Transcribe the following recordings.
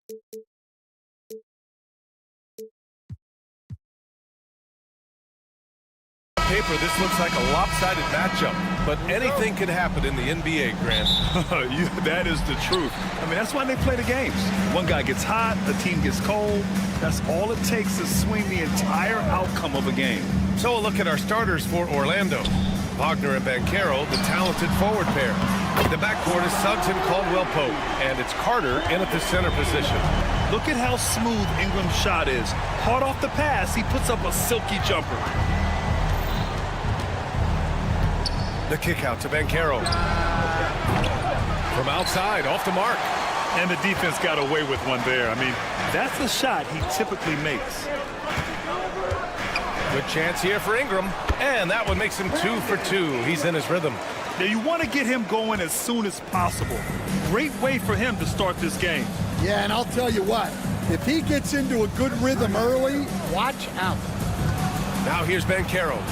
Paper, this looks like a lopsided matchup, but anything can happen in the NBA, Grant. That is the truth. I mean, that's why they play the games. One guy gets hot, the team gets cold. That's all it takes to swing the entire outcome of a game. So a look at our starters for Orlando. Wagner and Banchero, the talented forward pair. The backcourt is Suggs and Caldwell-Pope, and it's Carter in at the center position. Look at how smooth Ingram's shot is. Hard off the pass, he puts up a silky jumper. The kick out to Banchero. From outside, off the mark. And the defense got away with one there. I mean, that's the shot he typically makes. Good chance here for Ingram. And that one makes him 2 for 2. He's in his rhythm. Now, you want to get him going as soon as possible. Great way for him to start this game. Yeah, and I'll tell you what. If he gets into a good rhythm early, watch out. Now here's Banchero.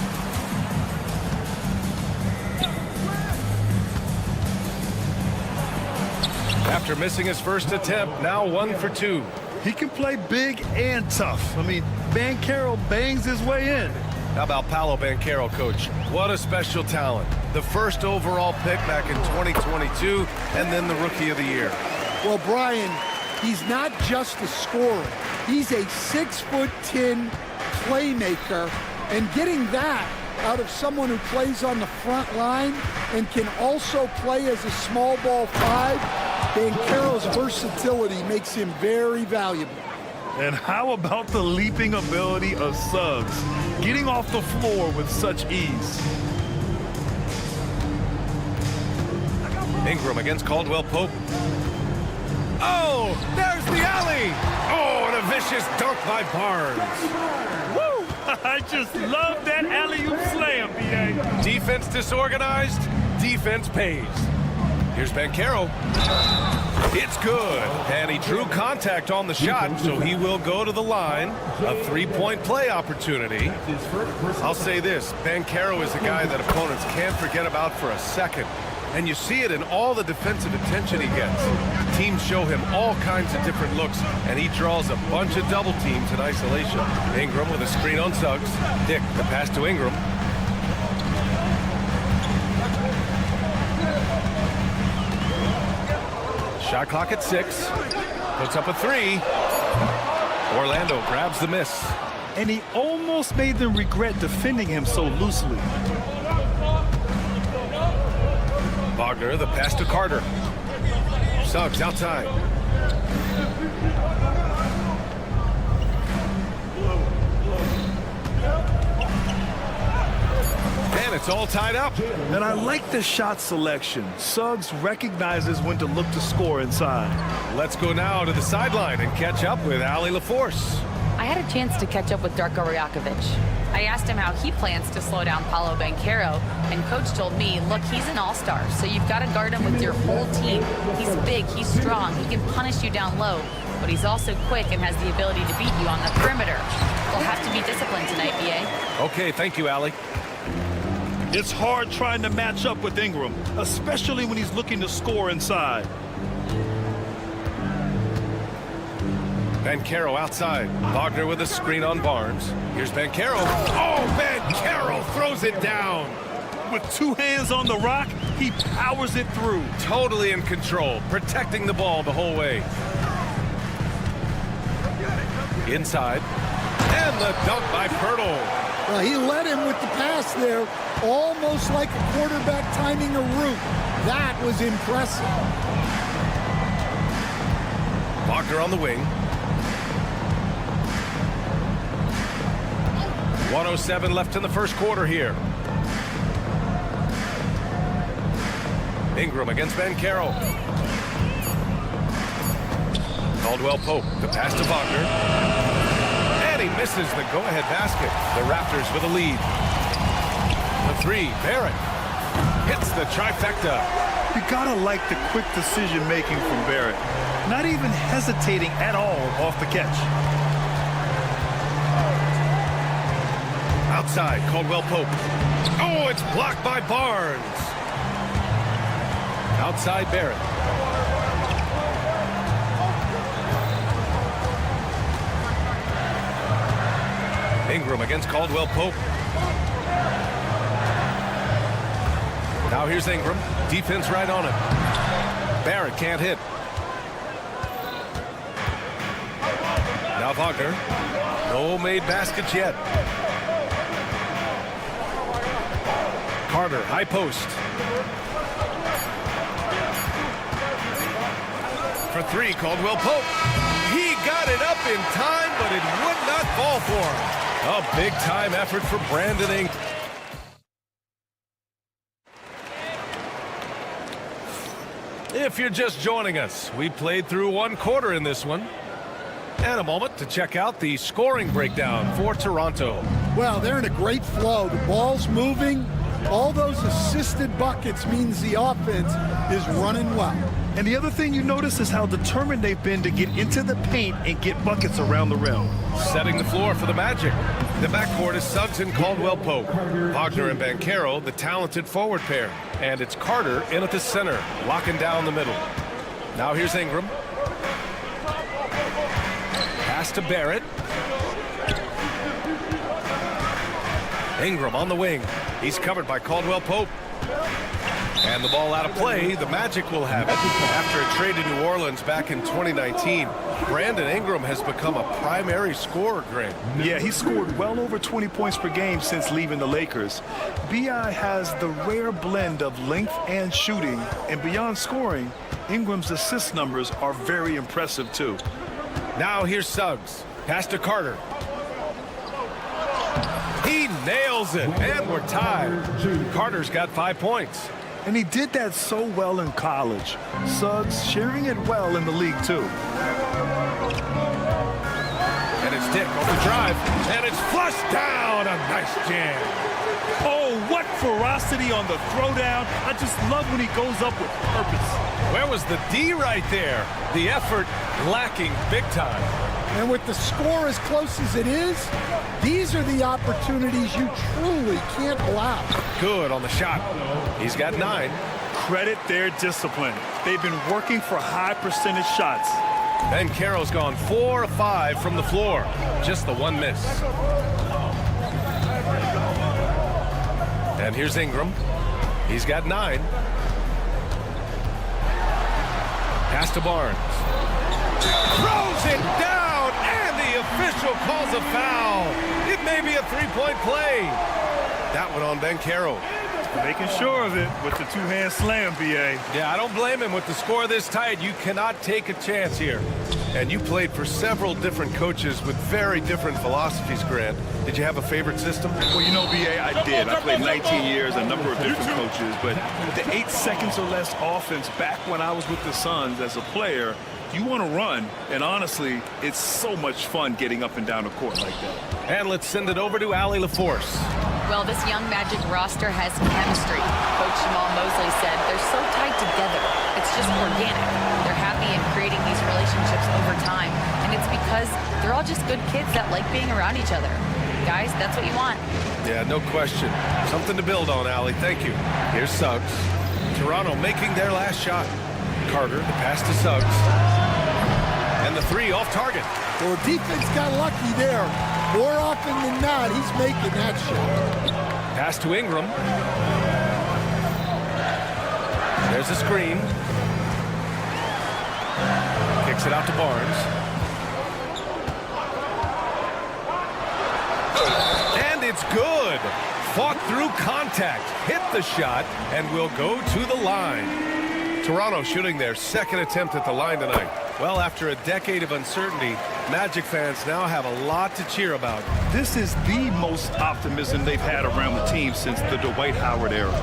After missing his first attempt, now 1 for 2. He can play big and tough. I mean, Banchero bangs his way in. How about Paolo Banchero, Coach? What a special talent. The first overall pick back in 2022, and then the Rookie of the Year. Well, Brian, he's not just a scorer. He's a 6'10" playmaker, and getting that out of someone who plays on the front line and can also play as a small ball 5, Banchero's versatility makes him very valuable. And how about the leaping ability of Suggs, getting off the floor with such ease? Ingram against Caldwell-Pope. Oh, there's the alley. Oh, and a vicious dunk by Barnes. Woo! I just love that alley-oop slam, B.A. Defense disorganized, defense pays. Here's Banchero. It's good. And he drew contact on the shot, so he will go to the line. A 3-point play opportunity. I'll say this, Banchero is a guy that opponents can't forget about for a second. And you see it in all the defensive attention he gets. Teams show him all kinds of different looks, and he draws a bunch of double teams in isolation. Ingram with a screen on Suggs. Dick, the pass to Ingram. Shot clock at 6. Puts up a 3. Orlando grabs the miss. And he almost made them regret defending him so loosely. Wagner, the pass to Carter. Suggs outside. And it's all tied up. And I like the shot selection. Suggs recognizes when to look to score inside. Let's go now to the sideline and catch up with Allie LaForce. I had a chance to catch up with Darko Rajakovic. I asked him how he plans to slow down Paolo Banchero, and Coach told me, look, he's an all-star, so you've got to guard him with your whole team. He's big, he's strong, he can punish you down low, but he's also quick and has the ability to beat you on the perimeter. We'll have to be disciplined tonight, B.A. Okay, thank you, Allie. It's hard trying to match up with Ingram, especially when he's looking to score inside. Banchero outside. Wagner with a screen on Barnes. Here's Banchero. Oh, Banchero throws it down. With 2 hands on the rock, he powers it through. Totally in control, protecting the ball the whole way. Inside. And the dunk by Pirtle. Well, he led him with the pass there, almost like a quarterback timing a route. That was impressive. Wagner on the wing. 1:07 left in the first quarter here. Ingram against Banchero. Caldwell-Pope, the pass to Wagner. And he misses the go-ahead basket. The Raptors with a lead. The 3, Barrett. Hits the trifecta. You gotta like the quick decision-making from Barrett. Not even hesitating at all off the catch. Outside, Caldwell-Pope. Oh, it's blocked by Barnes. Outside, Barrett. Ingram against Caldwell Pope. Now here's Ingram. Defense right on him. Barrett can't hit. Now Wagner. No made baskets yet. Carter, high post. For three, Caldwell Pope. He got it up in time, but it would not fall for him. A big-time effort for Brandon Ingram. If you're just joining us, we played through one quarter in this one. And a moment to check out the scoring breakdown for Toronto. Well, they're in a great flow. The ball's moving. All those assisted buckets means the offense is running well. And the other thing you notice is how determined they've been to get into the paint and get buckets around the rim. Setting the floor for the Magic. The backcourt is Suggs and Caldwell Pope. Wagner and Banchero, the talented forward pair. And it's Carter in at the center, locking down the middle. Now here's Ingram. Pass to Barrett. Ingram on the wing. He's covered by Caldwell Pope. And the ball out of play. The Magic will have it. After a trade to New Orleans back in 2019, Brandon Ingram has become a primary scorer, Grant. Yeah, he scored well over 20 points per game since leaving the Lakers. B.I. has the rare blend of length and shooting. And beyond scoring, Ingram's assist numbers are very impressive, too. Now here's Suggs. Pass to Carter. He nails it, and we're tied. Carter's got 5 points. And he did that so well in college. Suggs sharing it well in the league, too. And it's Dick on the drive, and it's flushed down. A nice jam. Oh, what ferocity on the throwdown. I just love when he goes up with purpose. Where was the D right there? The effort lacking big time. And with the score as close as it is, these are the opportunities you truly can't allow. Good on the shot. He's got 9. Credit their discipline. They've been working for high percentage shots. Banchero's gone 4 of 5 from the floor. Just the one miss. And here's Ingram. He's got 9. Pass to Barnes. Throws it down, and the official calls a foul. It may be a 3-point play. That one on Banchero. Making sure of it with the two-hand slam, B.A. Yeah, I don't blame him. With the score this tight, you cannot take a chance here. And you played for several different coaches with very different philosophies, Grant. Did you have a favorite system? Well, you know, B.A., I did. I played 19 years, a number of different coaches. But the 8 seconds or less offense back when I was with the Suns as a player, you want to run. And honestly, it's so much fun getting up and down the court like that. And let's send it over to Allie LaForce. Well, this young Magic roster has chemistry. Coach Jamal Mosley said they're so tight together. It's just organic. They're happy in creating these relationships over time. And it's because they're all just good kids that like being around each other. Guys, that's what you want. Yeah, no question. Something to build on, Allie. Thank you. Here's Suggs. Toronto making their last shot. Carter, the pass to Suggs. And the 3 off target. Well, defense got lucky there. More often than not, he's making that shot. Pass to Ingram. There's a screen. Kicks it out to Barnes. And it's good. Fought through contact, hit the shot, and will go to the line. Toronto shooting their second attempt at the line tonight. Well, after a decade of uncertainty, Magic fans now have a lot to cheer about. This is the most optimism they've had around the team since the Dwight Howard era.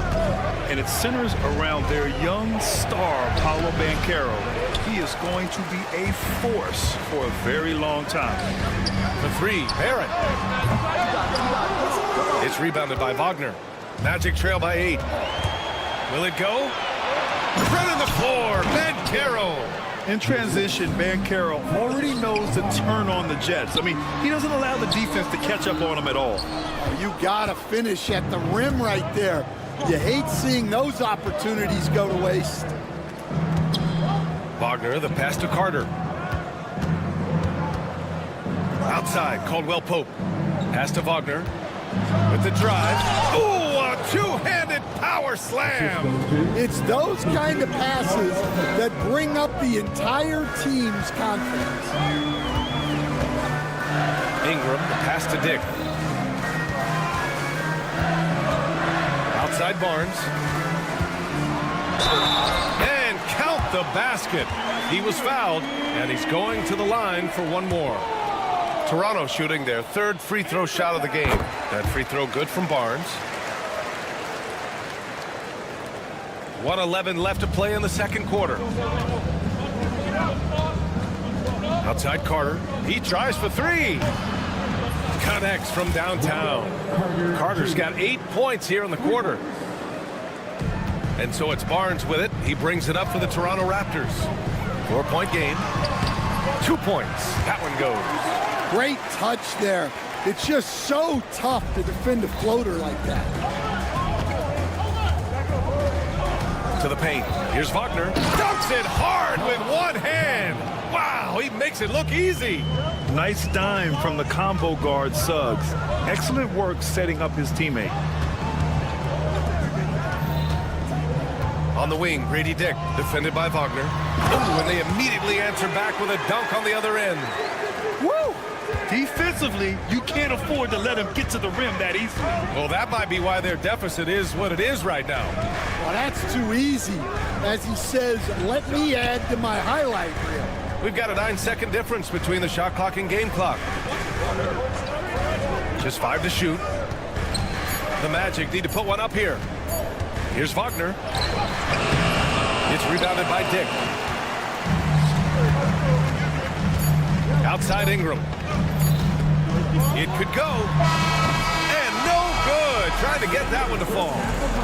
And it centers around their young star, Paolo Banchero. He is going to be a force for a very long time. The 3, Barrett. It's rebounded by Wagner. Magic trail by 8. Will it go? Running the floor, Banchero. In transition, Banchero already knows to turn on the Jets. I mean, he doesn't allow the defense to catch up on him at all. You got to finish at the rim right there. You hate seeing those opportunities go to waste. Wagner, the pass to Carter. Outside, Caldwell Pope. Pass to Wagner with the drive. Ooh, a two-handed power slam. It's those kind of passes that bring up the entire team's confidence. Ingram, the pass to Dick. Outside Barnes. And count the basket. He was fouled, and he's going to the line for one more. Toronto shooting their third free throw shot of the game. That free throw good from Barnes. 1:11 left to play in the second quarter. Outside Carter. He tries for three. Connects from downtown. Carter's got 8 points here in the quarter. And so it's Barnes with it. He brings it up for the Toronto Raptors. 4-point game. 2 points. That one goes. Great touch there. It's just so tough to defend a floater like that. To the paint. Here's Wagner. Dunks it hard with one hand. Wow, he makes it look easy. Nice dime from the combo guard Suggs. Excellent work setting up his teammate. On the wing, Grady Dick, defended by Wagner. Ooh, and they immediately answer back with a dunk on the other end. Woo! Defensively, you can't afford to let him get to the rim that easily. Well, that might be why their deficit is what it is right now. Well, that's too easy. As he says, let me add to my highlight reel. We've got a 9-second difference between the shot clock and game clock. Just 5 to shoot. The Magic need to put one up here. Here's Wagner. It's rebounded by Dick. Outside Ingram. It could go. And no good. Trying to get that one to fall.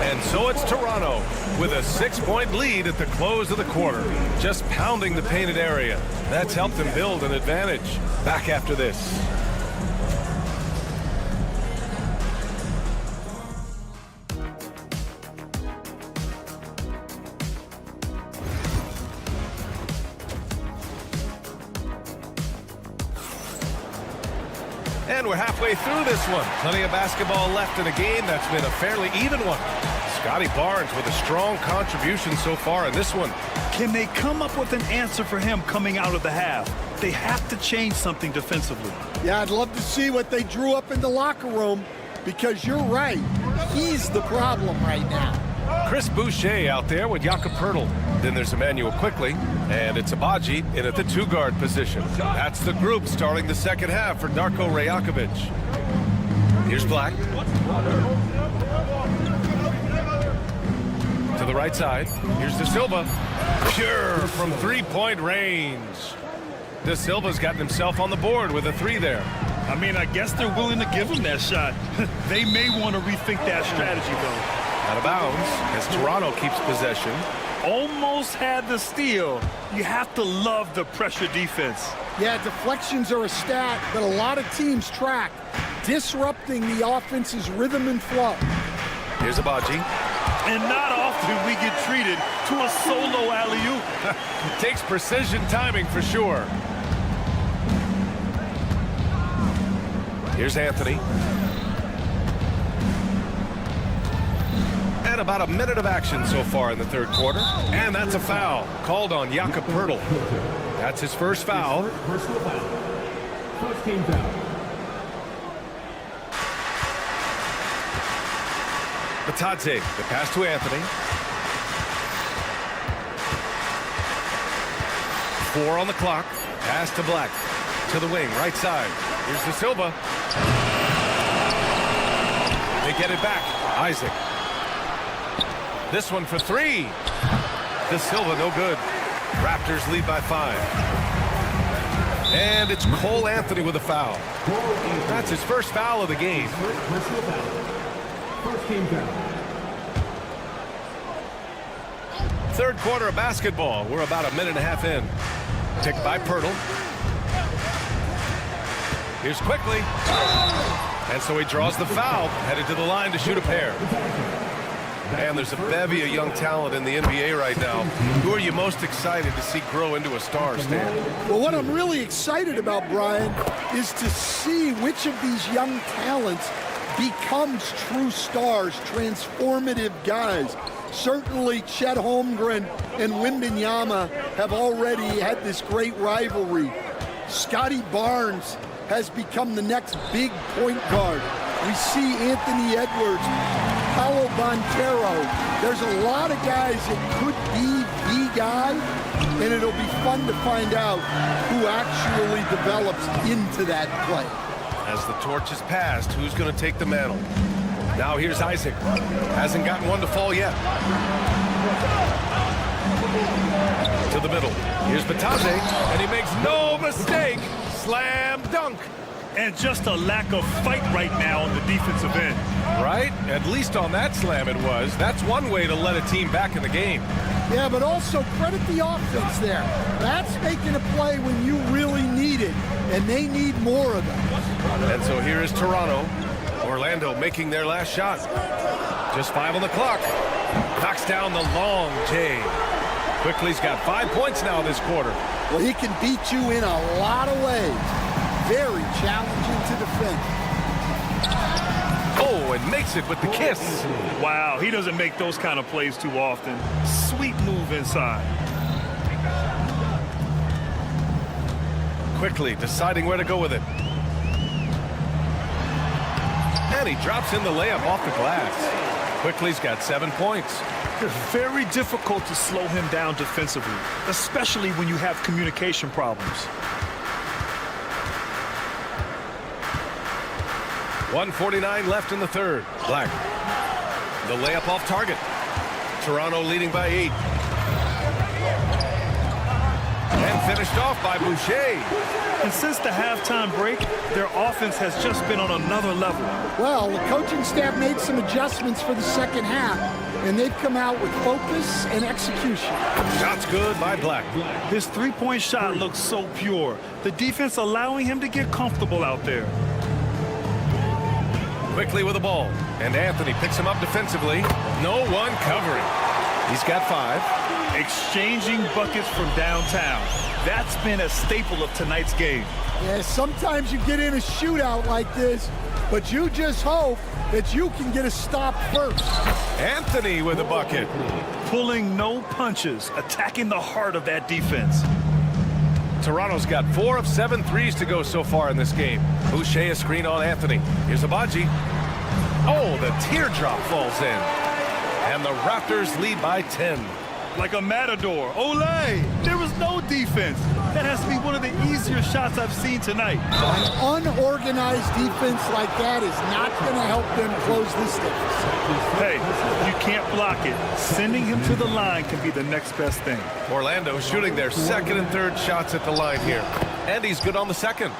And so it's Toronto with a 6-point lead at the close of the quarter. Just pounding the painted area. That's helped them build an advantage. Back after this. And we're halfway through this one. Plenty of basketball left in a game that's been a fairly even one. Scotty Barnes with a strong contribution so far in this one. Can they come up with an answer for him coming out of the half? They have to change something defensively. Yeah, I'd love to see what they drew up in the locker room, because you're right. He's the problem right now. Chris Boucher out there with Jakob Poeltl. Then there's Emmanuel Quickly, and it's Abaji in at the 2-guard position. That's the group starting the second half for Darko Rajakovic. Here's Black. To the right side. Here's De Silva. Pure from 3-point range. De Silva's gotten himself on the board with a 3 there. I mean, I guess they're willing to give him that shot. They may want to rethink that strategy, though. Out of bounds as Toronto keeps possession. Almost had the steal. You have to love the pressure defense. Yeah, deflections are a stat that a lot of teams track, disrupting the offense's rhythm and flow. Here's Abaji. And not often we get treated to a solo alley-oop. Takes precision timing for sure. Here's Anthony. And about a minute of action so far in the third quarter. And that's a foul called on Jakob Poeltl. That's his first foul. Personal foul. First team foul. Batadze, the pass to Anthony. 4 on the clock. Pass to Black. To the wing, right side. Here's De Silva. They get it back. Isaac. This one for 3. De Silva, no good. Raptors lead by 5. And it's Cole Anthony with a foul. That's his first foul of the game. Personal foul. First team foul. Third quarter of basketball. We're about a minute and a half in. Picked by Poeltl. Here's Quickly. And so he draws the foul, headed to the line to shoot a pair. And there's a bevy of young talent in the NBA right now. Who are you most excited to see grow into a star, Stan? Well, what I'm really excited about, Brian, is to see which of these young talents becomes true stars, transformative guys. Certainly, Chet Holmgren and Wembanyama have already had this great rivalry. Scotty Barnes has become the next big point guard. We see Anthony Edwards, Paolo Banchero. There's a lot of guys that could be the guy, and it'll be fun to find out who actually develops into that play. As the torch is passed, who's going to take the mantle? Now here's Isaac. Hasn't gotten one to fall yet. To the middle. Here's Batase, and he makes no mistake. Slam dunk. And just a lack of fight right now on the defensive end. Right? At least on that slam it was. That's one way to let a team back in the game. Yeah, but also credit the offense there. That's making a play when you really need it, and they need more of it. And so here is Toronto. Orlando making their last shot. Just 5 on the clock. Knocks down the long J. Quickly's got 5 points now this quarter. Well, he can beat you in a lot of ways. Very challenging to defend. Oh, and makes it with the kiss. Wow, he doesn't make those kind of plays too often. Sweet move inside. Quickly deciding where to go with it. And he drops in the layup off the glass. Quickly's got 7 points. It's very difficult to slow him down defensively, especially when you have communication problems. 1:49 left in the third. Black. The layup off target. Toronto leading by 8. And finished off by Boucher. And since the halftime break, their offense has just been on another level. Well, the coaching staff made some adjustments for the second half, and they've come out with focus and execution. Shot's good by Black. His three-point shot looks so pure. The defense allowing him to get comfortable out there. Quickly with the ball. And Anthony picks him up defensively. No one covering. He's got 5. Exchanging buckets from downtown. That's been a staple of tonight's game. Yeah, sometimes you get in a shootout like this, but you just hope that you can get a stop first. Anthony with a bucket. Pulling no punches, attacking the heart of that defense. Toronto's got 4 of 7 threes to go so far in this game. Boucher a screen on Anthony. Here's Abaji. Oh, the teardrop falls in. And the Raptors lead by 10. Like a matador. Olay! There was no defense. That has to be one of the easier shots I've seen tonight. An unorganized defense like that is not going to help them close this deficit. Hey, you can't block it. Sending him to the line can be the next best thing. Orlando shooting their second and third shots at the line here. And he's good on the second.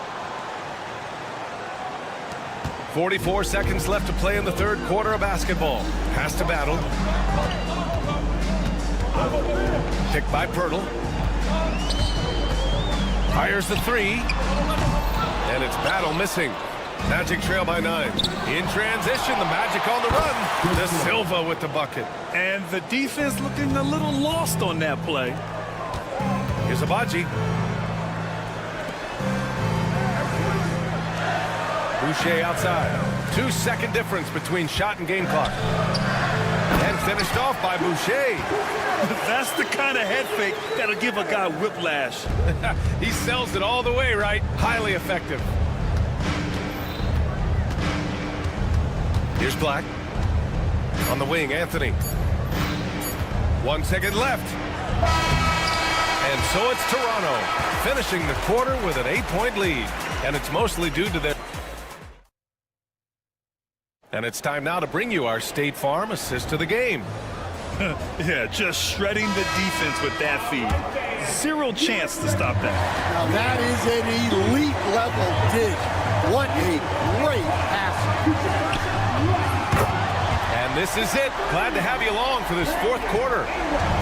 44 seconds left to play in the third quarter of basketball. Pass to Battle. Picked by Pirtle. Fires the 3. And it's Battle missing. Magic trail by 9. In transition, the Magic on the run. De Silva with the bucket. And the defense looking a little lost on that play. Here's Abaji. Boucher outside. 2-second difference between shot and game clock. And finished off by Boucher. That's the kind of head fake that'll give a guy whiplash. He sells it all the way, right? Highly effective. Here's Black. On the wing, Anthony. 1 second left. And so it's Toronto, finishing the quarter with an 8-point lead. And it's mostly due to their... And it's time now to bring you our State Farm assist to the game. Yeah, just shredding the defense with that feed. Zero chance to stop that. Now that is an elite level dig. What a great pass. And this is it. Glad to have you along for this fourth quarter.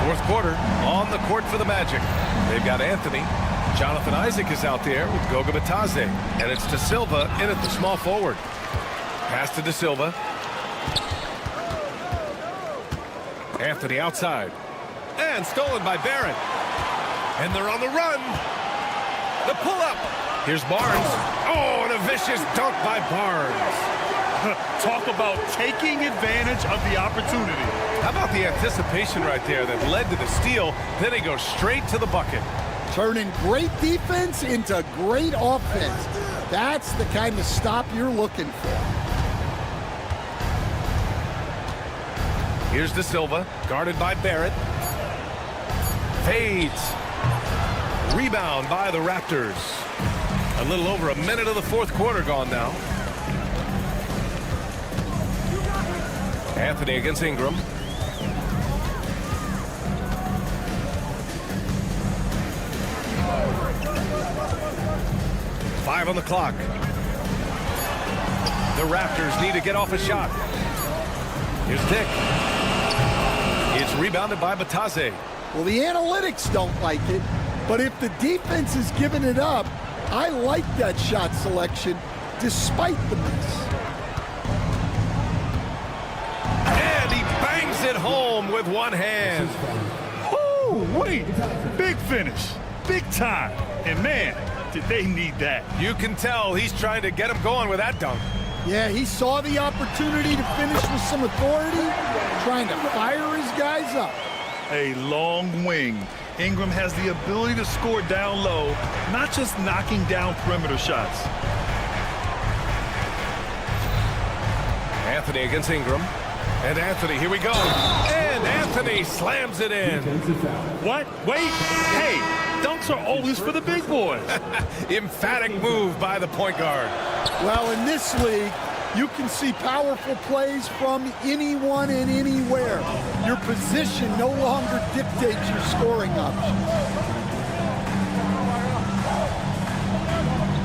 Fourth quarter on the court for the Magic. They've got Anthony. Jonathan Isaac is out there with Goga Bitadze. And it's De Silva in at the small forward. Pass to De Silva. Anthony outside. And stolen by Barrett. And they're on the run. The pull-up. Here's Barnes. Oh, and a vicious dunk by Barnes. Talk about taking advantage of the opportunity. How about the anticipation right there that led to the steal? Then he goes straight to the bucket. Turning great defense into great offense. That's the kind of stop you're looking for. Here's De Silva, guarded by Barrett. Fades. Rebound by the Raptors. A little over a minute of the fourth quarter gone now. Anthony against Ingram. Five on the clock. The Raptors need to get off a shot. Here's Dick. It's rebounded by Batase. Well, the analytics don't like it, but if the defense is giving it up, I like that shot selection despite the miss. And he bangs it home with one hand. Oh, wait. Big finish. Big time. And man, did they need that. You can tell he's trying to get him going with that dunk. Yeah, he saw the opportunity to finish with some authority, trying to fire his guys up. A long wing. Ingram has the ability to score down low, not just knocking down perimeter shots. Anthony against Ingram. And Anthony, here we go. And Anthony slams it in. Defensive foul. What? Wait. Hey, dunks are always for the big boys. Emphatic move by the point guard. Well, in this league, you can see powerful plays from anyone and anywhere. Your position no longer dictates your scoring options.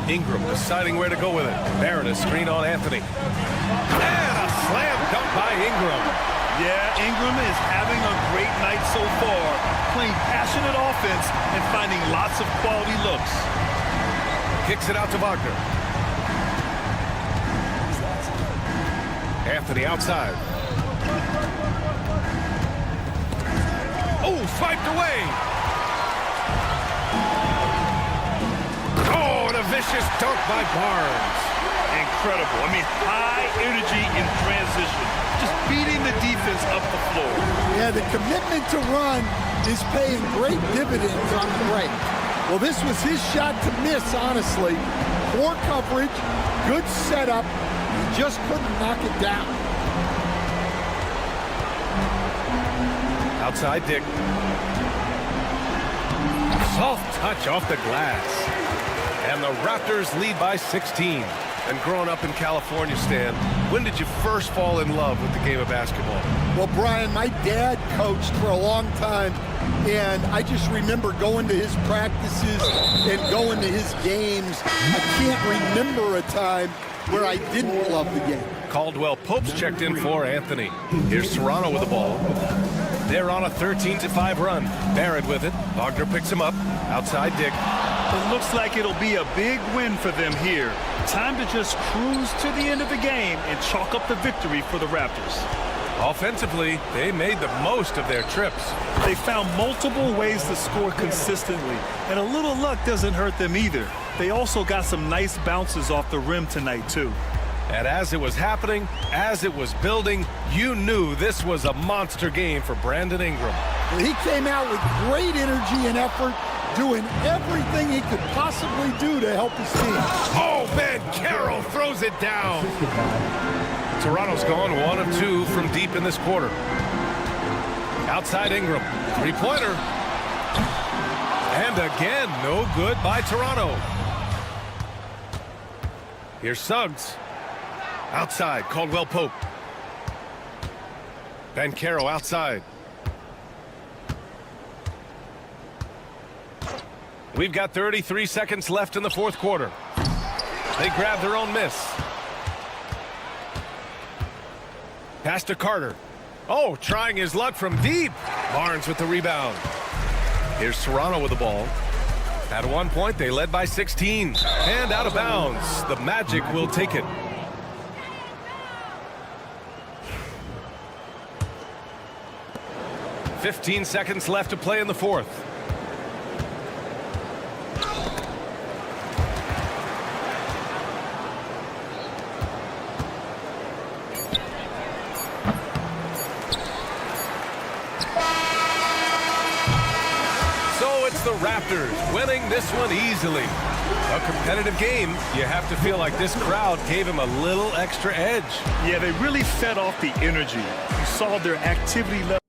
Ingram deciding where to go with it. Barrett a screen on Anthony. And a slam dunk by Ingram. Yeah, Ingram is having a great night so far, playing passionate offense and finding lots of quality looks. Kicks it out to Wagner. Anthony outside. Oh, swiped away. Oh, and a vicious dunk by Barnes. Incredible. I mean, high energy in transition. Just beating the defense up the floor. Yeah, the commitment to run is paying great dividends on the break. Well, this was his shot to miss, honestly. Poor coverage, good setup. He just couldn't knock it down. Outside Dick. Soft touch off the glass. And the Raptors lead by 16. And growing up in California, Stan, when did you first fall in love with the game of basketball? Well, Brian, my dad coached for a long time, and I just remember going to his practices and going to his games. I can't remember a time where I didn't love the game. Caldwell Pope's checked in for Anthony. Here's Toronto with the ball. They're on a 13-5 run. Barrett with it. Wagner picks him up. Outside Dick. It looks like it'll be a big win for them here. Time to just cruise to the end of the game and chalk up the victory for the Raptors. Offensively, they made the most of their trips. They found multiple ways to score consistently, and a little luck doesn't hurt them either. They also got some nice bounces off the rim tonight, too. And as it was happening, as it was building, you knew this was a monster game for Brandon Ingram. He came out with great energy and effort, doing everything he could possibly do to help his team. Oh, man, Carroll throws it down. Toronto's gone 1 of 2 from deep in this quarter. Outside Ingram, three-pointer. And again, no good by Toronto. Here's Suggs. Outside, Caldwell Pope. Banchero outside. We've got 33 seconds left in the fourth quarter. They grab their own miss. Pass to Carter. Oh, trying his luck from deep. Barnes with the rebound. Here's Toronto with the ball. At one point, they led by 16. And out of bounds. The Magic will take it. 15 seconds left to play in the fourth. So it's the Raptors winning this one easily. A competitive game, you have to feel like this crowd gave him a little extra edge. Yeah, they really fed off the energy. You saw their activity level.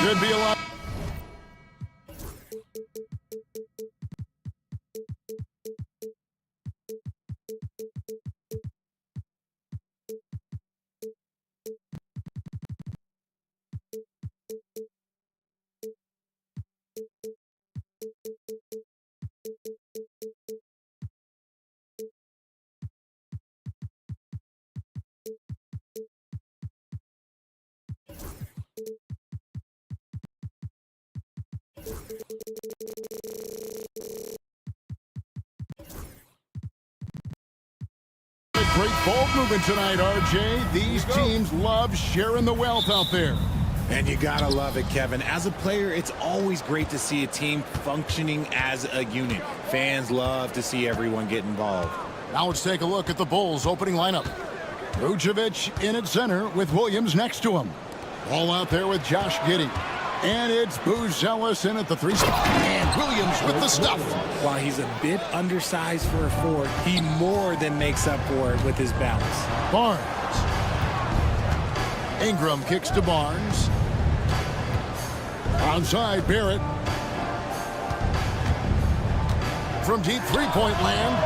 Should be a lot. Great ball movement tonight, RJ. These teams love sharing the wealth out there. And you gotta love it, Kevin. As a player, it's always great to see a team functioning as a unit. Fans love to see everyone get involved. Now let's take a look at the Bulls' opening lineup. Vucevic in at center with Williams next to him. Ball out there with Josh Giddey. And it's Buzelis in at the 3 spot. And Williams with the stuff. While he's a bit undersized for a forward, he more than makes up for it with his balance. Barnes. Ingram kicks to Barnes. Onside, Barrett. From deep three-point land.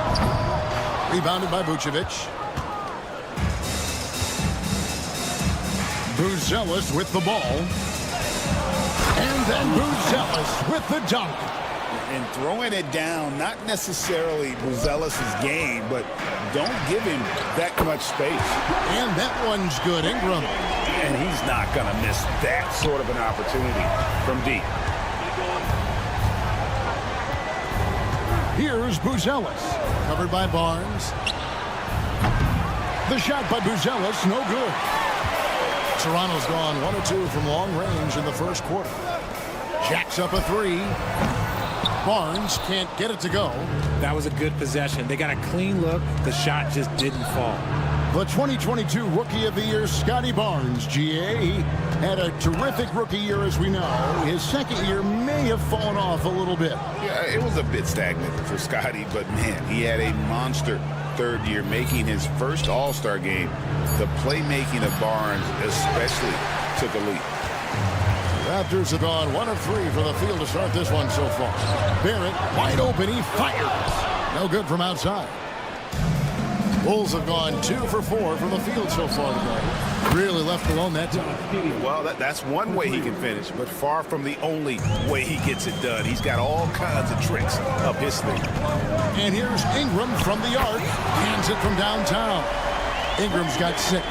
Rebounded by Vucevic. Buzelis with the ball. And then Buzelis with the dunk. And throwing it down, not necessarily Buzelis' game, but don't give him that much space. And that one's good, Ingram. And he's not going to miss that sort of an opportunity from deep. Here's Buzelis. Covered by Barnes. The shot by Buzelis, no good. Toronto's gone 1 or 2 from long range in the first quarter. Jacks up a 3. Barnes can't get it to go. That was a good possession. They got a clean look. The shot just didn't fall. The 2022 Rookie of the Year, Scotty Barnes, GA. He had a terrific rookie year, as we know. His second year may have fallen off a little bit. Yeah, it was a bit stagnant for Scotty, but man, he had a monster third year, making his first All-Star game. The playmaking of Barnes especially took a leap. Raptors have gone 1 of 3 from the field to start this one so far. Barrett wide open, he fires. No good from outside. Bulls have gone 2 for 4 from the field so far today. Really left alone that time. Well, that's one way he can finish, but far from the only way he gets it done. He's got all kinds of tricks up his sleeve. And here's Ingram from the arc. Hands it from downtown. Ingram's got 6.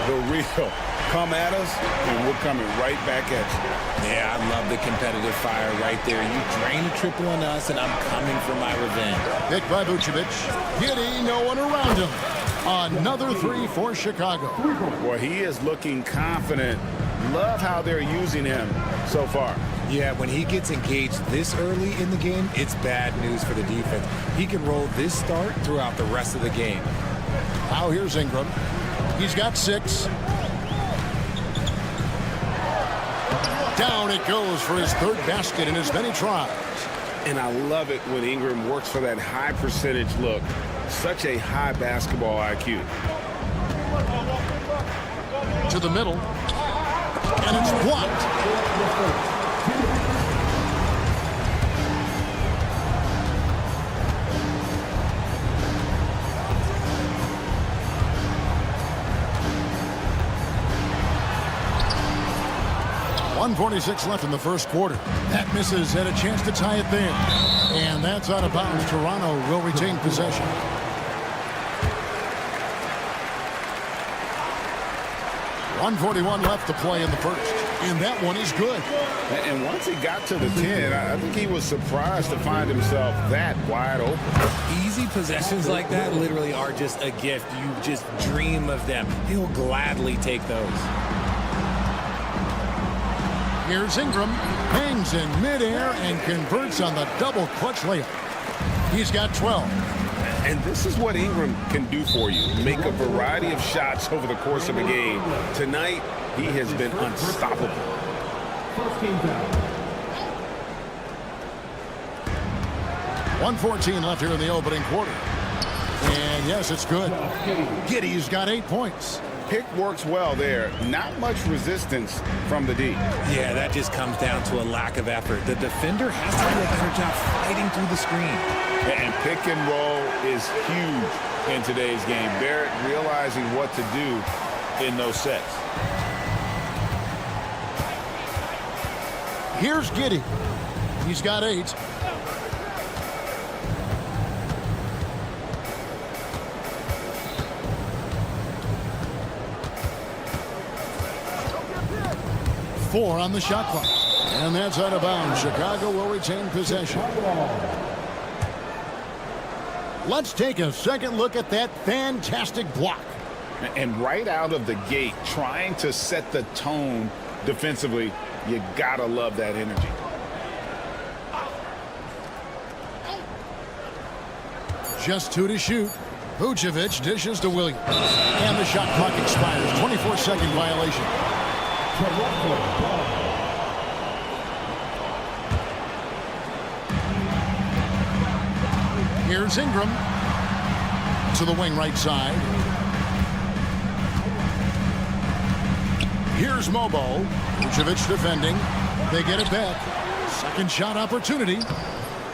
The real come at us, and we're coming right back at you. Yeah, I love the competitive fire right there. You drain a triple on us, and I'm coming for my revenge. Hit by Vucevic. Giddey, no one around him. Another 3 for Chicago. Well, he is looking confident. Love how they're using him so far. Yeah, when he gets engaged this early in the game, it's bad news for the defense. He can roll this start throughout the rest of the game. Now here's Ingram. He's got 6. Down it goes for his 3rd basket in as many tries. And I love it when Ingram works for that high percentage look. Such a high basketball IQ. To the middle. And it's blocked. 1:46 left in the first quarter. That misses, had a chance to tie it there. And that's out of bounds. Toronto will retain possession. .141 left to play in the first. And that one is good. And once he got to the 10, I think he was surprised to find himself that wide open. Easy possessions like that literally are just a gift. You just dream of them. He'll gladly take those. Here's Ingram, hangs in midair and converts on the double clutch layup. He's got 12. And this is what Ingram can do for you. Make a variety of shots over the course of a game. Tonight, he has been unstoppable. First team foul. 1:14 left here in the opening quarter. And yes, it's good. Giddey's got 8 points. pick works well there. Not much resistance from the D. Yeah, that just comes down to a lack of effort. The defender has to do a better job fighting through the screen. And pick and roll is huge in today's game. Barrett realizing what to do in those sets. Here's Giddey. He's got 8. Four on the shot clock. And that's out of bounds. Chicago will retain possession. Let's take a second look at that fantastic block. And right out of the gate, trying to set the tone defensively, you gotta love that energy. Just 2 to shoot. Vucevic dishes to Williams. And the shot clock expires. 24-second violation. Here's Ingram. To the wing right side. Here's Mobo. Vucevic defending. They get it back. Second shot opportunity.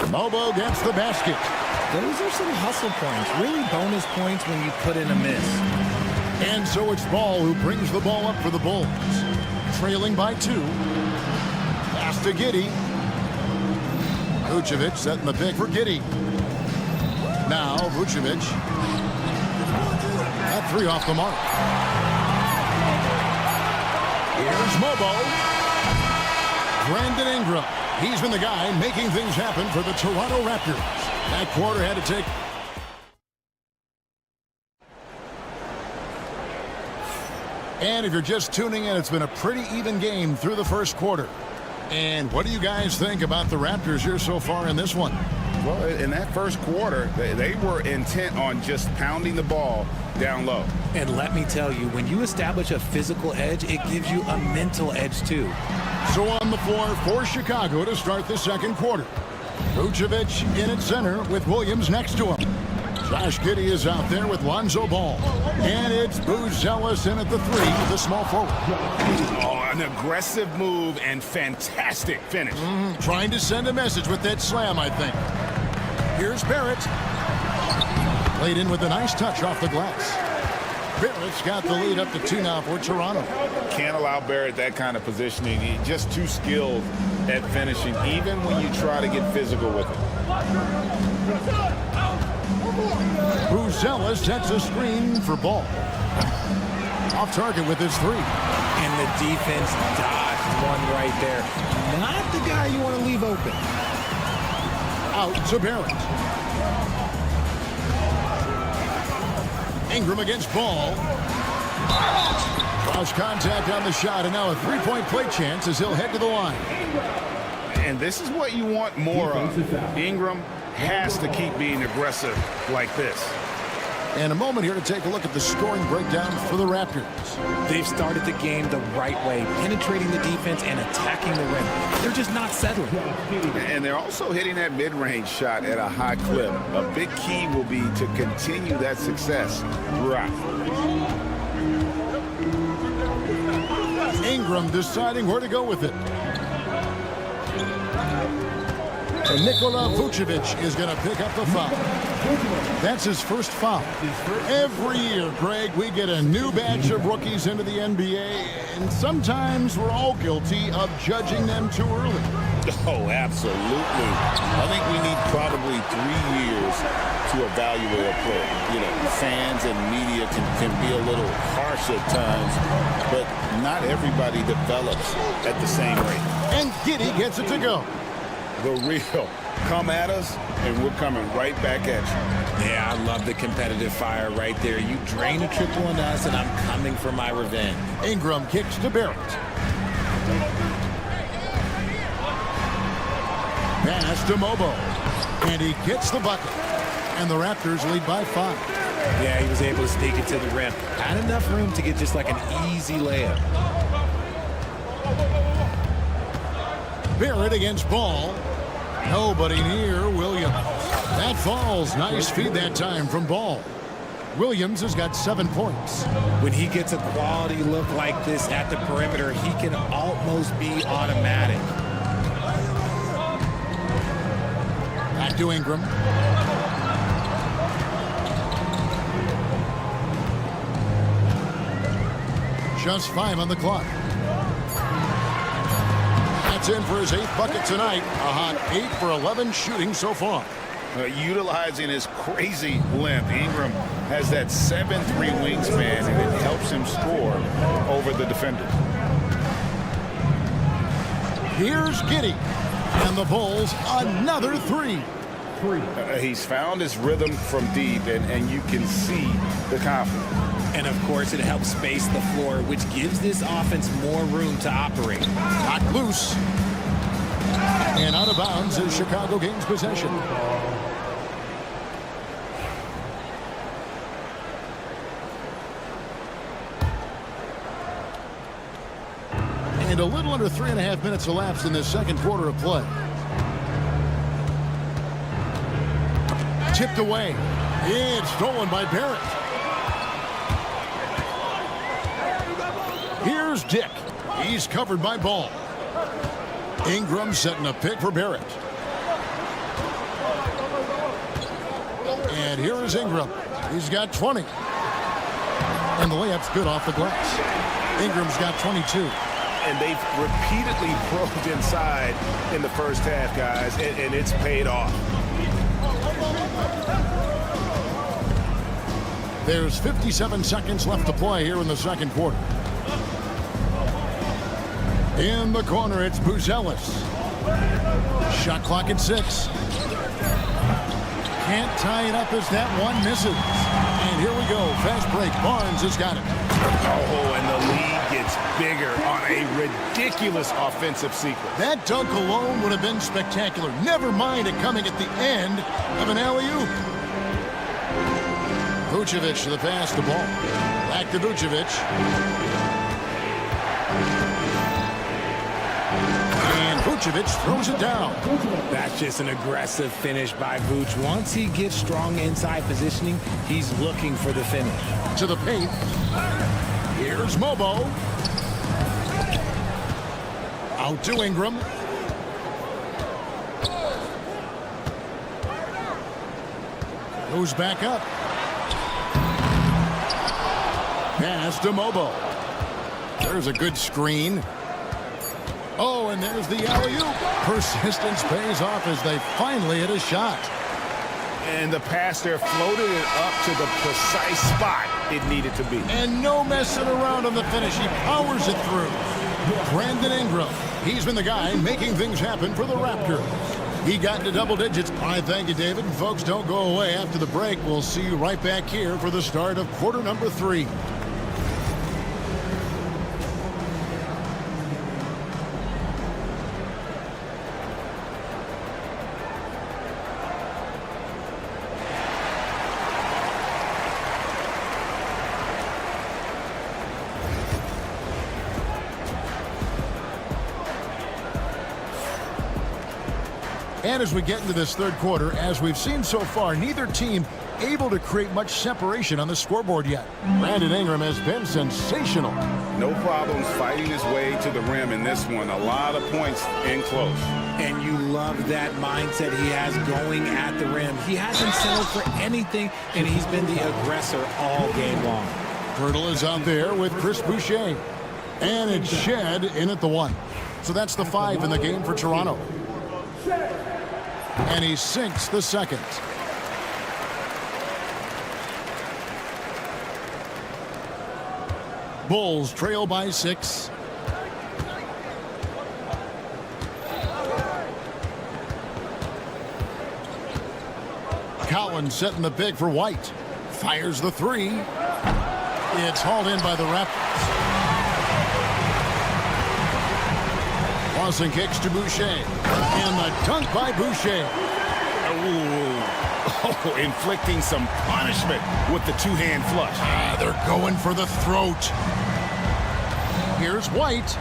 Mobo gets the basket. Those are some hustle points, really bonus points when you put in a miss. And so it's Ball who brings the ball up for the Bulls. Trailing by 2. Pass to Giddey. Vucevic setting the pick for Giddey. Now Vucevic. That 3 off the mark. Here's Mobo. Brandon Ingram. He's been the guy making things happen for the Toronto Raptors. That quarter had to take. And if you're just tuning in, it's been a pretty even game through the first quarter. And what do you guys think about the Raptors here so far in this one? Well, in that first quarter, they were intent on just pounding the ball down low. And let me tell you, when you establish a physical edge, it gives you a mental edge too. So on the floor for Chicago to start the second quarter. Vucevic in at center with Williams next to him. Josh Giddey is out there with Lonzo Ball. And it's Buzelis in at the 3, the small forward. Oh, an aggressive move and fantastic finish. Trying to send a message with that slam, I think. Here's Barrett. Played in with a nice touch off the glass. Barrett's got the lead up to 2 now for Toronto. Can't allow Barrett that kind of positioning. He's just too skilled at finishing, even when you try to get physical with him. Buzelis sets a screen for Ball. Off target with his 3. And the defense dodged one right there. Not the guy you want to leave open. Out to Barrett. Ingram against Ball. Cross contact on the shot, and now a 3-point play chance as he'll head to the line. And this is what you want more of. Ingram has to keep being aggressive like this. And a moment here to take a look at the scoring breakdown for the Raptors. They've started the game the right way, penetrating the defense and attacking the rim. They're just not settling. And they're also hitting that mid-range shot at a high clip. A big key will be to continue that success throughout. Ingram deciding where to go with it. And Nikola Vucevic is going to pick up the foul. That's his first foul. Every year, Greg, we get a new batch of rookies into the NBA, and sometimes we're all guilty of judging them too early. Oh, absolutely. I think we need probably 3 years to evaluate a player. You know, fans and media can be a little harsh at times, but not everybody develops at the same rate. And Giddey gets it to go. The real. Come at us, and we're coming right back at you. Yeah, I love the competitive fire right there. You drain a triple on us, and I'm coming for my revenge. Ingram kicks to Barrett. Pass to Mobo. And he gets the bucket. And the Raptors lead by 5. Yeah, he was able to sneak it to the rim. Had enough room to get just like an easy layup. Barrett against Ball. Nobody near Williams. That falls. Nice feed that time from Ball. Williams has got 7 points. When he gets a quality look like this at the perimeter, he can almost be automatic. Back to Ingram. Just 5 on the clock. That's in for his 8th bucket tonight. A hot 8 for 11 shooting so far. Utilizing his crazy length, Ingram has that 7'3" wingspan, and it helps him score over the defender. Here's Giddey. And the Bulls, another 3. He's found his rhythm from deep, and you can see the confidence. And, of course, it helps space the floor, which gives this offense more room to operate. Knocked loose. And out of bounds as Chicago gains possession. And a little under 3.5 minutes elapsed in this second quarter of play. Tipped away. It's stolen by Barrett. Here's Dick. He's covered by Ball. Ingram setting a pick for Barrett. And here is Ingram. He's got 20. And the layup's good off the glass. Ingram's got 22. And they've repeatedly probed inside in the first half, guys, and it's paid off. There's 57 seconds left to play here in the second quarter. In the corner, it's Buzelis. Shot clock at 6. Can't tie it up as that one misses. And here we go. Fast break. Barnes has got it. Oh, and the lead gets bigger on a ridiculous offensive sequence. That dunk alone would have been spectacular. Never mind it coming at the end of an alley-oop. Vucevic to the pass, the ball. Back to Vucevic. Vucevic throws it down. That's just an aggressive finish by Vooch. Once he gets strong inside positioning, he's looking for the finish. To the paint. Here's Mobo. Out to Ingram. Goes back up. Pass to Mobo. There's a good screen. Oh, and there's the alley-oop. Persistence pays off as they finally hit a shot. And the pass there floated it up to the precise spot it needed to be. And no messing around on the finish. He powers it through. Brandon Ingram. He's been the guy making things happen for the Raptors. He got into double digits. All right, thank you, David. And folks, don't go away after the break. We'll see you right back here for the start of quarter number 3. And as we get into this third quarter, as we've seen so far, neither team able to create much separation on the scoreboard yet. Brandon Ingram has been sensational. No problems fighting his way to the rim in this one. A lot of points in close. And you love that mindset he has going at the rim. He hasn't settled for anything, and he's been the aggressor all game long. Pirtle is out there with Chris Boucher. And it's Shed in at the 1. So that's the 5 in the game for Toronto. And he sinks the second. Bulls trail by 6. Collins setting the big for White. Fires the 3. It's hauled in by the Raptors. Lawson kicks to Boucher. And the dunk by Boucher. Oh, inflicting some punishment with the two-hand flush. They're going for the throat. Here's White.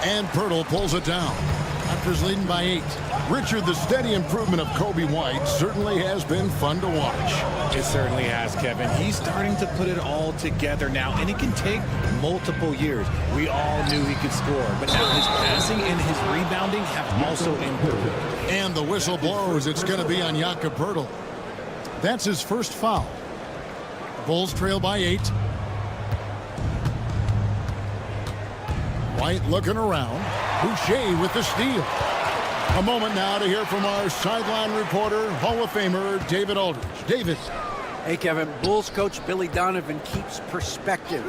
And Pirtle pulls it down. Raptors leading by 8. Richard, the steady improvement of Kobe White certainly has been fun to watch. It certainly has, Kevin. He's starting to put it all together now, and it can take multiple years. We all knew he could score, but now his passing and his rebounding have also improved. And the whistle blows. It's going to be on Jakob Poeltl. That's his first foul. Bulls trail by 8. White looking around. Boucher with the steal. A moment now to hear from our sideline reporter, Hall of Famer David Aldridge. David. Hey, Kevin. Bulls coach Billy Donovan keeps perspective.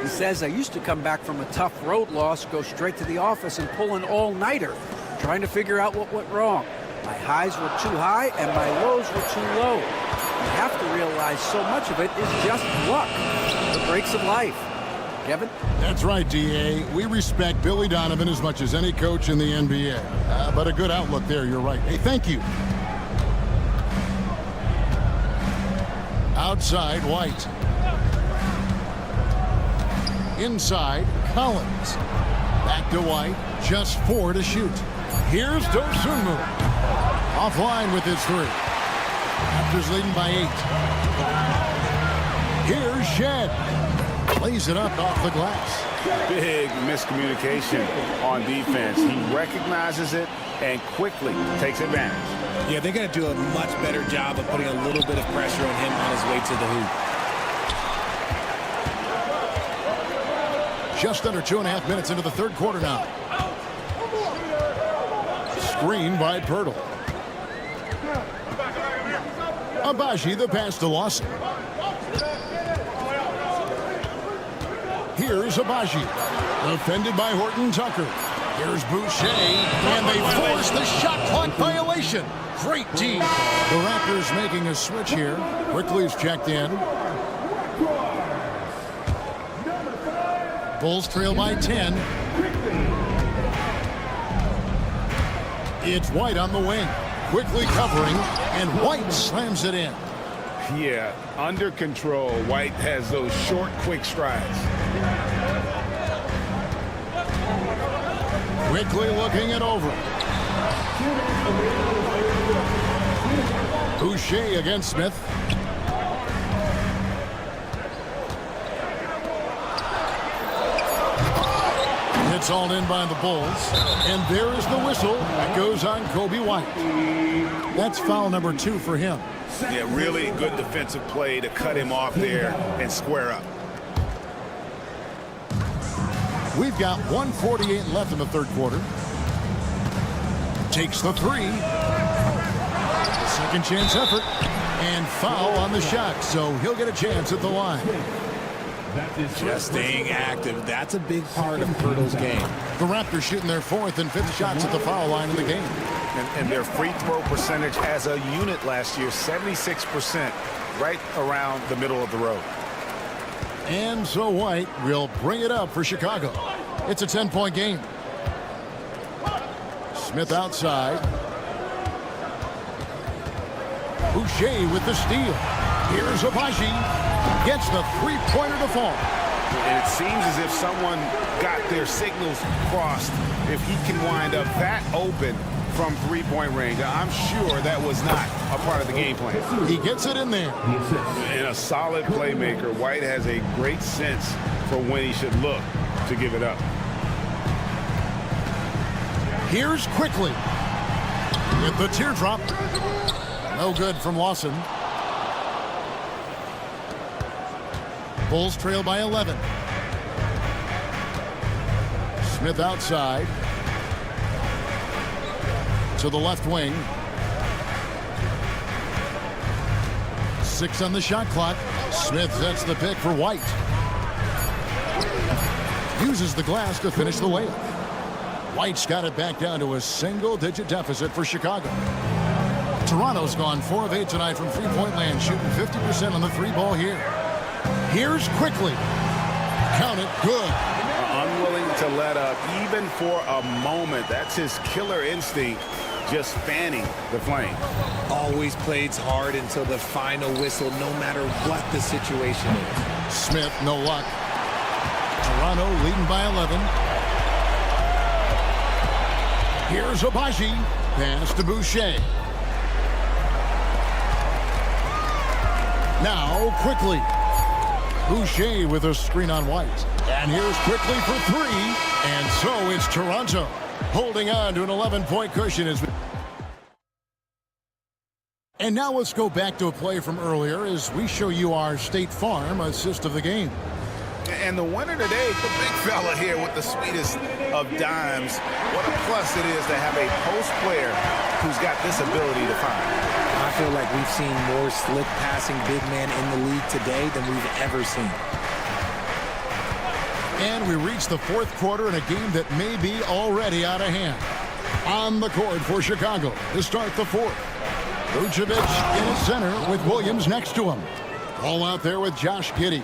He says, I used to come back from a tough road loss, go straight to the office and pull an all-nighter, trying to figure out what went wrong. My highs were too high and my lows were too low. You have to realize so much of it is just luck, the breaks of life. Kevin? That's right, D.A. We respect Billy Donovan as much as any coach in the NBA. But a good outlook there, you're right. Hey, thank you. Outside, White. Inside, Collins. Back to White. Just 4 to shoot. Here's Dosunmu. Offline with his 3. Raptors leading by 8. Here's Shed. Plays it up off the glass. Big miscommunication on defense. He recognizes it and quickly takes advantage. Yeah, they're going to do a much better job of putting a little bit of pressure on him on his way to the hoop. Just under 2.5 minutes into the third quarter now. Screen by Poeltl. Abaji the pass to Lawson. Here's Abaji. Defended by Horton Tucker. Here's Boucher. And they force the shot clock violation. Great team. The Raptors making a switch here. Quickly's checked in. Bulls trail by 10. It's White on the wing. Quickly covering. And White slams it in. Yeah, under control. White has those short, quick strides. Quickly looking it over. Boucher against Smith. It's all in by the Bulls. And there is the whistle that goes on Kobe White. That's foul number 2 for him. Yeah, really good defensive play to cut him off there and square up. We've got 1:48 left in the third quarter. Takes the 3. Second chance effort. And foul on the shot, so he'll get a chance at the line. Just staying active. That's a big part of Poeltl's game. The Raptors shooting their 4th and 5th shots at the foul line in the game. And their free throw percentage as a unit last year, 76%, right around the middle of the road. And so White will bring it up for Chicago. It's a 10-point game. Smith outside. Boucher with the steal. Here's Abaji. Gets the three-pointer to fall. And it seems as if someone got their signals crossed. If he can wind up that open from three-point range, I'm sure that was not a part of the game plan. He gets it in there. And a solid playmaker. White has a great sense for when he should look to give it up. Here's Quickly with the teardrop. No good from Lawson. Bulls trail by 11. Smith outside. To the left wing. 6 on the shot clock. Smith sets the pick for White. Uses the glass to finish the layup. White's got it back down to a single-digit deficit for Chicago. Toronto's gone 4 of 8 tonight from three-point land, shooting 50% on the 3-ball here. Here's Quickly. Count it. Good. Unwilling to let up, even for a moment. That's his killer instinct, just fanning the flame. Always plays hard until the final whistle, no matter what the situation is. Smith, no luck. Toronto leading by 11. Here's Abaji. Pass to Boucher. Now, quickly. Boucher with a screen on White. And here's quickly for three. And so it's Toronto holding on to an 11-point cushion. And now let's go back to a play from earlier as we show you our State Farm assist of the game. And the winner today, the big fella here with the sweetest of dimes. What a plus it is to have a post player who's got this ability to find. I feel like we've seen more slick passing big man in the league today than we've ever seen. And we reach the fourth quarter in a game that may be already out of hand. On the court for Chicago to start the fourth. Vucevic in his center with Williams next to him. Ball out there with Josh Giddey.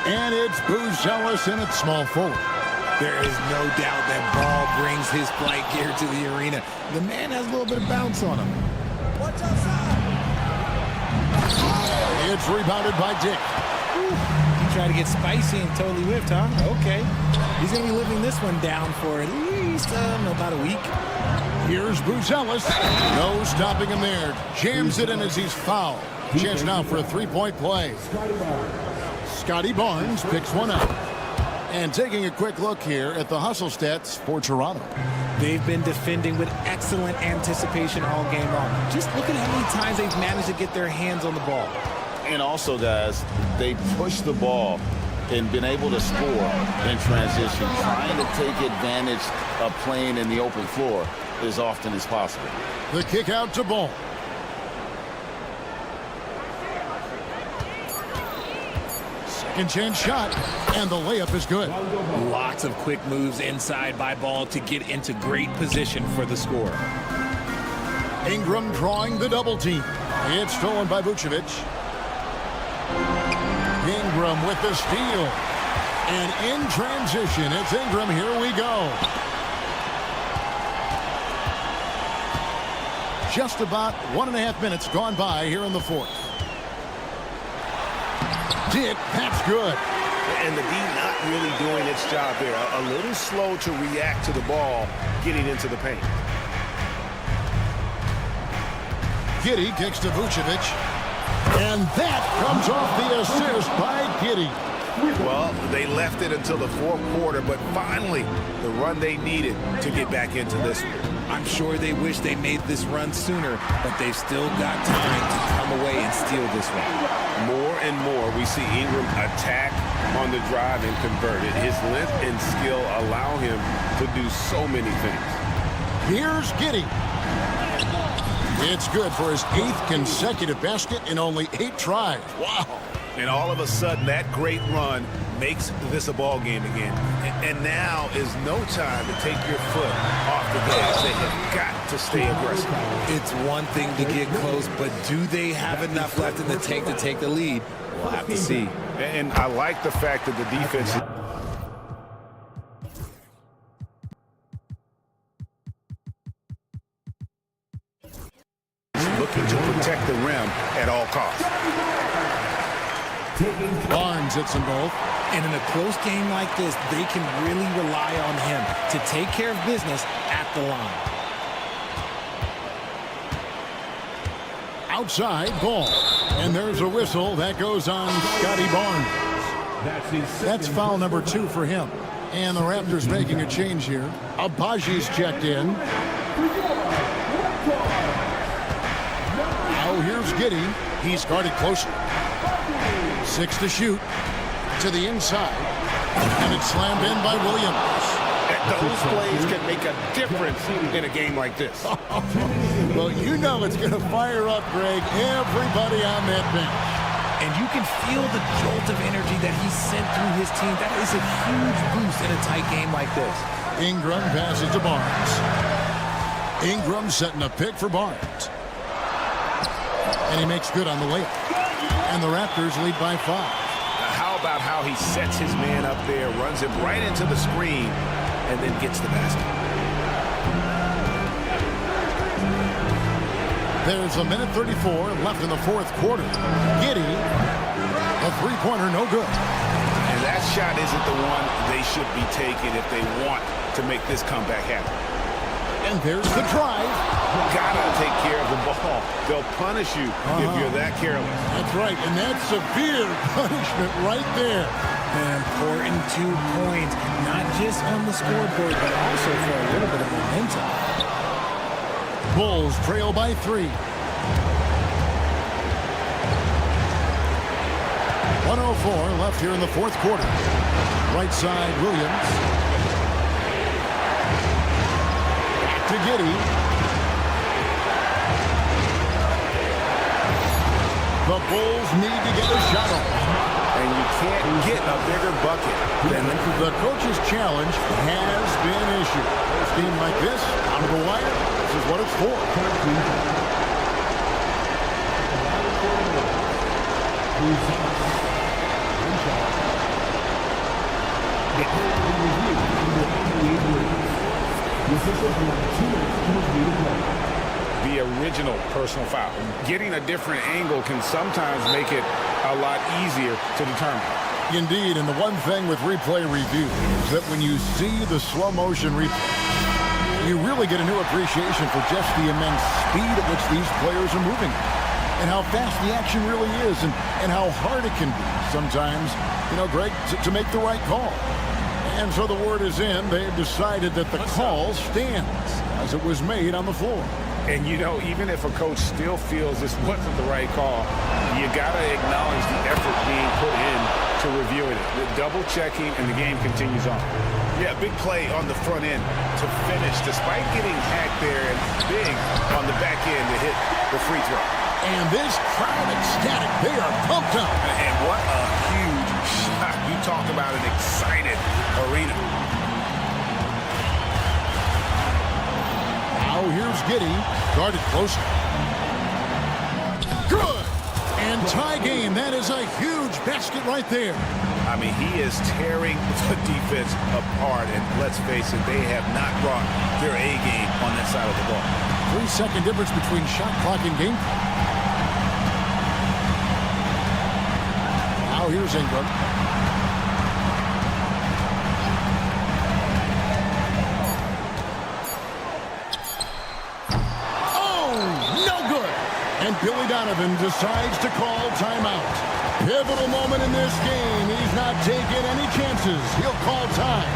And it's Buzelis in at small forward. There is no doubt that ball brings his flight gear to the arena. The man has a little bit of bounce on him. It's rebounded by Dick. He tried to get spicy and totally whiffed, huh? Okay. He's going to be living this one down for at least about a week. Here's Buzelis. No stopping him there. Jams it in as he's fouled. Chance now for a three-point play. Scotty Barnes picks one up. And taking a quick look here at the hustle stats for Toronto. They've been defending with excellent anticipation all game long. Just look at how many times they've managed to get their hands on the ball. And also, guys, they push the ball and been able to score in transition, trying to take advantage of playing in the open floor as often as possible. The kick out to Ball. Second chance shot, and the layup is good. Lots of quick moves inside by Ball to get into great position for the score. Ingram drawing the double team. It's stolen by Vucevic. Ingram with the steal. And in transition, it's Ingram. Here we go. Just about 1.5 minutes gone by here in the fourth. Dick, that's good. And the D not really doing its job there. A little slow to react to the ball getting into the paint. Giddey kicks to Vucevic. And that comes off the assist by Giddey. Well, they left it until the fourth quarter, but finally the run they needed to get back into this one. I'm sure they wish they made this run sooner, but they've still got time to come away and steal this one. More and more we see Ingram attack on the drive and convert it. His length and skill allow him to do so many things. Here's Giddey. It's good for his 8th consecutive basket in only 8 tries. Wow. And all of a sudden, that great run makes this a ball game again. And now is no time to take your foot off the gas. They have got to stay aggressive. It's one thing to get close, but do they have enough left in the tank to take the lead? We'll have to see. And I like the fact that the defense is looking to protect the rim at all costs. Barnes hits them both. And in a close game like this, they can really rely on him to take care of business at the line. Outside, Ball. And there's a whistle that goes on Scotty Barnes. That's foul number 2 for him. And the Raptors making a change here. Abaji's checked in. Now here's Giddey. He's guarded closer. 6 to shoot. To the inside. And it's slammed in by Williams. Those plays can make a difference in a game like this. Well, you know it's going to fire up, Greg, everybody on that bench. And you can feel the jolt of energy that he sent through his team. That is a huge boost in a tight game like this. Ingram passes to Barnes. Ingram setting a pick for Barnes. And he makes good on the layup. And the Raptors lead by 5. How about how he sets his man up there, runs him right into the screen, and then gets the basket. There's a minute 34 left in the fourth quarter. Giddey, a three-pointer, no good. And that shot isn't the one they should be taking if they want to make this comeback happen. And there's the drive. Gotta take care of the ball. They'll punish you if you're that careless. That's right, and that's severe punishment right there. An important 2 points, not just on the scoreboard, but also for a little bit of momentum. Bulls trail by 3. 1:04 left here in the fourth quarter. Right side, Williams. Back to Giddey. The Bulls need to get a shot off. And you can't get a bigger bucket than The coach's challenge has been issued. A game like this, out of the wire, this is what it's for. the original personal foul. Getting a different angle can sometimes make it a lot easier to determine. Indeed, and the one thing with replay review is that when you see the slow motion replay, you really get a new appreciation for just the immense speed at which these players are moving and how fast the action really is and how hard it can be sometimes, Greg, to make the right call. And so the word is in. They've decided that the call stands as it was made on the floor. And, even if a coach still feels this wasn't the right call, you got to acknowledge the effort being put in to reviewing it. The double checking, and the game continues on. Yeah, big play on the front end to finish, despite getting hacked there, and big on the back end to hit the free throw. And this crowd ecstatic. They are pumped up. And what a huge shot. You talk about an excited arena. Now here's Giddey, guarded closer. Good! And tie game. That is a huge basket right there. I mean, he is tearing the defense apart. And let's face it, they have not brought their A game on that side of the ball. 3-second difference between shot clock and game clock. Now here's Ingram. And Billy Donovan decides to call timeout. Pivotal moment in this game. He's not taking any chances. He'll call time.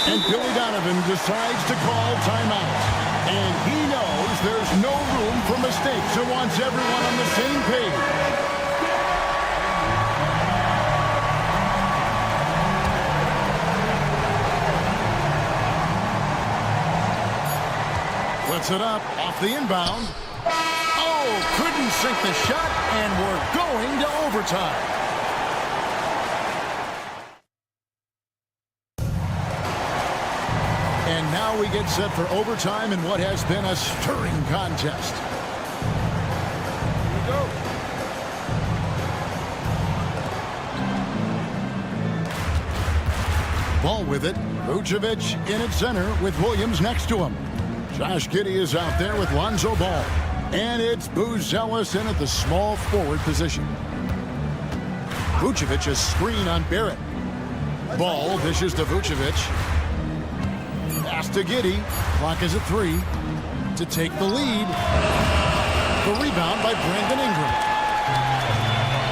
And Billy Donovan decides to call timeout. And he knows there's no room for mistakes and wants everyone on the same page. Puts it up off the inbound. Oh, couldn't sink the shot, and we're going to overtime. And now we get set for overtime in what has been a stirring contest. Here we go. Ball with it. Vucevic in at center with Williams next to him. Josh Giddey is out there with Lonzo Ball. And it's Buzelis in at the small forward position. Vucevic a screen on Barrett. Ball dishes to Vucevic. Pass to Giddey. Clock is at 3 to take the lead. The rebound by Brandon Ingram.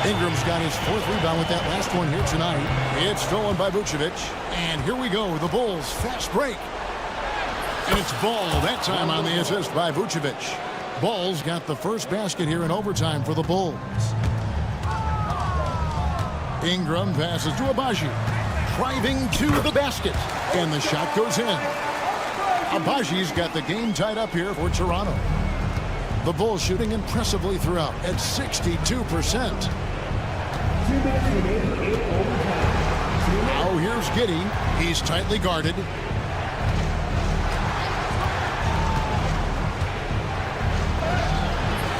Ingram's got his 4th rebound with that last one here tonight. It's stolen by Vucevic. And here we go. The Bulls fast break. And it's Ball that time on the assist by Vucevic. Ball's got the first basket here in overtime for the Bulls. Ingram passes to Abaji. Driving to the basket. And the shot goes in. Abaji's got the game tied up here for Toronto. The Bulls shooting impressively throughout at 62%. Now here's Giddey. He's tightly guarded.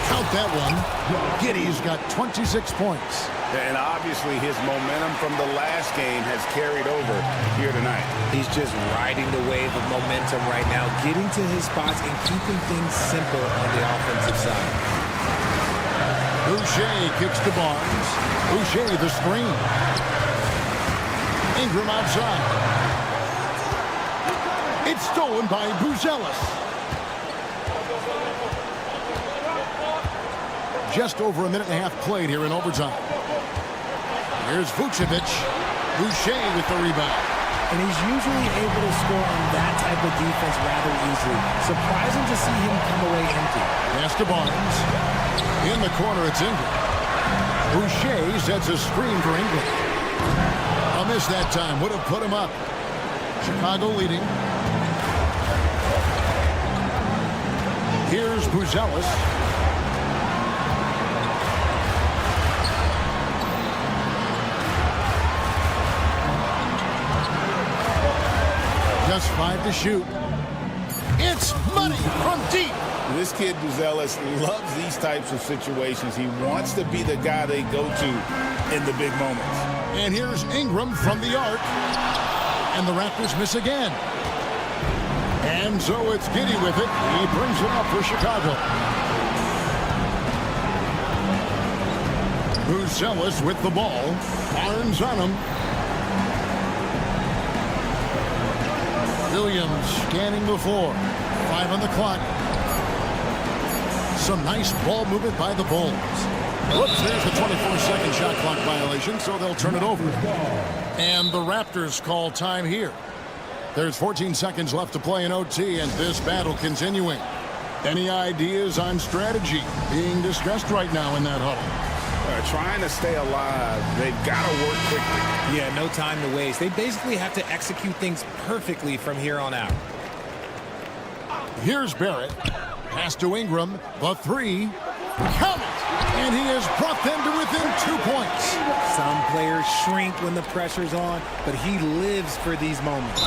Count that one. Giddey's got 26 points. And obviously his momentum from the last game has carried over here tonight. He's just riding the wave of momentum right now, getting to his spots and keeping things simple on the offensive side. Boucher kicks to Barnes. Boucher the screen. Ingram outside. It's stolen by Buzelis. Just over a minute and a half played here in overtime. Here's Vucevic. Boucher with the rebound. And he's usually able to score on that type of defense rather easily. Surprising to see him come away empty. Pass to Barnes. In the corner, it's Ingram. Boucher sets a screen for Ingram. A miss that time. Would have put him up. Chicago leading. Here's Buzelis. Just 5 to shoot. It's money from deep. This kid, Buzelis, loves these types of situations. He wants to be the guy they go to in the big moments. And here's Ingram from the arc. And the Raptors miss again. And so it's Giddey with it. He brings it up for Chicago. Buzelis with the ball. Barnes on him. Williams scanning the floor. 5 on the clock. Some nice ball movement by the Bulls. Whoops, there's the 24-second shot clock violation, so they'll turn it over. And the Raptors call time here. There's 14 seconds left to play in OT, and this battle continuing. Any ideas on strategy being discussed right now in that huddle? Trying to stay alive. They've got to work quickly. Yeah, no time to waste. They basically have to execute things perfectly from here on out. Here's Barrett. Pass to Ingram. The three. Count it! And he has brought them to within 2 points. Some players shrink when the pressure's on, but he lives for these moments.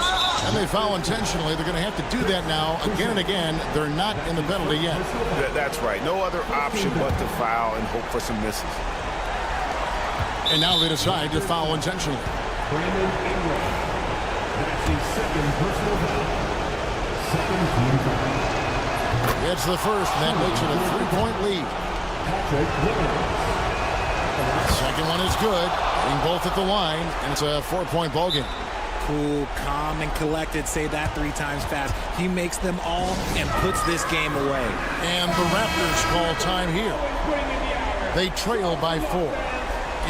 And they foul intentionally. They're going to have to do that now again and again. They're not in the penalty yet. That's right. No other option but to foul and hope for some misses. And now they decide to foul intentionally. Brandon Ingram. That's his second personal foul. Second team foul. It's the first, and that makes it a 3-point lead. Second one is good. Being both at the line, and it's a 4-point ball game. Cool, calm, and collected. Say that 3 times fast. He makes them all and puts this game away. And the Raptors call time here. They trail by 4.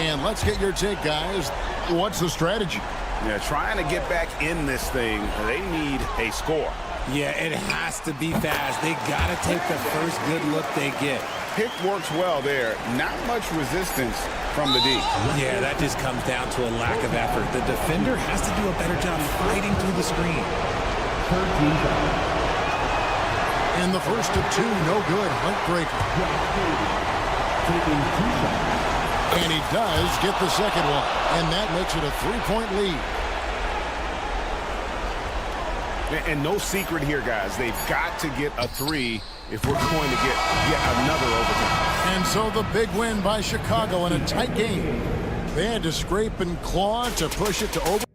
And let's get your take, guys. What's the strategy? Yeah, trying to get back in this thing, they need a score. Yeah, it has to be fast. They got to take the first good look they get. Pick works well there. Not much resistance from the D. Yeah, that just comes down to a lack of effort. The defender has to do a better job fighting through the screen. Third team foul. In the first of 2, no good. Heartbreaker. Taking 2 shots. And he does get the second one. And that makes it a 3-point lead. And no secret here, guys. They've got to get a 3 if we're going to get yet another overtime. And so the big win by Chicago in a tight game. They had to scrape and claw to push it to over.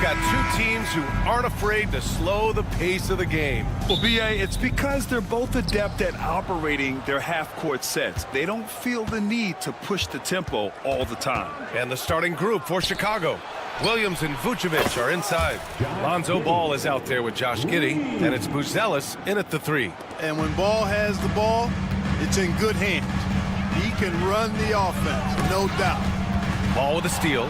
got two teams who aren't afraid to slow the pace of the game. Well, B.A., it's because they're both adept at operating their half-court sets. They don't feel the need to push the tempo all the time. And the starting group for Chicago. Williams and Vucevic are inside. Lonzo Ball is out there with Josh Giddey, and it's Buzelis in at the 3. And when Ball has the ball, it's in good hands. He can run the offense, no doubt. Ball with a steal.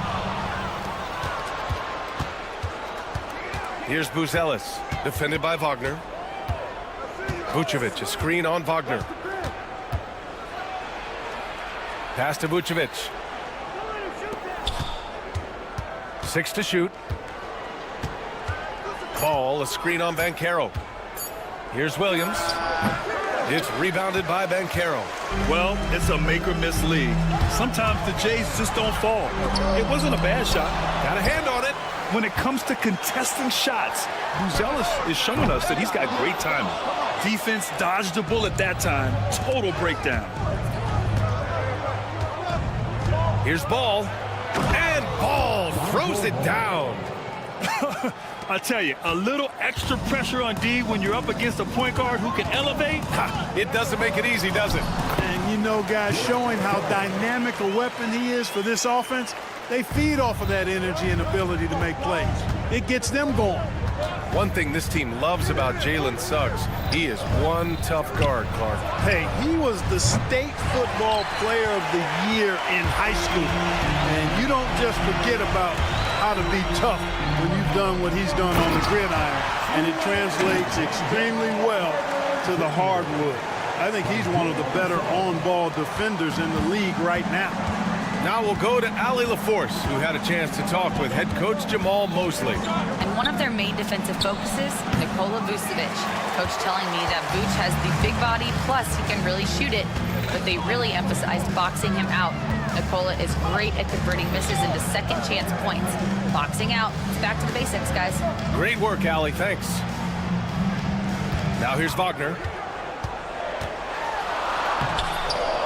Here's Buzelis, defended by Wagner. Vucevic, a screen on Wagner. Pass to Vucevic. 6 to shoot. Ball, a screen on Banchero. Here's Williams. It's rebounded by Banchero. Well, it's a make-or-miss league. Sometimes the Jays just don't fall. It wasn't a bad shot. Got a hand on it. When it comes to contesting shots, Buzelis is showing us that he's got great timing. Defense dodged a bullet that time. Total breakdown. Here's Ball. And Ball throws it down. I tell you, a little extra pressure on D when you're up against a point guard who can elevate. It doesn't make it easy, does it? And you know, guys, showing how dynamic a weapon he is for this offense, they feed off of that energy and ability to make plays. It gets them going. One thing this team loves about Jalen Suggs, he is one tough guard, Clark. Hey, he was the state football player of the year in high school. And you don't just forget about how to be tough when you've done what he's done on the gridiron. And it translates extremely well to the hardwood. I think he's one of the better on-ball defenders in the league right now. Now we'll go to Allie LaForce, who had a chance to talk with head coach Jamal Mosley. And one of their main defensive focuses, Nikola Vucevic. Coach telling me that Vuce has the big body, plus he can really shoot it, but they really emphasized boxing him out. Nikola is great at converting misses into second chance points. Boxing out. It's back to the basics, guys. Great work, Allie. Thanks. Now here's Wagner.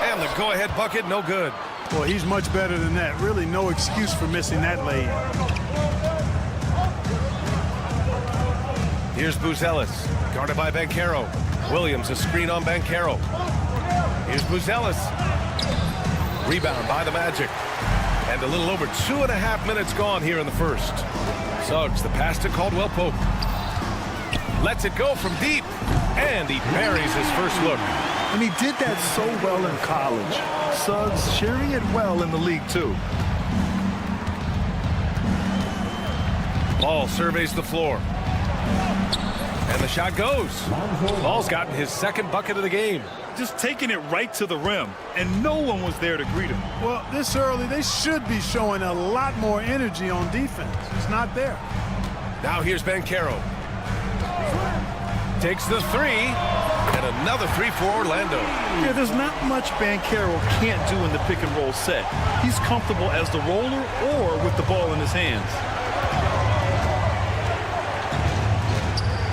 And the go-ahead bucket, no good. Well, he's much better than that. Really no excuse for missing that lay-in. Here's Buzelis, guarded by Banchero. Williams, a screen on Banchero. Here's Buzelis. Rebound by the Magic. And a little over 2.5 minutes gone here in the first. Suggs, the pass to Caldwell Pope. Lets it go from deep. And he buries his first look. And he did that so well in college. Suggs sharing it well in the league, too. Ball surveys the floor. And the shot goes. Ball's gotten his second bucket of the game. Just taking it right to the rim, and no one was there to greet him. Well, this early, they should be showing a lot more energy on defense. It's not there. Now here's Banchero. Takes the 3, and another 3 for Orlando. Yeah, there's not much Banchero can't do in the pick-and-roll set. He's comfortable as the roller or with the ball in his hands.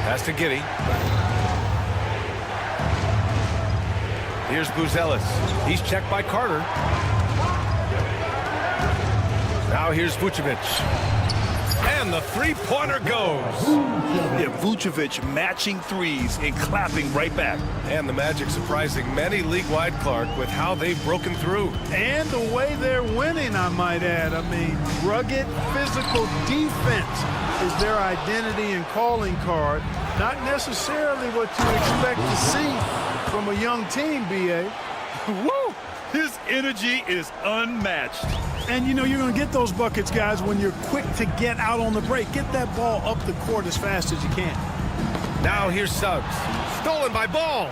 Pass to Giddey. Here's Buzelis. He's checked by Carter. Now here's Vucevic. And the three-pointer goes. Yeah, Vucevic matching threes and clapping right back. And the Magic surprising many league-wide, Clark, with how they've broken through. And the way they're winning, I might add. I mean, rugged physical defense is their identity and calling card. Not necessarily what you expect to see from a young team, B.A. Woo! His energy is unmatched. And, you know, you're going to get those buckets, guys, when you're quick to get out on the break. Get that ball up the court as fast as you can. Now here's Suggs. Stolen by Ball.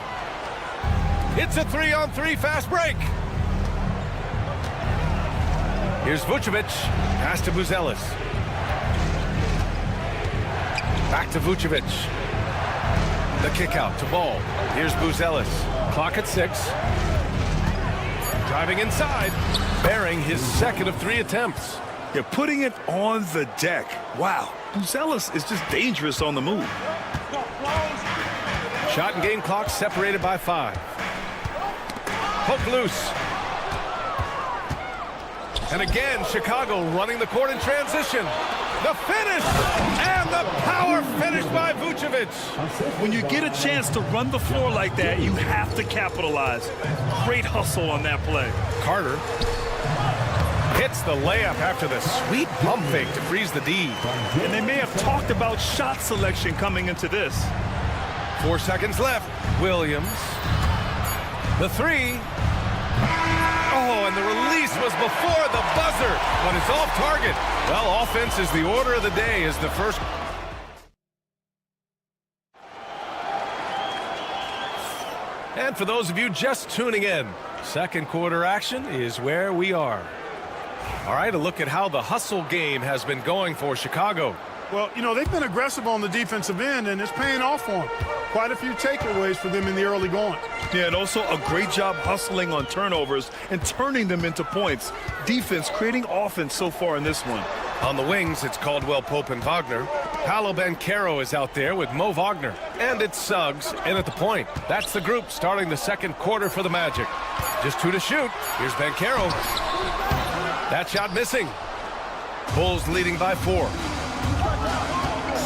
It's a 3-on-3 fast break. Here's Vucevic. Pass to Buzelis. Back to Vucevic. The kick out to Ball. Here's Buzelis. Clock at 6. Driving inside. Bearing his second of 3 attempts. They're putting it on the deck. Wow. Buzelis is just dangerous on the move. Shot and game clock separated by 5. Hook loose. And again, Chicago running the court in transition. The finish! And the power finish by Vucevic. When you get a chance to run the floor like that, you have to capitalize. Great hustle on that play. Carter hits the layup after the sweet pump fake to freeze the D. And they may have talked about shot selection coming into this. 4 seconds left. Williams. The three. Oh, and the release was before the buzzer, but it's off target. Well, offense is the order of the day as the first. And for those of you just tuning in, second quarter action is where we are. All right, a look at how the hustle game has been going for Chicago. Well, you know, they've been aggressive on the defensive end, and it's paying off for them. Quite a few takeaways for them in the early going. Yeah, and also a great job hustling on turnovers and turning them into points. Defense creating offense so far in this one. On the wings, it's Caldwell Pope and Wagner. Paolo Banchero is out there with Mo Wagner. And it's Suggs in at the point. That's the group starting the second quarter for the Magic. Just 2 to shoot. Here's Banchero. That shot missing. Bulls leading by 4.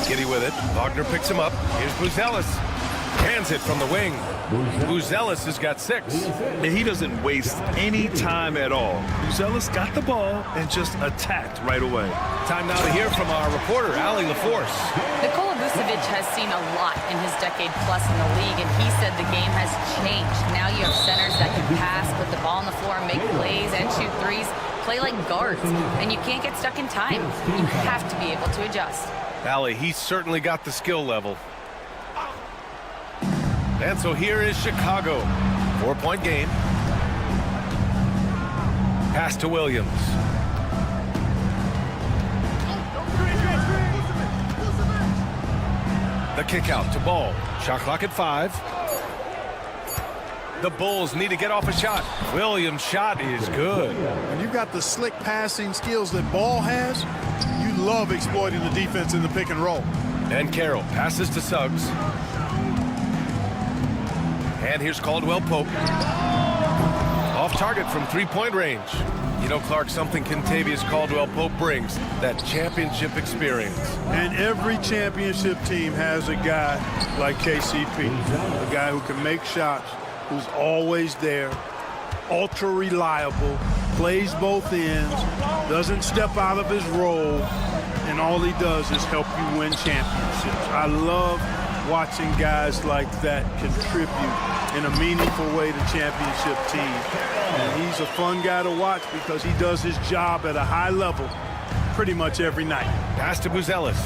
Giddy with it. Wagner picks him up. Here's Buzelis. Hands it from the wing. Buzelis has got 6. And he doesn't waste any time at all. Buzelis got the ball and just attacked right away. Time now to hear from our reporter, Allie LaForce. Nikola Vucevic has seen a lot in his decade plus in the league, and he said the game has changed. Now you have centers that can pass, put the ball on the floor, make plays, and shoot threes, play like guards, and you can't get stuck in time. You have to be able to adjust. Allie, he's certainly got the skill level. And so here is Chicago. 4-point game. Pass to Williams. The kick out to Ball. Shot clock at 5. The Bulls need to get off a shot. Williams' shot is good. When you've got the slick passing skills that Ball has, you love exploiting the defense in the pick and roll. And Carroll passes to Suggs. And here's Caldwell Pope. Off target from 3-point range. You know, Clark, something Kentavious Caldwell Pope brings, that championship experience. And every championship team has a guy like KCP, a guy who can make shots, who's always there, ultra reliable, plays both ends, doesn't step out of his role, and all he does is help you win championships. I love watching guys like that contribute in a meaningful way to championship teams. And he's a fun guy to watch because he does his job at a high level pretty much every night. Pass to Buzelis.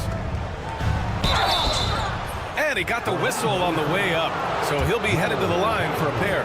And he got the whistle on the way up, so he'll be headed to the line for a pair.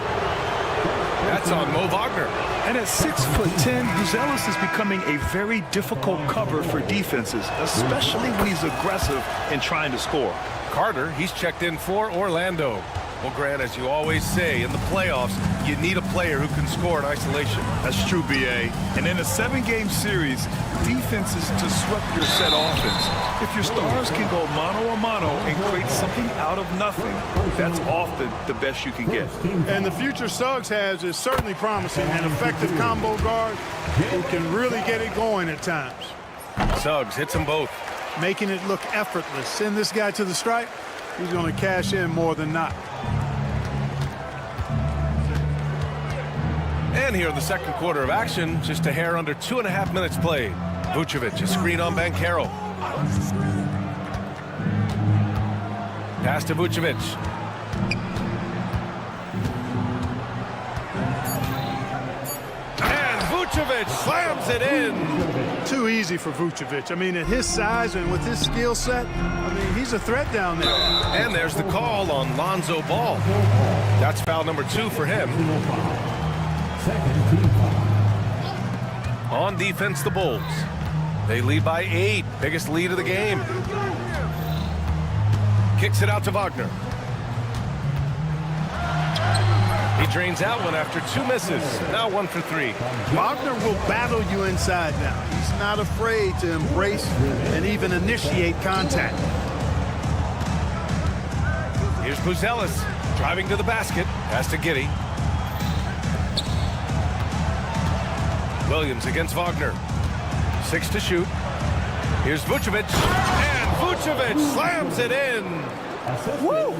That's on Mo Wagner. And at 6'10", Buzelis is becoming a very difficult cover for defenses, especially when he's aggressive and trying to score. Carter, he's checked in for Orlando. Well, Grant, as you always say, in the playoffs, you need a player who can score in isolation. That's true, B.A. And in a 7-game series, defense is to disrupt your set offense. If your stars can go mano-a-mano and create something out of nothing, that's often the best you can get. And the future Suggs has is certainly promising, an effective combo guard who can really get it going at times. Suggs hits them both. Making it look effortless. Send this guy to the stripe, he's going to cash in more than not. And here in the second quarter of action, just a hair under 2.5 minutes played. Vucevic, a screen on Banchero. Pass to Vucevic. And Vucevic slams it in. Too easy for Vucevic. I mean, at his size and with his skill set, I mean, he's a threat down there. And there's the call on Lonzo Ball. That's foul number 2 for him. On defense, the Bulls. They lead by 8. Biggest lead of the game. Kicks it out to Wagner. He drains out one after 2 misses. Now 1 for 3. Wagner will battle you inside now. He's not afraid to embrace and even initiate contact. Here's Buzelis driving to the basket. Pass to Giddy. Williams against Wagner. 6 to shoot. Here's Vucevic, and Vucevic slams it in. Woo!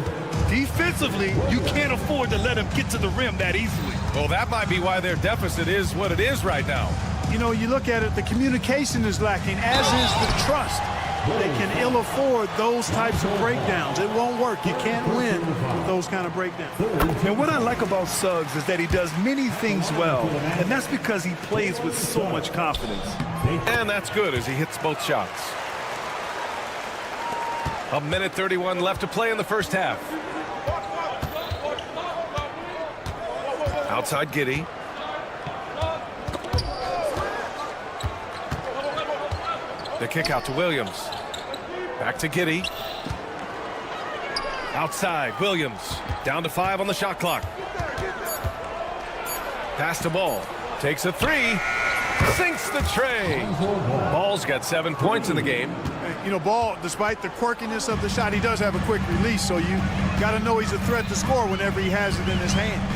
Defensively, you can't afford to let him get to the rim that easily. Well, that might be why their deficit is what it is right now. You know, you look at it, the communication is lacking, as is the trust. They can ill afford those types of breakdowns. It won't work. You can't win with those kind of breakdowns. And what I like about Suggs is that he does many things well, and that's because he plays with so much confidence. And that's good as he hits both shots. 1:31 left to play in the first half. Outside Giddey. The kick out to Williams. Back to Giddey. Outside, Williams. Down to 5 on the shot clock. Pass to Ball. Takes a 3. Sinks the tray. Ball's got 7 points in the game. You know, Ball, despite the quirkiness of the shot, he does have a quick release, so you got to know he's a threat to score whenever he has it in his hands.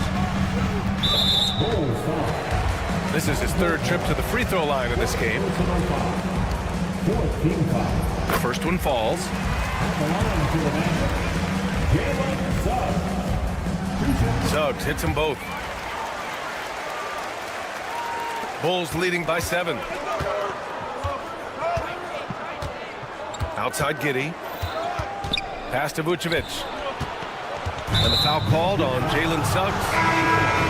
This is his 3rd trip to the free throw line in this game. The first one falls. Suggs hits them both. Bulls leading by 7. Outside Giddey. Pass to Vucevic. And the foul called on Jalen Suggs.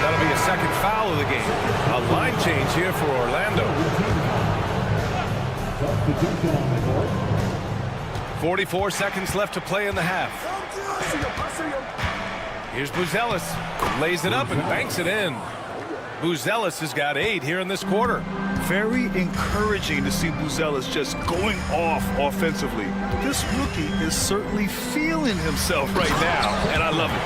That'll be a second foul of the game. A line change here for Orlando. 44 seconds left to play in the half. Here's Buzelis. Lays it up and banks it in. Buzelis has got 8 here in this quarter. Very encouraging to see Buzelis just going off offensively. This rookie is certainly feeling himself right now, and I love it.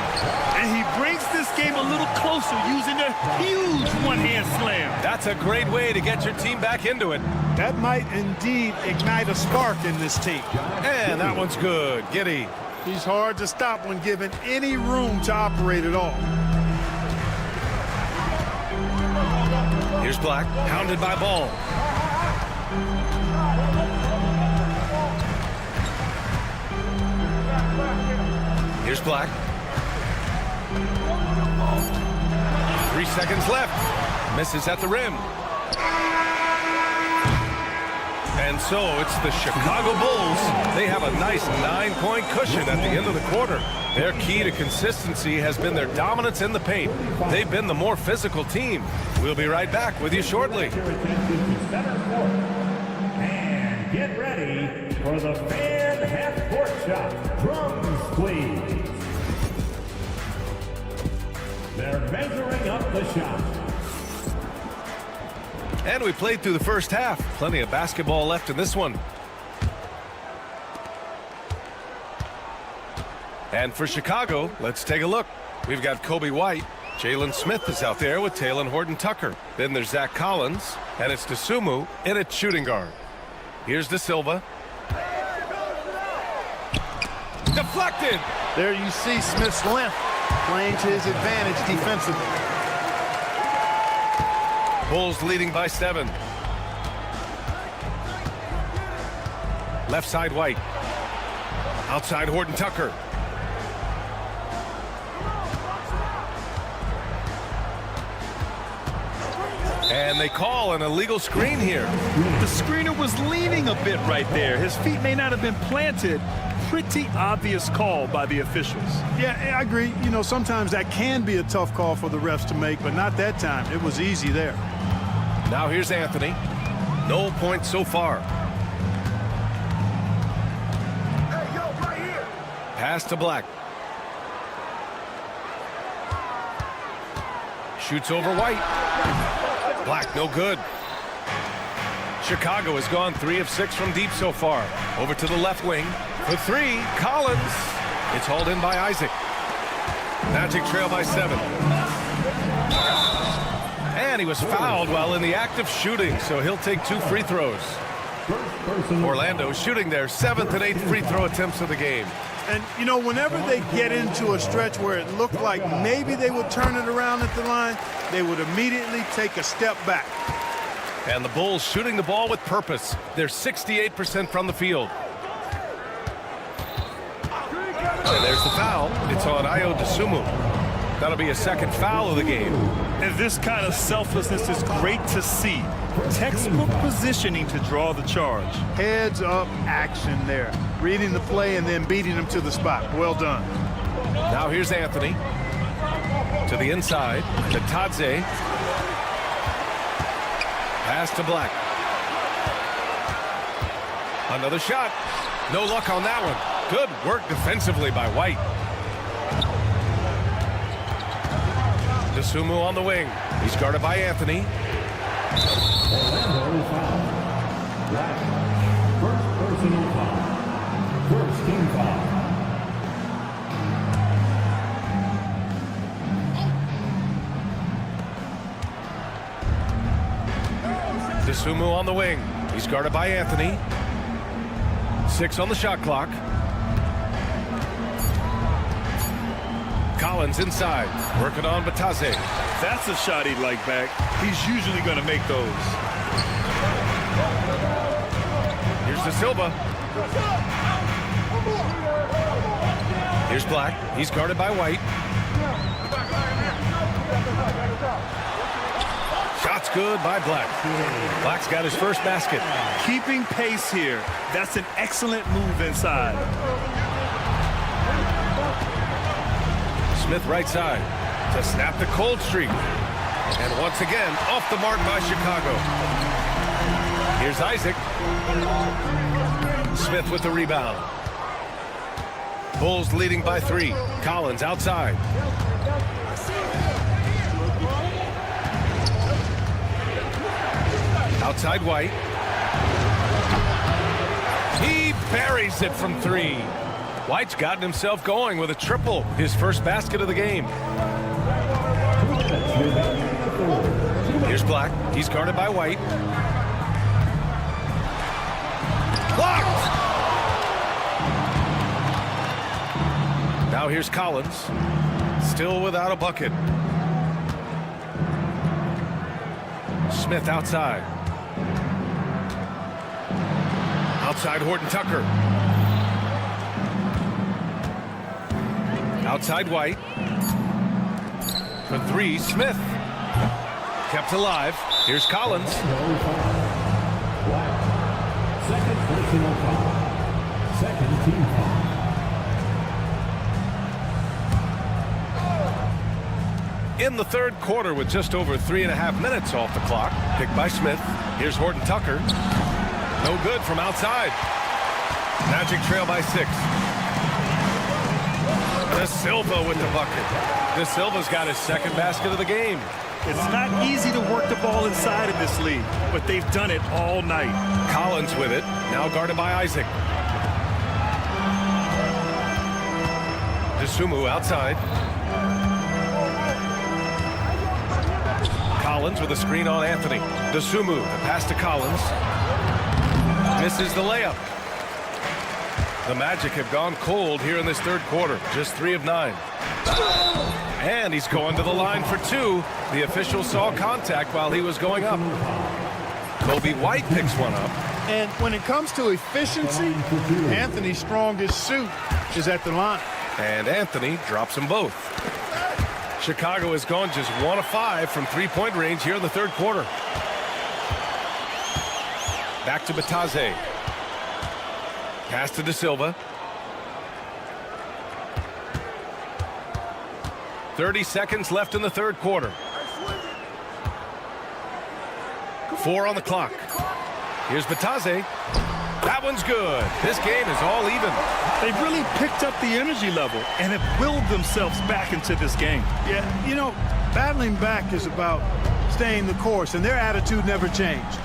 And he brings this game a little closer using a huge one-hand slam. That's a great way to get your team back into it. That might indeed ignite a spark in this team. And that one's good. Giddey. He's hard to stop when given any room to operate at all. Here's Black, hounded by Ball. Here's Black. 3 seconds left. Misses at the rim. And so it's the Chicago Bulls. They have a nice 9-point cushion at the end of the quarter. Their key to consistency has been their dominance in the paint. They've been the more physical team. We'll be right back with you shortly. And get ready for the fan half-court shot. Drums, please. They're measuring up the shot. And we played through the first half. Plenty of basketball left in this one. And for Chicago, let's take a look. We've got Kobe White. Jalen Smith is out there with Taylor Horton-Tucker. Then there's Zach Collins. And it's DeSumo in at shooting guard. Here's De Silva. Deflected. There you see Smith's length playing to his advantage defensively. Bulls leading by 7. Left side White. Outside Horton-Tucker. And they call an illegal screen here. The screener was leaning a bit right there. His feet may not have been planted. Pretty obvious call by the officials. Yeah, I agree. You know, sometimes that can be a tough call for the refs to make, but not that time. It was easy there. Now here's Anthony. No points so far. Hey, yo, right here. Pass to Black. Shoots over White. Black, no good. Chicago has gone 3 of 6 from deep so far. Over to the left wing. For 3, Collins. It's hauled in by Isaac. Magic trail by 7. And he was fouled while in the act of shooting, so he'll take 2 free throws. Orlando shooting their 7th and 8th free throw attempts of the game. And, you know, whenever they get into a stretch where it looked like maybe they would turn it around at the line, they would immediately take a step back. And the Bulls shooting the ball with purpose. They're 68% from the field. And there's the foul. It's on Ayo Dosunmu. That'll be a second foul of the game. And this kind of selflessness is great to see. Textbook positioning to draw the charge. Heads up action there. Reading the play and then beating him to the spot. Well done. Now here's Anthony. To the inside. To Tadze. Pass to Black. Another shot. No luck on that one. Good work defensively by White. Dosunmu on the wing. He's guarded by Anthony. Orlando foul. Black. First personal foul. First team foul. Dosunmu on the wing. He's guarded by Anthony. 6 on the shot clock. Collins inside. Working on Bataze. That's a shot he'd like back. He's usually going to make those. Here's De Silva. Here's Black. He's guarded by White. Shot's good by Black. Black's got his first basket. Keeping pace here. That's an excellent move inside. Smith right side to snap the cold streak. And once again, off the mark by Chicago. Here's Isaac. Smith with the rebound. Bulls leading by 3. Collins outside. Outside White. He buries it from 3. White's gotten himself going with a triple, his first basket of the game. Here's Black. He's guarded by White. Blocked! Now here's Collins. Still without a bucket. Smith outside. Outside Horton Tucker. Outside White. For 3, Smith. Kept alive. Here's Collins. Second personal foul. Second team foul. In the third quarter with just over 3.5 minutes off the clock. Picked by Smith. Here's Horton Tucker. No good from outside. Magic trail by 6. De Silva with the bucket. De Silva's got his second basket of the game. It's not easy to work the ball inside in this league, but they've done it all night. Collins with it. Now guarded by Isaac. Dosunmu outside. Collins with a screen on Anthony. Dosunmu, the pass to Collins. Misses the layup. The Magic have gone cold here in this third quarter. Just 3 of 9. And he's going to the line for 2. The official saw contact while he was going up. Kobe White picks one up. And when it comes to efficiency, Anthony's strongest suit is at the line. And Anthony drops them both. Chicago has gone just 1 of 5 from 3-point range here in the third quarter. Back to Bataze. Pass to De Silva. 30 seconds left in the third quarter. 4 on the clock. Here's Bataze. That one's good. This game is all even. They've really picked up the energy level and have willed themselves back into this game. Yeah, you know, battling back is about staying the course, and their attitude never changed.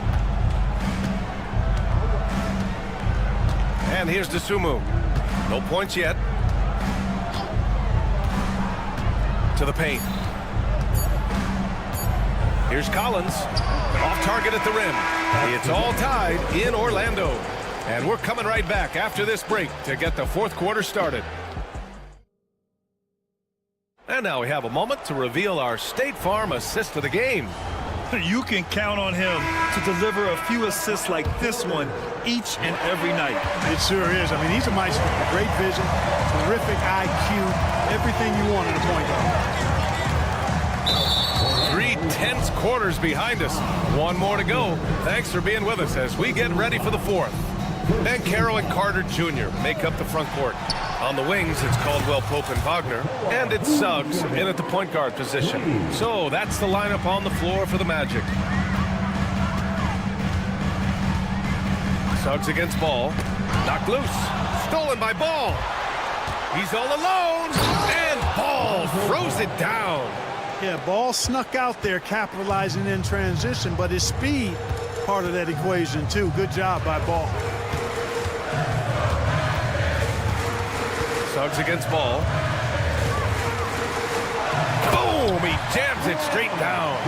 And here's Dosunmu. No points yet. To the paint. Here's Collins. Off target at the rim. It's all tied in Orlando. And we're coming right back after this break to get the fourth quarter started. And now we have a moment to reveal our State Farm assist of the game. You can count on him to deliver a few assists like this one each and every night. It sure is. I mean, he's a maestro. Great vision, terrific IQ, everything you want in a point guard. 3 tense quarters behind us. One more to go. Thanks for being with us as we get ready for the fourth. Banchero and Carter Jr. make up the front court. On the wings, it's Caldwell Pope and Wagner, and it's Suggs in at the point guard position. So that's the lineup on the floor for the Magic. Suggs against Ball. Knocked loose. Stolen by Ball. He's all alone, and Ball throws it down. Yeah, Ball snuck out there capitalizing in transition, but his speed, part of that equation too. Good job by Ball. Suggs against Ball. Boom! He jams it straight down.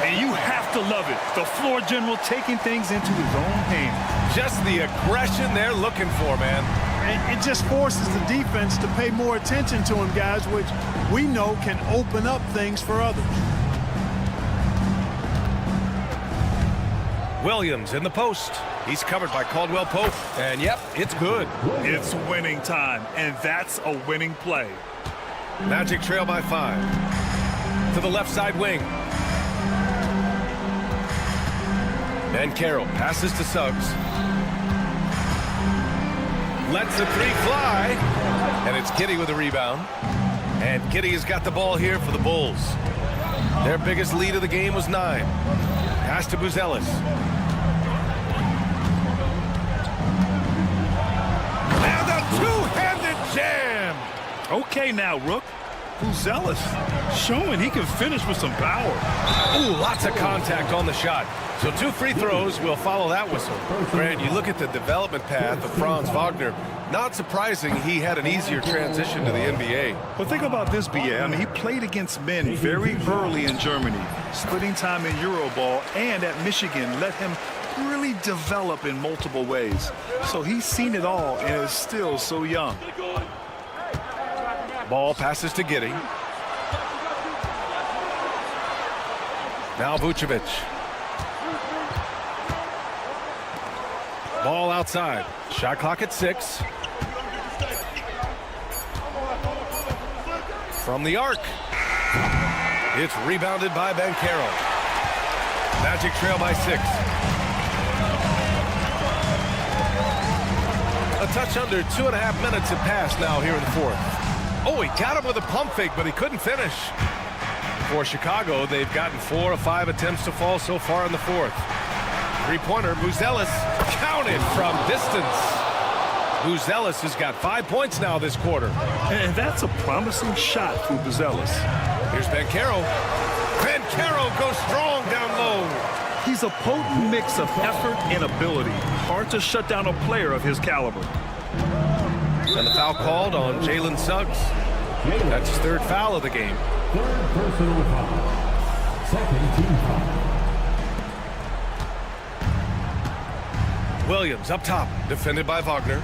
And you have to love it. The floor general taking things into his own hands. Just the aggression they're looking for, man. And it just forces the defense to pay more attention to him, guys, which we know can open up things for others. Williams in the post. He's covered by Caldwell Pope. And yep, it's good. It's winning time, and that's a winning play. Magic trail by 5. To the left side wing. Banchero passes to Suggs. Lets the 3 fly. And it's Giddey with a rebound. And Giddey has got the ball here for the Bulls. Their biggest lead of the game was 9. Pass to Buzelis. And a two-handed jam. Okay now, Rook. Buzelis showing he can finish with some power. Ooh, lots of contact on the shot. So 2 free throws will follow that whistle. Grant, you look at the development path of Franz Wagner. Not surprising he had an easier transition to the NBA. Well, think about this, BA. I mean, he played against men very early in Germany, splitting time in Euroball, and at Michigan let him really develop in multiple ways. So he's seen it all and is still so young. Ball passes to Giddey. Now Vucevic. Ball outside. Shot clock at 6. From the arc. It's rebounded by Banchero. Magic trail by 6. A touch under 2.5 minutes have passed now here in the fourth. Oh, he got him with a pump fake, but he couldn't finish. For Chicago, they've gotten 4 of 5 attempts to fall so far in the fourth. Three-pointer, Buzelis counted from distance. Buzelis has got 5 points now this quarter. And that's a promising shot for Buzelis. Here's Banchero. Banchero goes strong down low. He's a potent mix of effort and ability. Hard to shut down a player of his caliber. And the foul called on Jalen Suggs. That's his 3rd foul of the game. 3rd personal foul. 2nd team foul. Williams up top, defended by Wagner.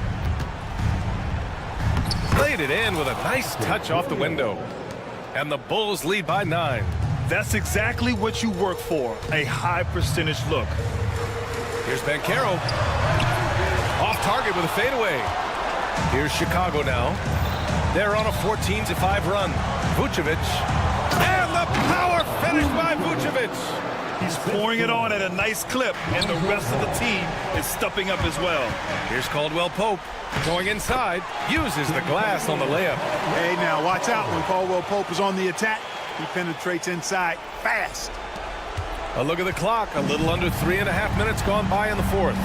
Played it in with a nice touch off the window. And the Bulls lead by 9. That's exactly what you work for, a high percentage look. Here's Banchero. Off target with a fadeaway. Here's Chicago now. They're on a 14-5 run. Vucevic. And the power finish by Vucevic. He's pouring it on at a nice clip, and the rest of the team is stepping up as well. Here's Caldwell Pope. Going inside. Uses the glass on the layup. Hey, now watch out when Caldwell Pope is on the attack. He penetrates inside fast. A look at the clock. A little under 3.5 minutes gone by in the fourth.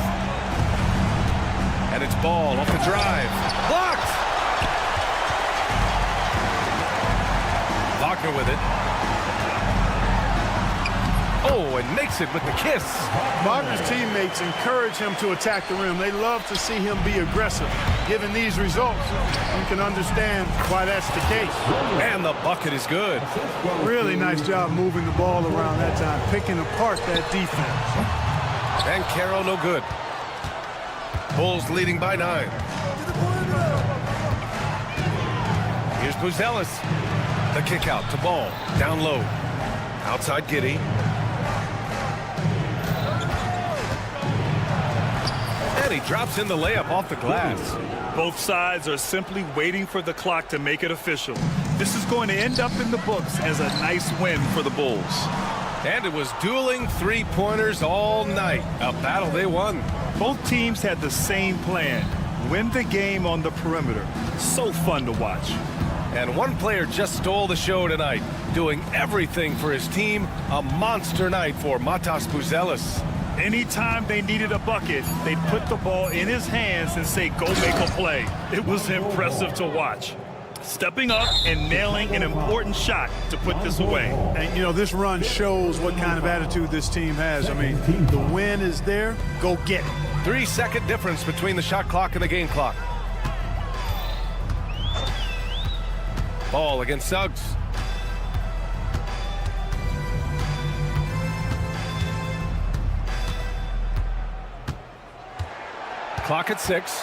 And it's Ball off the drive. Blocked! Wagner with it. Oh, and makes it with the kiss. Wagner's teammates encourage him to attack the rim. They love to see him be aggressive. Given these results, you can understand why that's the case. And the bucket is good. Really nice job moving the ball around that time, picking apart that defense. And Banchero no good. Bulls leading by 9. Here's Buzelis. The kick out to Ball. Down low. Outside Giddey. And he drops in the layup off the glass. Both sides are simply waiting for the clock to make it official. This is going to end up in the books as a nice win for the Bulls. And it was dueling three-pointers all night. A battle they won. Both teams had the same plan. Win the game on the perimeter. So fun to watch. And one player just stole the show tonight, doing everything for his team. A monster night for Matas Buzelis. Anytime they needed a bucket, they'd put the ball in his hands and say, go make a play. It was impressive to watch. Stepping up and nailing an important shot to put this away. And, you know, this run shows what kind of attitude this team has. I mean, the win is there. Go get it. 3-second difference between the shot clock and the game clock. Ball against Suggs. Clock at 6.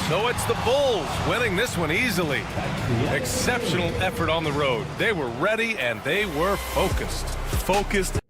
So it's the Bulls winning this one easily. Exceptional effort on the road. They were ready and they were focused. Focused.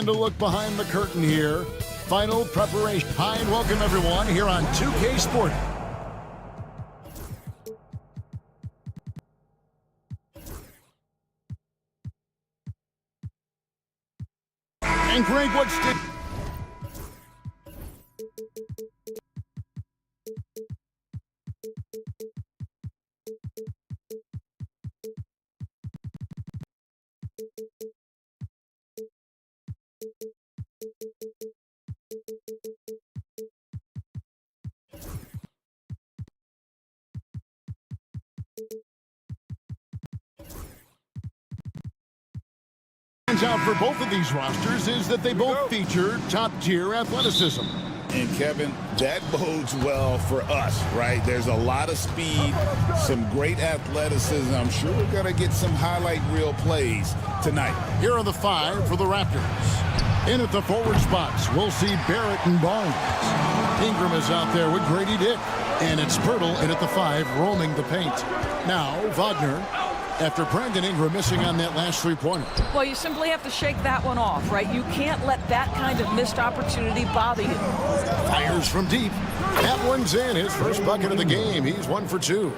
And a look behind the curtain here. Final preparation. Hi, and welcome everyone here on 2K Sport. And Greg, what's the... out for both of these rosters is that they both feature top-tier athleticism. And Kevin, that bodes well for us, right? There's a lot of speed, some great athleticism. I'm sure we're going to get some highlight reel plays tonight. Here are the 5 for the Raptors. In at the forward spots, we'll see Barrett and Barnes. Ingram is out there with Grady Dick. And it's Pirtle in at the 5, roaming the paint. Now, Wagner, after Brandon Ingram missing on that last three-pointer. Well, you simply have to shake that one off, right? You can't let that kind of missed opportunity bother you. Fires from deep. That one's in. His first bucket of the game. He's 1 for 2.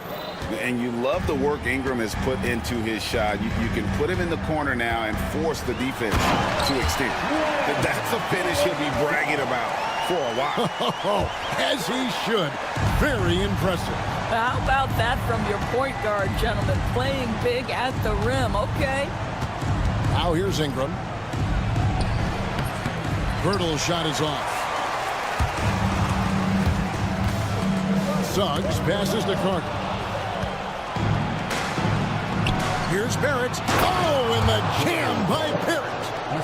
And you love the work Ingram has put into his shot. You can put him in the corner now and force the defense to extend. That's a finish he'll be bragging about for a while. As he should. Very impressive. How about that from your point guard, gentlemen? Playing big at the rim, okay? Now here's Ingram. Pirtle's shot is off. Suggs passes to Carter. Here's Barrett. Oh, and the jam by Barrett.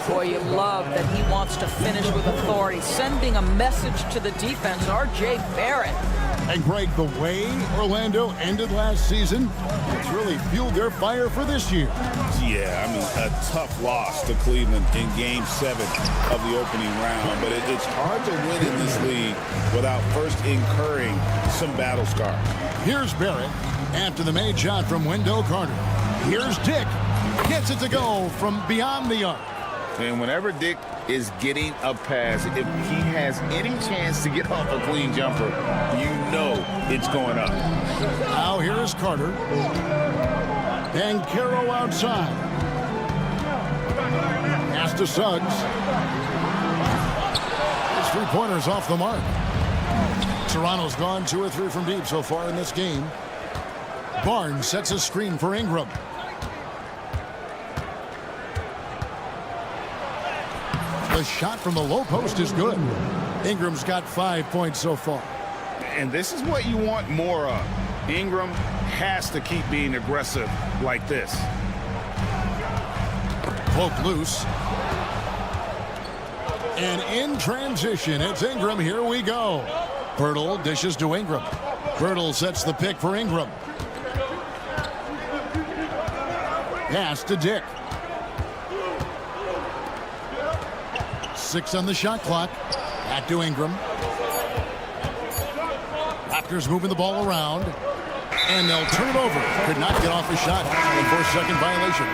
Boy, you love that he wants to finish with authority, sending a message to the defense. R.J. Barrett. And Greg, the way Orlando ended last season, it's really fueled their fire for this year. Yeah, I mean, a tough loss to Cleveland in Game 7 of the opening round. But it's hard to win in this league without first incurring some battle scars. Here's Barrett after the made shot from Wendell Carter. Here's Dick. Gets it to go from beyond the arc. And whenever Dick is getting a pass, if he has any chance to get off a clean jumper, you know it's going up. Now here is Carter. And Caro outside. Pass to Suggs. His three-pointer's off the mark. Toronto's gone 2 or 3 from deep so far in this game. Barnes sets a screen for Ingram. The shot from the low post is good. Ingram's got 5 points so far. And this is what you want more of. Ingram has to keep being aggressive like this. Poke loose. And in transition, it's Ingram. Here we go. Pirtle dishes to Ingram. Pirtle sets the pick for Ingram. Pass to Dick. 6 on the shot clock. Back to Ingram. Raptors moving the ball around. And they'll turn it over. Could not get off a shot. And 4-second violation.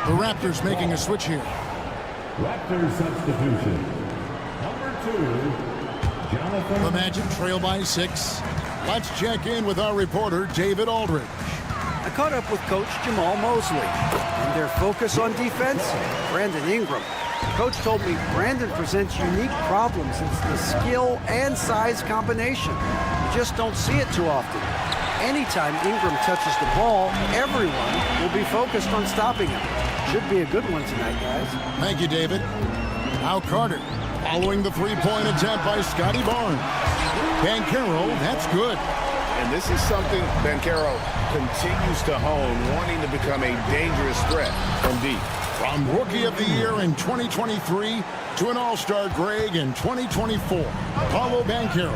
The Raptors making a switch here. Raptors substitution. Number 2, Jonathan. The Magic trail by 6. Let's check in with our reporter, David Aldridge. I caught up with Coach Jamal Mosley and their focus on defense, Brandon Ingram. Coach told me Brandon presents unique problems. It's the skill and size combination. You just don't see it too often. Anytime Ingram touches the ball, everyone will be focused on stopping him. Should be a good one tonight, guys. Thank you, David. Now Carter, following the three-point attempt by Scotty Barnes. Banchero, that's good. And this is something Banchero continues to hone, wanting to become a dangerous threat from deep. From Rookie of the Year in 2023 to an All-Star Greg in 2024, Paulo Banchero.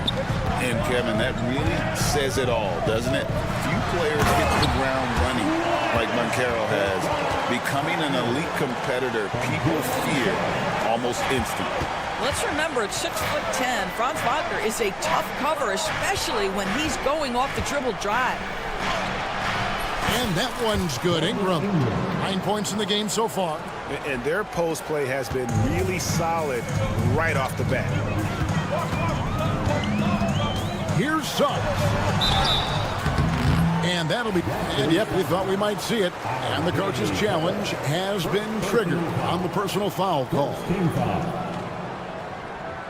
And, Kevin, that really says it all, doesn't it? Few players hit the ground running like Banchero has. Becoming an elite competitor, people fear almost instantly. Let's remember, at 6'10", Franz Wagner is a tough cover, especially when he's going off the dribble drive. And that one's good. Ingram, 9 points in the game so far. And their post play has been really solid right off the bat. Here's Suggs. And that'll be, and yep, we thought we might see it. And the coach's challenge has been triggered on the personal foul call. Team foul.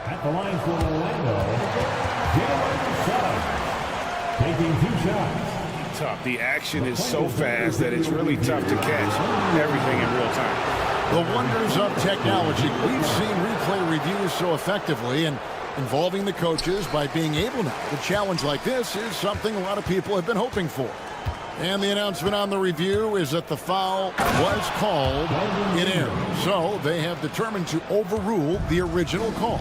At the line for Orlando, Suggs taking 2 shots. Tough. The action is so fast that it's really tough to catch everything in real time. The wonders of technology. We've seen replay reviews so effectively, and involving the coaches by being able now to challenge like this is something a lot of people have been hoping for. And the announcement on the review is that the foul was called in error. So they have determined to overrule the original call.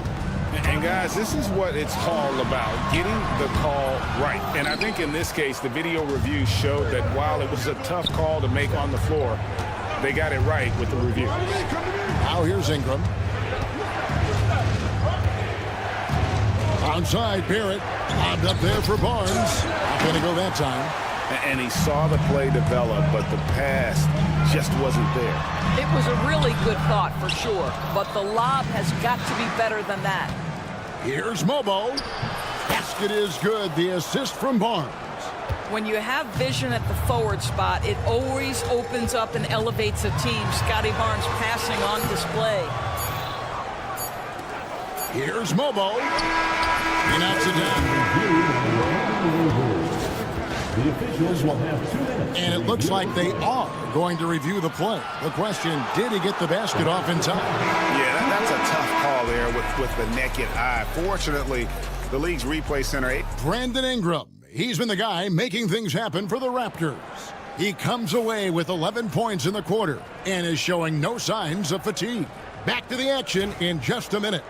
And guys, this is what it's all about, getting the call right. And I think in this case, the video review showed that while it was a tough call to make on the floor, they got it right with the review. Now here's Ingram. Outside, Barrett. Lobbed up there for Barnes. Not going to go that time. And he saw the play develop, but the pass just wasn't there. It was a really good thought for sure, but the lob has got to be better than that. Here's Mobo. Basket is good. The assist from Barnes. When you have vision at the forward spot, it always opens up and elevates a team. Scotty Barnes passing on display. Here's Mobo. He knocks it down. The officials will have 2 minutes. And it looks like they are going to review the play. The question, did he get the basket off in time? Yeah, that's a tough call there with the naked eye. Fortunately, the league's replay center. Brandon Ingram. He's been the guy making things happen for the Raptors. He comes away with 11 points in the quarter and is showing no signs of fatigue. Back to the action in just a minute.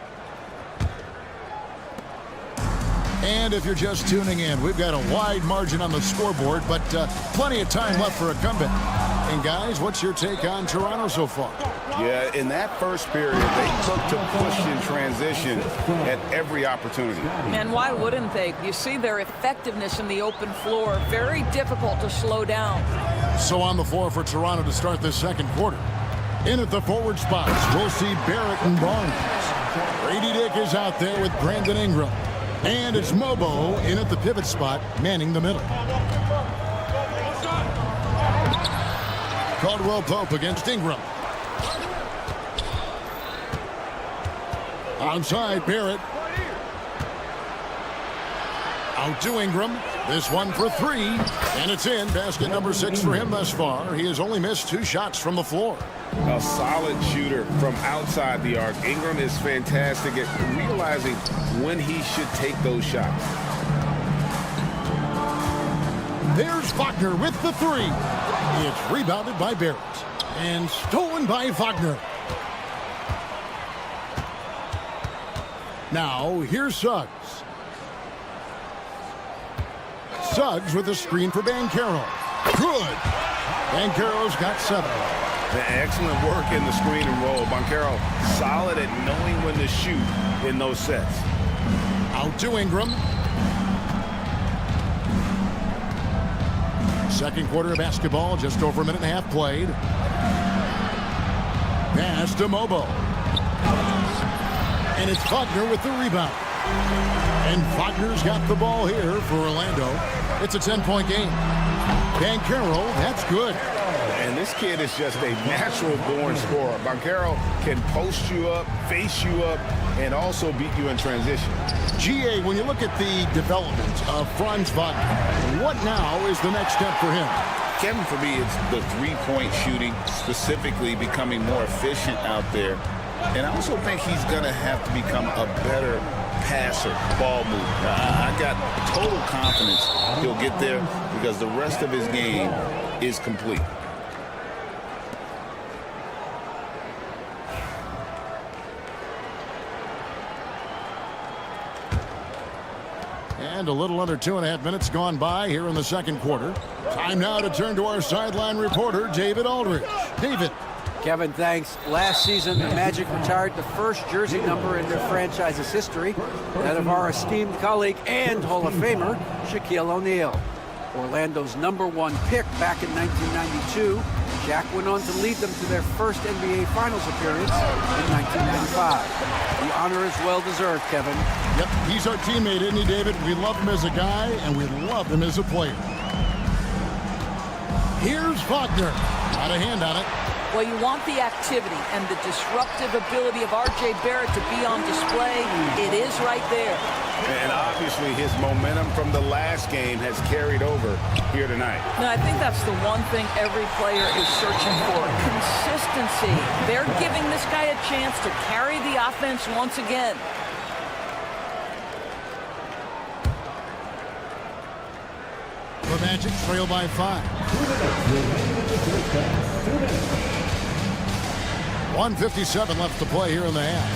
And if you're just tuning in, we've got a wide margin on the scoreboard, but plenty of time left for a comeback. And guys, what's your take on Toronto so far? Yeah, in that first period, they took to push in transition at every opportunity. And why wouldn't they? You see their effectiveness in the open floor. Very difficult to slow down. So on the floor for Toronto to start this second quarter. In at the forward spots, we'll see Barrett and Barnes. Brady Dick is out there with Brandon Ingram. And it's Mobo in at the pivot spot, manning the middle. Caldwell Pope against Ingram. Outside, Barrett. Out to Ingram. This one for 3. And it's in. Basket number 6 for him thus far. He has only missed 2 shots from the floor. A solid shooter from outside the arc. Ingram is fantastic at realizing when he should take those shots. There's Wagner with the 3. It's rebounded by Barrett. And stolen by Wagner. Now, here's Suggs. Suggs with a screen for Banchero. Good. Banchero's got 7. Excellent work in the screen and roll. Banchero solid at knowing when to shoot in those sets. Out to Ingram. Second quarter of basketball, just over a minute and a half played. Pass to Mobo. And it's Wagner with the rebound. And Wagner's got the ball here for Orlando. It's a 10-point game. Banchero, that's good. And this kid is just a natural-born scorer. Banchero can post you up, face you up, and also beat you in transition. GA, when you look at the development of Franz Wagner, what now is the next step for him? Kevin, for me, it's the three-point shooting, specifically becoming more efficient out there. And I also think he's going to have to become a better passer, ball mover. I got total confidence he'll get there because the rest of his game is complete. And a little under 2.5 minutes gone by here in the second quarter. Time now to turn to our sideline reporter, David Aldridge. David. Kevin, thanks. Last season, the Magic retired the first jersey number in their franchise's history, that of our esteemed colleague and Hall of Famer, Shaquille O'Neal. Orlando's #1 pick back in 1992. Shaq went on to lead them to their first NBA Finals appearance in 1995. The honor is well-deserved, Kevin. Yep, he's our teammate, isn't he, David? We love him as a guy, and we love him as a player. Here's Wagner. Got a hand on it. Well, you want the activity and the disruptive ability of R.J. Barrett to be on display. It is right there. And obviously his momentum from the last game has carried over here tonight. Now, I think that's the one thing every player is searching for. Consistency. They're giving this guy a chance to carry the offense once again. The Magic trail by 5. 1:57 left to play here in the half.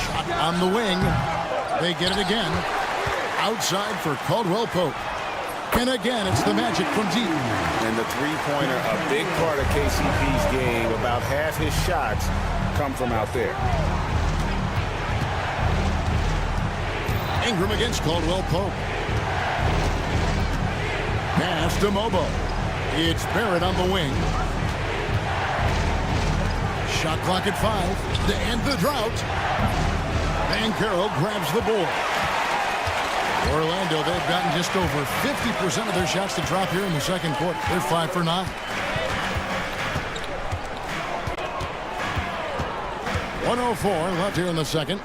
Shot on the wing. They get it again. Outside for Caldwell Pope. And again, it's the Magic from deep. And the three-pointer, a big part of KCP's game. About half his shots come from out there. Ingram against Caldwell Pope. Pass to Mobo. It's Barrett on the wing. Shot clock at 5 to end the drought. Banchero grabs the board. Orlando, they've gotten just over 50% of their shots to drop here in the second quarter. They're 5 for 9. 1:04 left here in the second.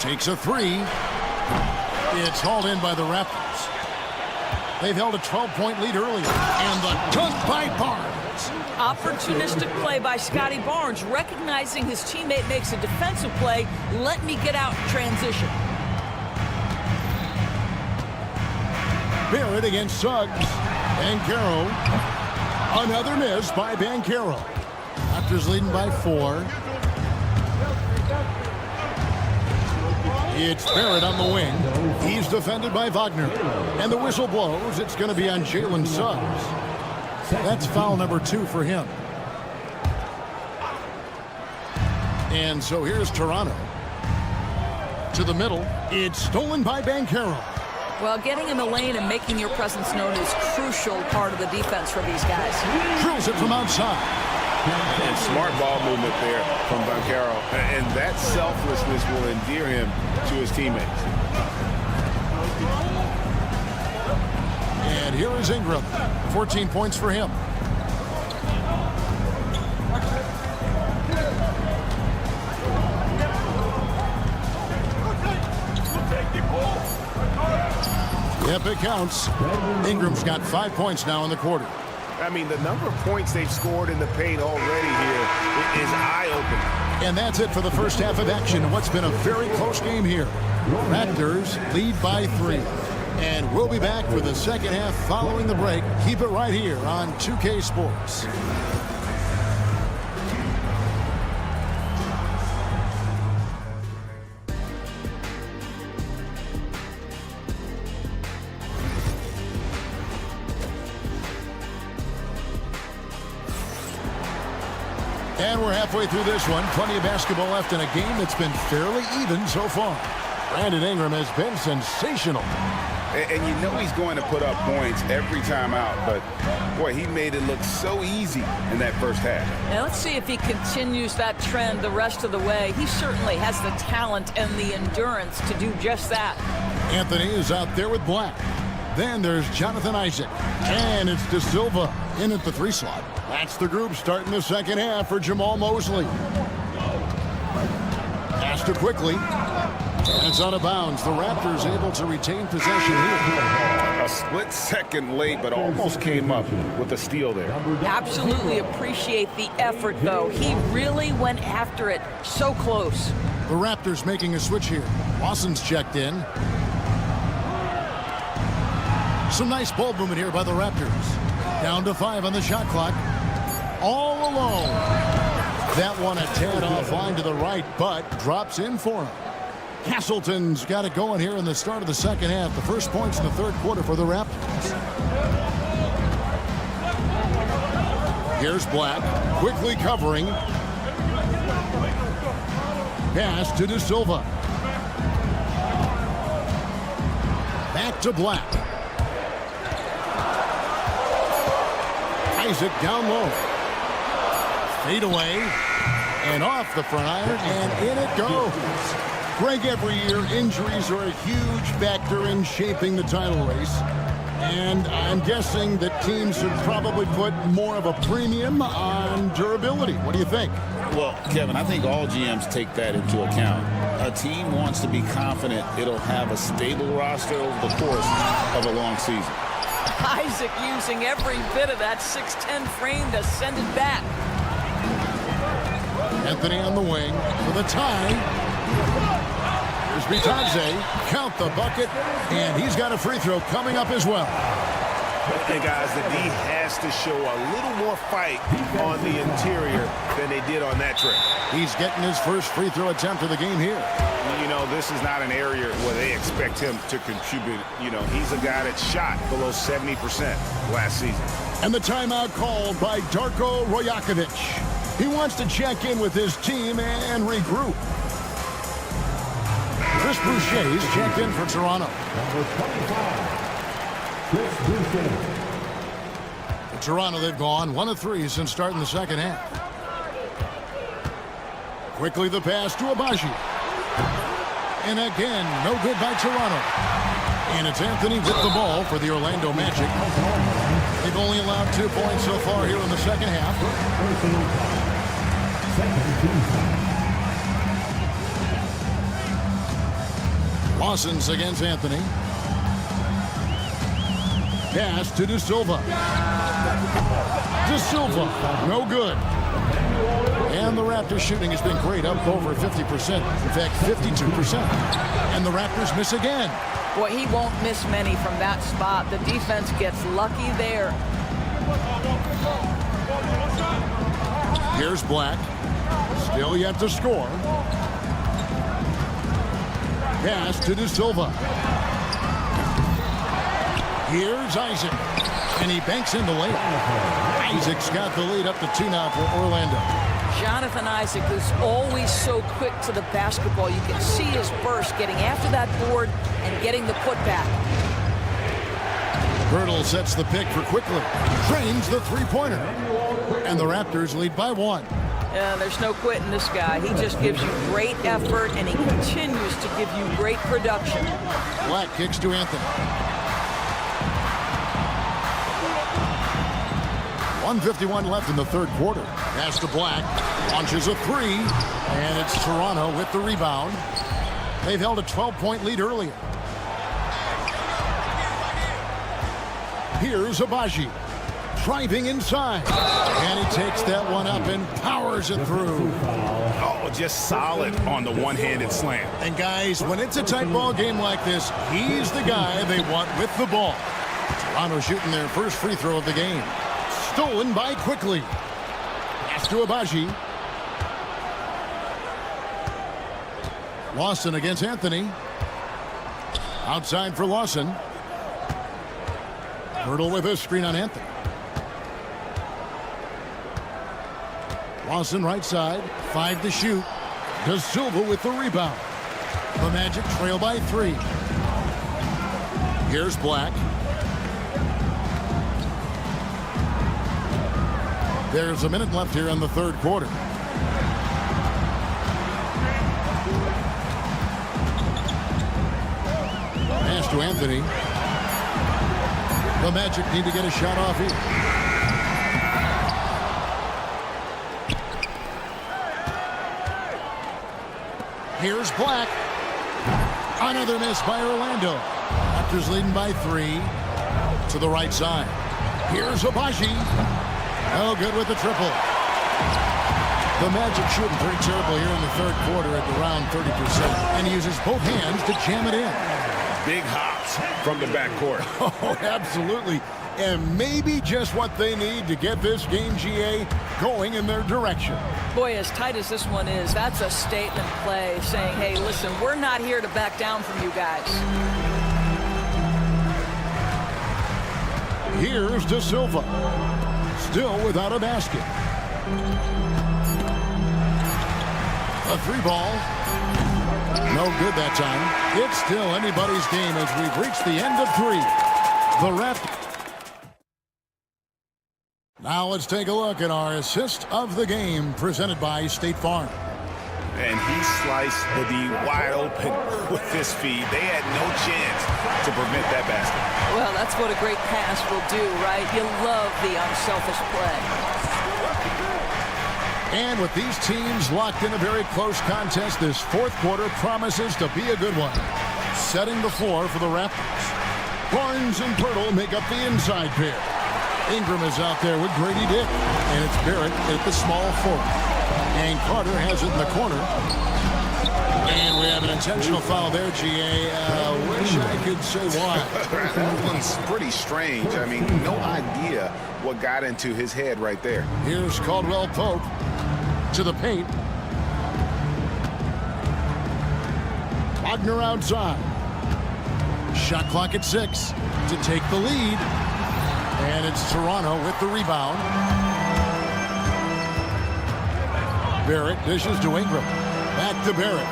Takes a 3. It's hauled in by the Raptors. They've held a 12-point lead earlier. And the dunk by Barnes. Opportunistic play by Scotty Barnes, recognizing his teammate makes a defensive play. Let me get out in transition. Barrett against Suggs. Banchero. Another miss by Banchero. Raptors leading by 4. It's Barrett on the wing. He's defended by Wagner. And the whistle blows. It's going to be on Jalen Suggs. That's foul number 2 for him. And so here's Toronto. To the middle. It's stolen by Banchero. Well, getting in the lane and making your presence known is crucial part of the defense for these guys. Drills it from outside. And smart ball movement there from Banchero. And that selflessness will endear him to his teammates. And here is Ingram. 14 points for him. Yep, it counts. Ingram's got 5 points now in the quarter. I mean, the number of points they've scored in the paint already here is eye-opening. And that's it for the first half of action in what's been a very close game here. Raptors lead by 3. And we'll be back for the second half following the break. Keep it right here on 2K Sports. And we're halfway through this one. Plenty of basketball left in a game that's been fairly even so far. Brandon Ingram has been sensational. And you know he's going to put up points every time out, but boy, he made it look so easy in that first half. Now let's see if he continues that trend the rest of the way. He certainly has the talent and the endurance to do just that. Anthony is out there with Black. Then there's Jonathan Isaac. And it's De Silva in at the 3 slot. That's the group starting the second half for Jamal Mosley. Pass to Quickly. And it's out of bounds. The Raptors able to retain possession here. A split second late, but almost came up with a steal there. Absolutely appreciate the effort, though. He really went after it. So close. The Raptors making a switch here. Lawson's checked in. Some nice ball movement here by the Raptors. Down to 5 on the shot clock. All alone. That one a tad offline to the right, but drops in for him. Castleton's got it going here in the start of the second half. The first points in the third quarter for the Raptors. Here's Black, quickly covering. Pass to De Silva. Back to Black. Isaac down low. Fade away. And off the front iron, and in it goes. Greg, every year, injuries are a huge factor in shaping the title race. And I'm guessing that teams should probably put more of a premium on durability. What do you think? Well, Kevin, I think all GMs take that into account. A team wants to be confident it'll have a stable roster over the course of a long season. Isaac using every bit of that 6'10 frame to send it back. Anthony on the wing for the tie. Here's Bitadze. Count the bucket, and he's got a free throw coming up as well. Hey, guys, the D has to show a little more fight on the interior than they did on that trip. He's getting his first free throw attempt of the game here. You know, this is not an area where they expect him to contribute. You know, he's a guy that shot below 70% last season. And the timeout called by Darko Rojakovic. He wants to check in with his team and regroup. Chris Boucher's checked in for Toronto. Number 25, Chris Boucher. For Toronto, they've gone 1 of 3 since starting the second half. Quickly the pass to Abaji. And again, no good by Toronto. And it's Anthony with the ball for the Orlando Magic. They've only allowed 2 points so far here in the second half. Lawson's against Anthony. Pass to De Silva. De Silva, no good. And the Raptors shooting has been great, up over 50%. In fact, 52%. And the Raptors miss again. Boy, he won't miss many from that spot. The defense gets lucky there. Here's Black. Still yet to score. Pass to De Silva. Here's Isaac. And he banks in the layup. Isaac's got the lead up to 2 now for Orlando. Jonathan Isaac is always so quick to the basketball. You can see his burst getting after that board and getting the putback. Hurdle sets the pick for Quickly. Trains the three-pointer. And the Raptors lead by 1. Yeah, there's no quitting this guy. He just gives you great effort, and he continues to give you great production. Black kicks to Anthony. 1:51 left in the third quarter. Pass to Black. Launches a 3. And it's Toronto with the rebound. They've held a 12-point lead earlier. Here's Abaji. Driving inside. And he takes that one up and powers it through. Oh, just solid on the one-handed slam. And guys, when it's a tight ball game like this, he's the guy they want with the ball. Toronto shooting their first free throw of the game. Stolen by Quickly. Pass to Abaji. Lawson against Anthony. Outside for Lawson. Hurdle with a screen on Anthony. Lawson right side. 5 to shoot. De Silva with the rebound. The Magic trail by 3. Here's Black. There's a minute left here in the third quarter. Pass to Anthony. The Magic need to get a shot off here. Here's Black. Another miss by Orlando. Raptors leading by 3 to the right side. Here's Abaji. Oh, good with the triple. The Magic shooting pretty terrible here in the third quarter at around 30%. And he uses both hands to jam it in. Big hops from the backcourt. Oh, absolutely. And maybe just what they need to get this game, GA, going in their direction. Boy, as tight as this one is, that's a statement play saying, hey, listen, we're not here to back down from you guys. Here's De Silva. Still without a basket. A three ball. No good that time. It's still anybody's game as we've reached the end of three. The Raptors. Now let's take a look at our assist of the game presented by State Farm. And he sliced the D wide open with his feed. They had no chance to prevent that basket. Well, that's what a great pass will do, right? You love the unselfish play. And with these teams locked in a very close contest, this fourth quarter promises to be a good one. Setting the floor for the Raptors. Barnes and Pirtle make up the inside pair. Ingram is out there with Grady Dick. And it's Barrett at the small forward. And Carter has it in the corner. And we have an intentional foul there, GA. Wish I could say why. That one's pretty strange. I mean, no idea what got into his head right there. Here's Caldwell Pope to the paint. Wagner outside. Shot clock at 6 to take the lead. And it's Toronto with the rebound. Barrett dishes to Ingram. Back to Barrett.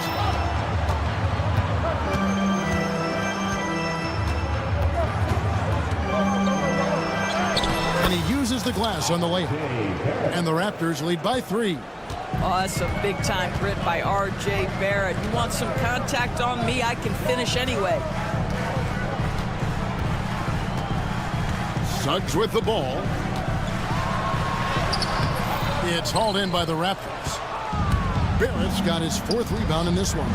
And he uses the glass on the layup. And the Raptors lead by 3. Oh, that's a big-time grit by R.J. Barrett. You want some contact on me, I can finish anyway. Suggs with the ball. It's hauled in by the Raptors. Barrett's got his 4th rebound in this one.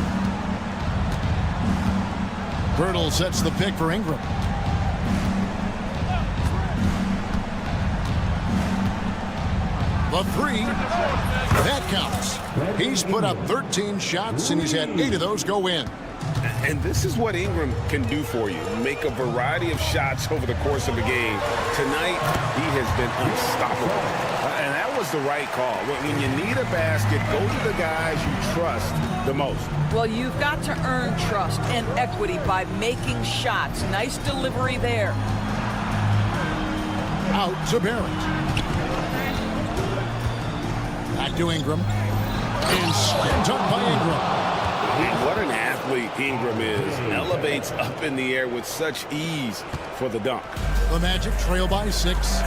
Birtle sets the pick for Ingram. The 3. That counts. He's put up 13 shots, and he's had 8 of those go in. And this is what Ingram can do for you. Make a variety of shots over the course of a game. Tonight, he has been unstoppable. And that was the right call. When you need a basket, go to the guys you trust the most. Well, you've got to earn trust and equity by making shots. Nice delivery there. Out to Barrett. Back to Ingram. And skipped up by Ingram. What an athlete Ingram is. Elevates up in the air with such ease for the dunk. The Magic trail by 6.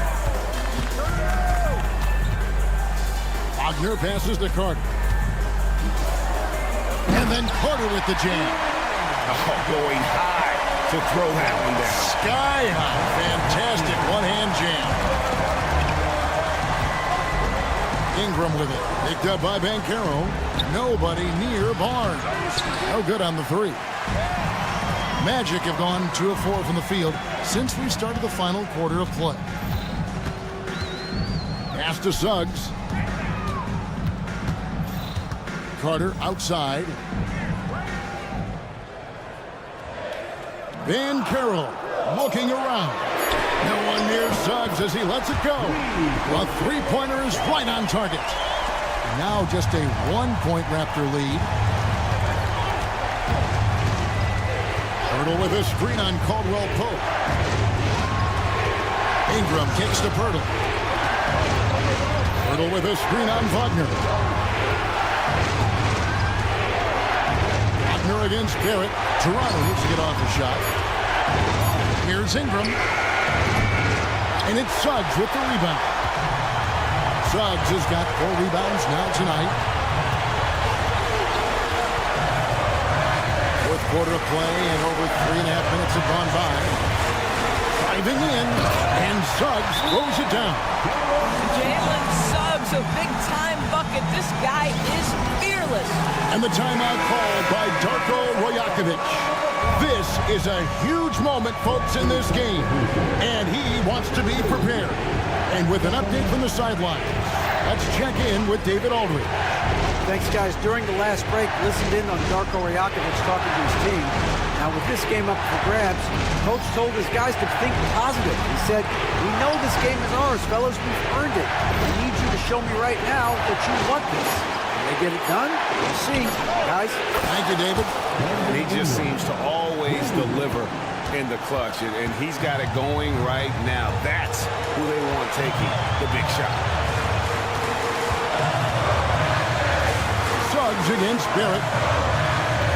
Wagner passes to Carter. And then Carter with the jam. Oh, going high to throw that one down. Sky high. Fantastic one-hand jam. Ingram with it. Picked up by Banchero. Nobody near Barnes. No good on the 3. Magic have gone 2 of 4 from the field since we started the final quarter of play. Pass to Suggs. Carter outside. Banchero looking around. No one near Suggs as he lets it go. A 3-pointer is right on target. Now just a 1-point Raptor lead. Pirtle with a screen on Caldwell Pope. Ingram kicks to Pirtle. Pirtle with a screen on Wagner. Wagner against Barrett. Toronto needs to get off the shot. Here's Ingram. And it's Suggs with the rebound. Suggs has got 4 rebounds now tonight. 4th quarter of play and over 3.5 minutes have gone by. Driving in, and Suggs throws it down. Jalen Suggs, a big-time bucket. This guy is fearless. And the timeout called by Darko Rajakovic. This is a huge moment, folks, in this game. And he wants to be prepared. And with an update from the sidelines, let's check in with David Aldridge. Thanks, guys. During the last break, listened in on Darko Rajakovic talking to his team. Now, with this game up for grabs, Coach told his guys to think positive. He said, "We know this game is ours, fellas. We've earned it. I need you to show me right now that you want this." Can they get it done? We'll see, guys. Thank you, David. And he just seems to always deliver in the clutch, and he's got it going right now. That's who they want taking the big shot. Suggs against Barrett.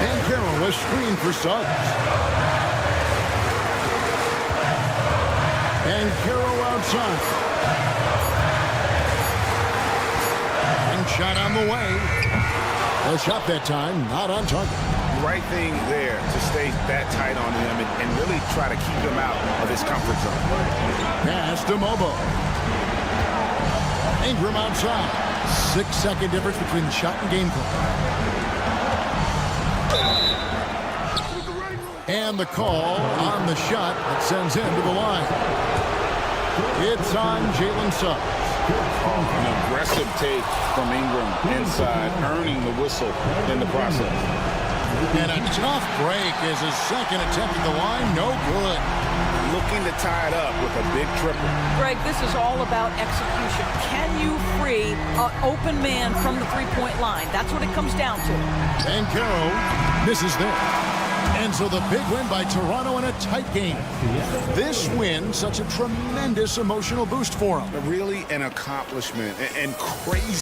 And Carroll, a screen for Suggs. And Carroll outside. And shot on the way. A shot that time, not on target. Right thing there to stay that tight on him and really try to keep him out of his comfort zone. Pass to Mobo. Ingram outside. 6-second difference between the shot and game clock. And the call on the shot that sends him to the line. It's on Jalen Suggs. An aggressive take from Ingram inside, earning the whistle in the process. And a tough break is his second attempt at the line. No good. Looking to tie it up with a big triple. Greg, this is all about execution. Can you free an open man from the three-point line? That's what it comes down to. And Carroll misses there. And so the big win by Toronto in a tight game. This win, such a tremendous emotional boost for him. Really an accomplishment and crazy.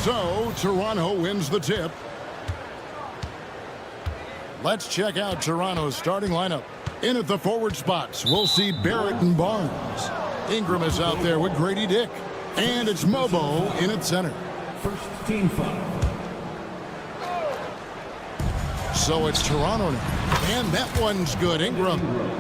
So Toronto wins the tip. Let's check out Toronto's starting lineup. In at the forward spots, we'll see Barrett and Barnes. Ingram is out there with Grady Dick. And it's Mobo in at center. First team foul. So it's Toronto now. And that one's good. Ingram.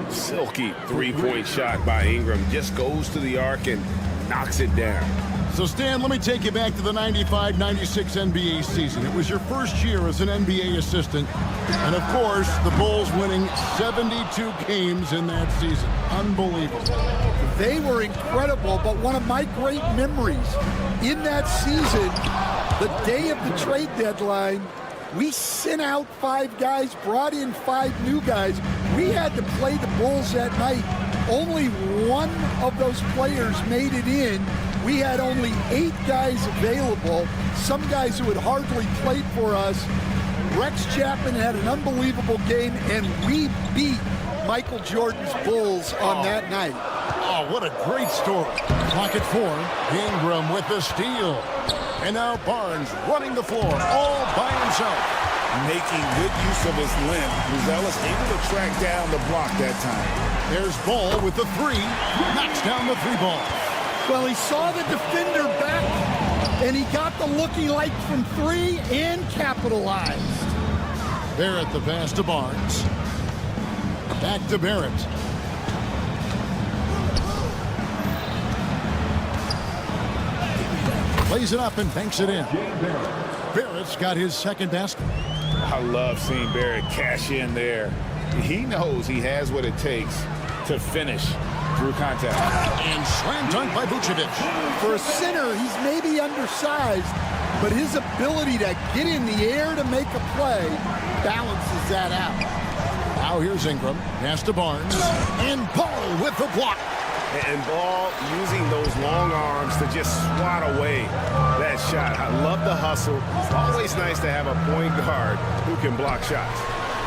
Silky three-point shot by Ingram. Just goes to the arc and knocks it down. So, Stan, let me take you back to the 95-96 NBA season. It was your first year as an NBA assistant. And, of course, the Bulls winning 72 games in that season. Unbelievable. They were incredible, but one of my great memories in that season, the day of the trade deadline, we sent out 5 guys, brought in 5 new guys. We had to play the Bulls that night. Only one of those players made it in. We had only 8 guys available, some guys who had hardly played for us. Rex Chapman had an unbelievable game, and we beat Michael Jordan's Bulls on that night. Oh, what a great story. Clock at 4. Ingram with the steal. And now Barnes running the floor all by himself. Making good use of his length. Buzelis able to track down the block that time. There's Ball with the 3. Knocks down the 3 ball. Well, he saw the defender back, and he got the looking like from 3 and capitalized. Barrett the pass to Barnes. Back to Barrett. Plays it up and banks it in. Barrett's got his second basket. I love seeing Barrett cash in there. He knows he has what it takes to finish through contact. And slam dunk by Vucevic. For a center, he's maybe undersized, but his ability to get in the air to make a play balances that out. Now here's Ingram. Pass to Barnes. And Ball with the block. And Ball using those long arms to just swat away that shot. I love the hustle. It's always nice to have a point guard who can block shots.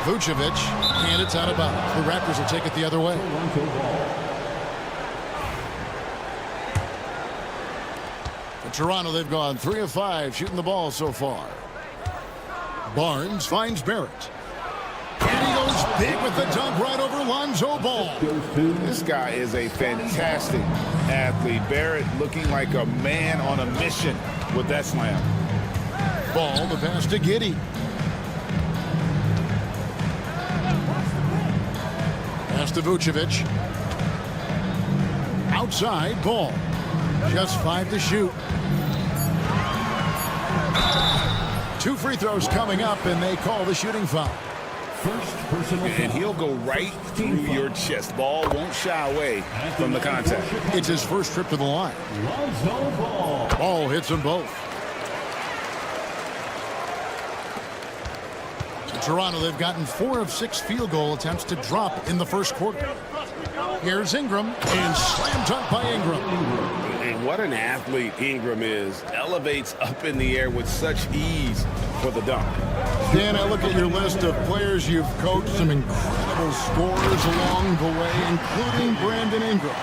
Vucevic, and it's out of bounds. The Raptors will take it the other way. For Toronto, they've gone 3 of 5 shooting the ball so far. Barnes finds Barrett. And he goes big with the dunk right over Lonzo Ball. This guy is a fantastic athlete. Barrett looking like a man on a mission with that slam. Ball, the pass to Giddey. Pass to Vucevic. Outside, Ball. Just 5 to shoot. 2 free throws coming up, and they call the shooting foul. First personal foul. And he'll go right through your chest. Ball won't shy away from the contact. It's his first trip to the line. Lonzo Ball. Ball hits them both. So Toronto, they've gotten 4 of 6 field goal attempts to drop in the first quarter. Here's Ingram, and slam dunk by Ingram. And what an athlete Ingram is. Elevates up in the air with such ease for the dunk. Dan, I look at your list of players you've coached, some incredible scorers along the way, including Brandon Ingram.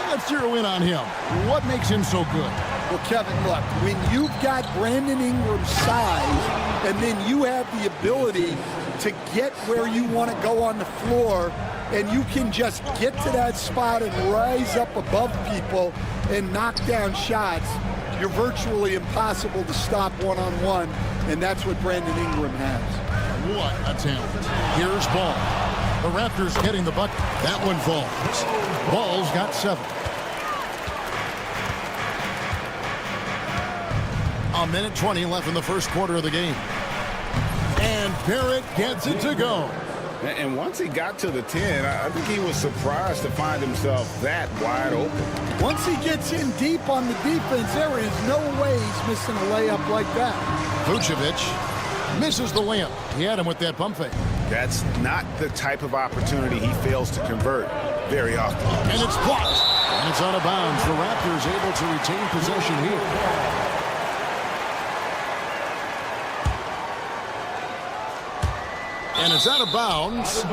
Let's zero in on him. What makes him so good? Well, Kevin, look, when you've got Brandon Ingram's size, and then you have the ability to get where you want to go on the floor, and you can just get to that spot and rise up above people and knock down shots, you're virtually impossible to stop one-on-one, and that's what Brandon Ingram has. What a talent. Here's Ball. The Raptors getting the bucket. That one falls. Ball's got 7. A minute 20 left in the first quarter of the game. And Barrett gets it to go. And once he got to the 10, I think he was surprised to find himself that wide open. Once he gets in deep on the defense, there is no way he's missing a layup like that. Vucevic misses the layup. He had him with that pump fake. That's not the type of opportunity he fails to convert very often. And it's blocked. And it's out of bounds. The Raptors able to retain possession here. And it's out of bounds.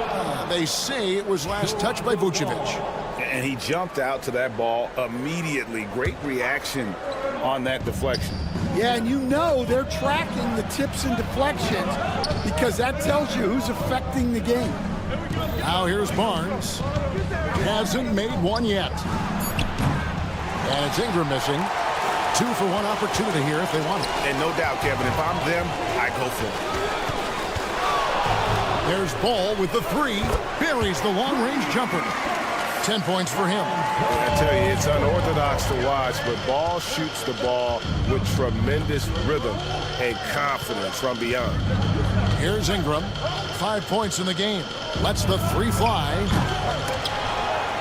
They say it was last touched by Vucevic. And he jumped out to that ball immediately. Great reaction on that deflection. Yeah, and you know they're tracking the tips and deflections because that tells you who's affecting the game. Now here's Barnes. Hasn't made one yet. And it's Ingram missing. 2 for 1 opportunity here if they want it. And no doubt, Kevin, if I'm them, I go for it. There's Ball with the 3. Buries the long-range jumper. 10 points for him. I tell you, it's unorthodox to watch, but Ball shoots the ball with tremendous rhythm and confidence from beyond. Here's Ingram. 5 points in the game. Lets the 3 fly.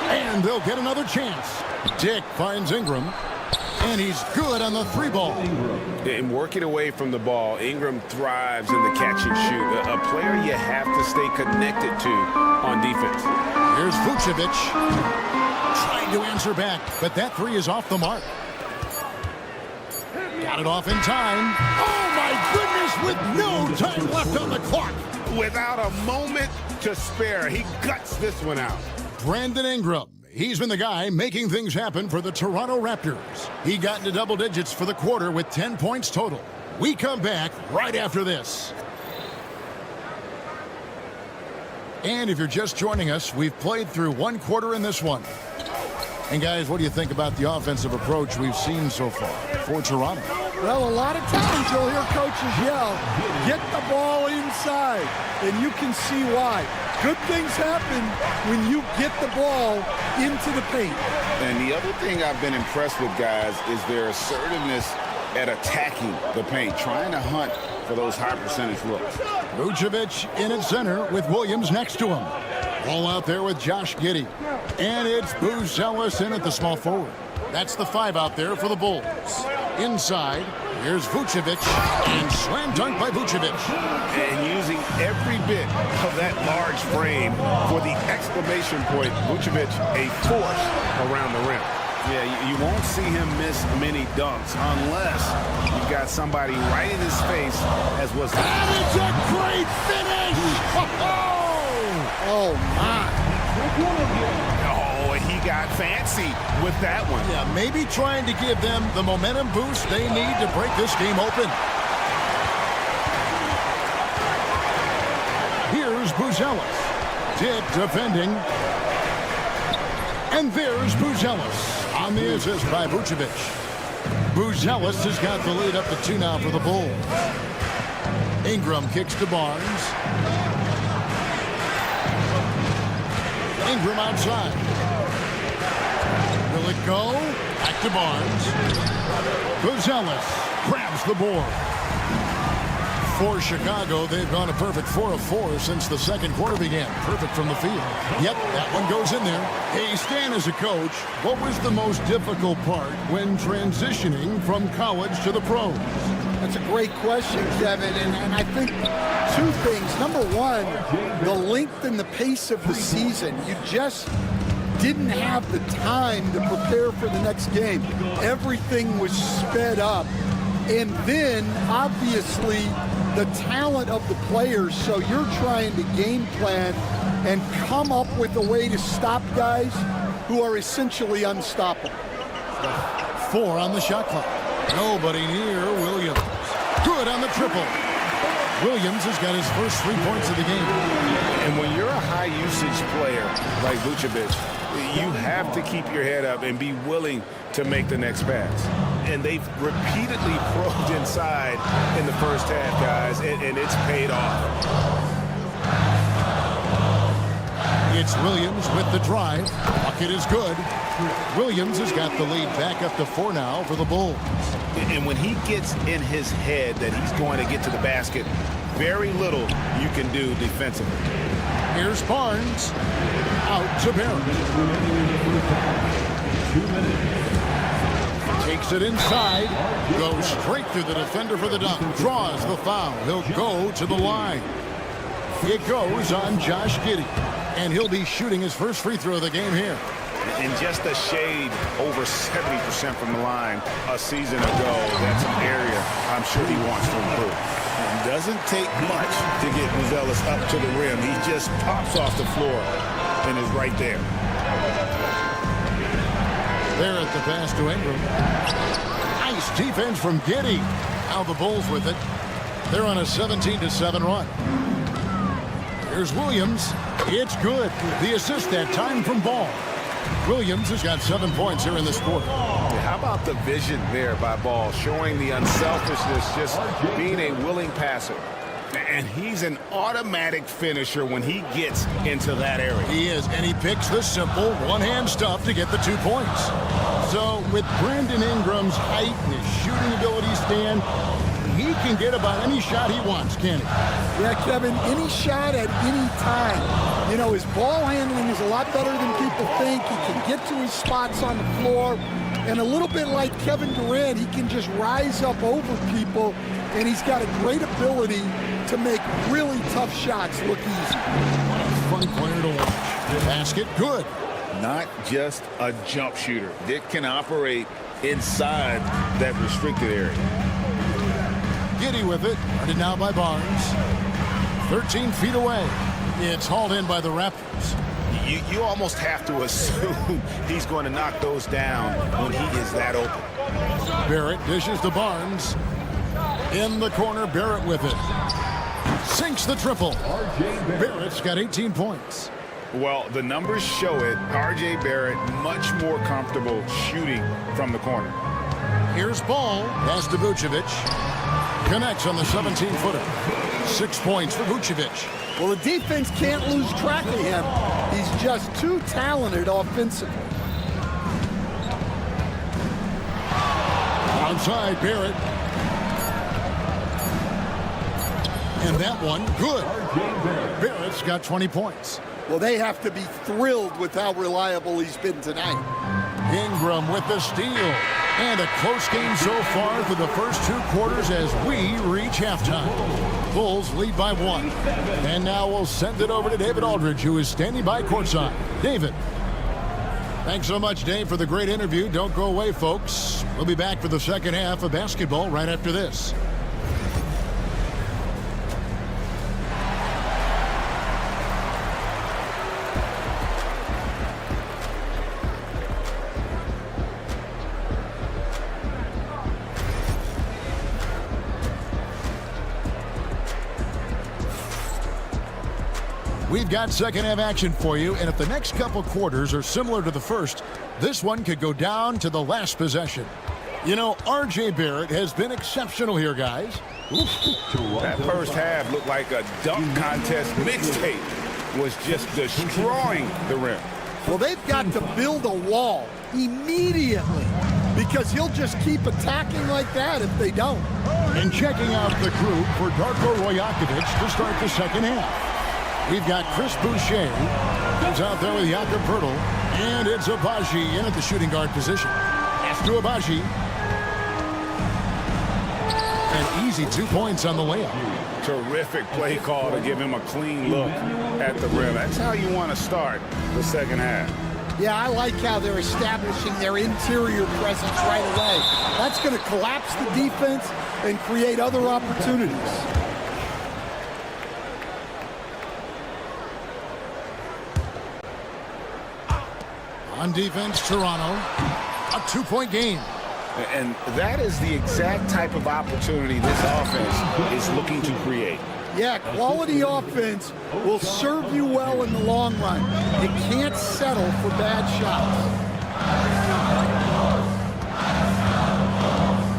And they'll get another chance. Dick finds Ingram. And he's good on the 3 ball. In working away from the ball, Ingram thrives in the catch and shoot. A player you have to stay connected to on defense. Here's Vucevic. Trying to answer back, but that 3 is off the mark. Got it off in time. Oh, my goodness, with no time left on the clock. Without a moment to spare, he guts this one out. Brandon Ingram. He's been the guy making things happen for the Toronto Raptors. He got into double digits for the quarter with 10 points total. We come back right after this. And if you're just joining us, we've played through 1 quarter in this one. And guys, what do you think about the offensive approach we've seen so far for Toronto? Well, a lot of times you'll hear coaches yell, get the ball inside, and you can see why. Good things happen when you get the ball into the paint. And the other thing I've been impressed with, guys, is their assertiveness at attacking the paint, trying to hunt for those high percentage looks. Vucevic in at center with Williams next to him. Ball out there with Josh Giddey. And it's Buzelis in at the small forward. That's the 5 out there for the Bulls. Inside, here's Vucevic, and slam dunk by Vucevic. And using every bit of that large frame for the exclamation point, Vucevic, a force around the rim. Yeah, you won't see him miss many dunks unless you've got somebody right in his face, as was. And it's a great finish! Oh, my. Oh, and he got fancy with that one. Yeah, maybe trying to give them the momentum boost they need to break this game open. Here's Buzelis. Dick defending. And there's Buzelis on the assist by Vucevic. Buzelis has got the lead up to 2 now for the Bulls. Ingram kicks to Barnes. Ingram outside. Will it go? Back to Barnes. Buzelis grabs the board. For Chicago, they've gone a perfect 4 of 4 since the second quarter began. Perfect from the field. Yep, that one goes in there. Hey, Stan, as a coach, what was the most difficult part when transitioning from college to the pros? That's a great question, Kevin, and I think 2 things. Number 1, the length and the pace of the season. You just didn't have the time to prepare for the next game. Everything was sped up. And then, obviously, the talent of the players, so you're trying to game plan and come up with a way to stop guys who are essentially unstoppable. 4 on the shot clock. Nobody near Williams. Good on the triple. Williams has got his first 3 points of the game. And when you're a high-usage player like Vucevic, you have to keep your head up and be willing to make the next pass. And they've repeatedly probed inside in the first half, guys, and it's paid off. It's Williams with the drive. Bucket is good. Williams has got the lead back up to 4 now for the Bulls. And when he gets in his head that he's going to get to the basket, very little you can do defensively. Here's Barnes. Out to Barrett. 2 minutes. Takes it inside. Goes straight through the defender for the dunk. Draws the foul. He'll go to the line. It goes on Josh Giddey. And he'll be shooting his first free throw of the game here. And just a shade over 70% from the line a season ago. That's an area I'm sure he wants to improve. It doesn't take much to get Buzelis up to the rim. He just pops off the floor and is right there. There at the pass to Ingram. Nice defense from Giddey. Now the Bulls with it. They're on a 17-7 run. Here's Williams. It's good. The assist that time from Ball. Williams has got 7 points here in this quarter. How about the vision there by Ball, showing the unselfishness, just being a willing passer. And he's an automatic finisher when he gets into that area. He is, and he picks the simple one-hand stuff to get the 2 points. So with Brandon Ingram's height and his shooting ability, Stan, he can get about any shot he wants, can't he? Yeah, Kevin, any shot at any time. You know, his ball handling is a lot better than people think. He can get to his spots on the floor. And a little bit like Kevin Durant, he can just rise up over people, and he's got a great ability to make really tough shots look easy. What a fun player to watch. Basket, good. Not just a jump shooter. Dick can operate inside that restricted area. Giddey with it. Guarded now by Barnes. 13 feet away. It's hauled in by the Raptors. You almost have to assume he's going to knock those down when he is that open. Barrett dishes to Barnes. In the corner, Barrett with it. Sinks the triple. Barrett's got 18 points. Well, the numbers show it. R.J. Barrett much more comfortable shooting from the corner. Here's Ball. Pass to Vucevic. Connects on the 17-footer. 6 points for Vucevic. Well, the defense can't lose track of him. He's just too talented offensively. Outside, Barrett. And that one, good. Barrett's got 20 points. Well, they have to be thrilled with how reliable he's been tonight. Ingram with the steal. And a close game so far for the first 2 quarters as we reach halftime. Bulls lead by 1. And now we'll send it over to David Aldridge, who is standing by courtside. David. Thanks so much, Dave, for the great interview. Don't go away, folks. We'll be back for the second half of basketball right after this. We've got second half action for you, and if the next couple quarters are similar to the first, this one could go down to the last possession. You know, R.J. Barrett has been exceptional here, guys. That first half looked like a dunk contest mixtape. Was just destroying the rim. Well, they've got to build a wall immediately because he'll just keep attacking like that if they don't. And checking out the group for Darko Rajakovic to start the second half. We've got Chris Boucher, who's out there with Jakob Poeltl, and it's Abaji in at the shooting guard position. Pass to Abaji. An easy 2 points on the layup. Terrific play call to give him a clean look at the rim. That's how you want to start the second half. Yeah, I like how they're establishing their interior presence right away. That's going to collapse the defense and create other opportunities. On defense, Toronto, a 2-point game. And that is the exact type of opportunity this offense is looking to create. Yeah, quality offense will serve you well in the long run. You can't settle for bad shots.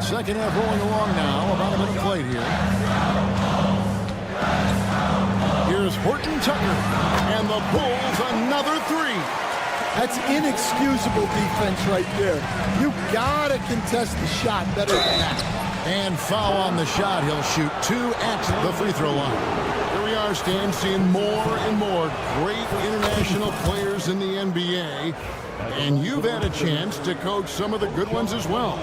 Second half rolling along now, about a minute played here. Here's Horton Tucker, and the Bulls another 3. That's inexcusable defense right there. You gotta contest the shot better than that. And foul on the shot. He'll shoot 2 at the free throw line. Here we are, Stan, seeing more and more great international players in the NBA. And you've had a chance to coach some of the good ones as well.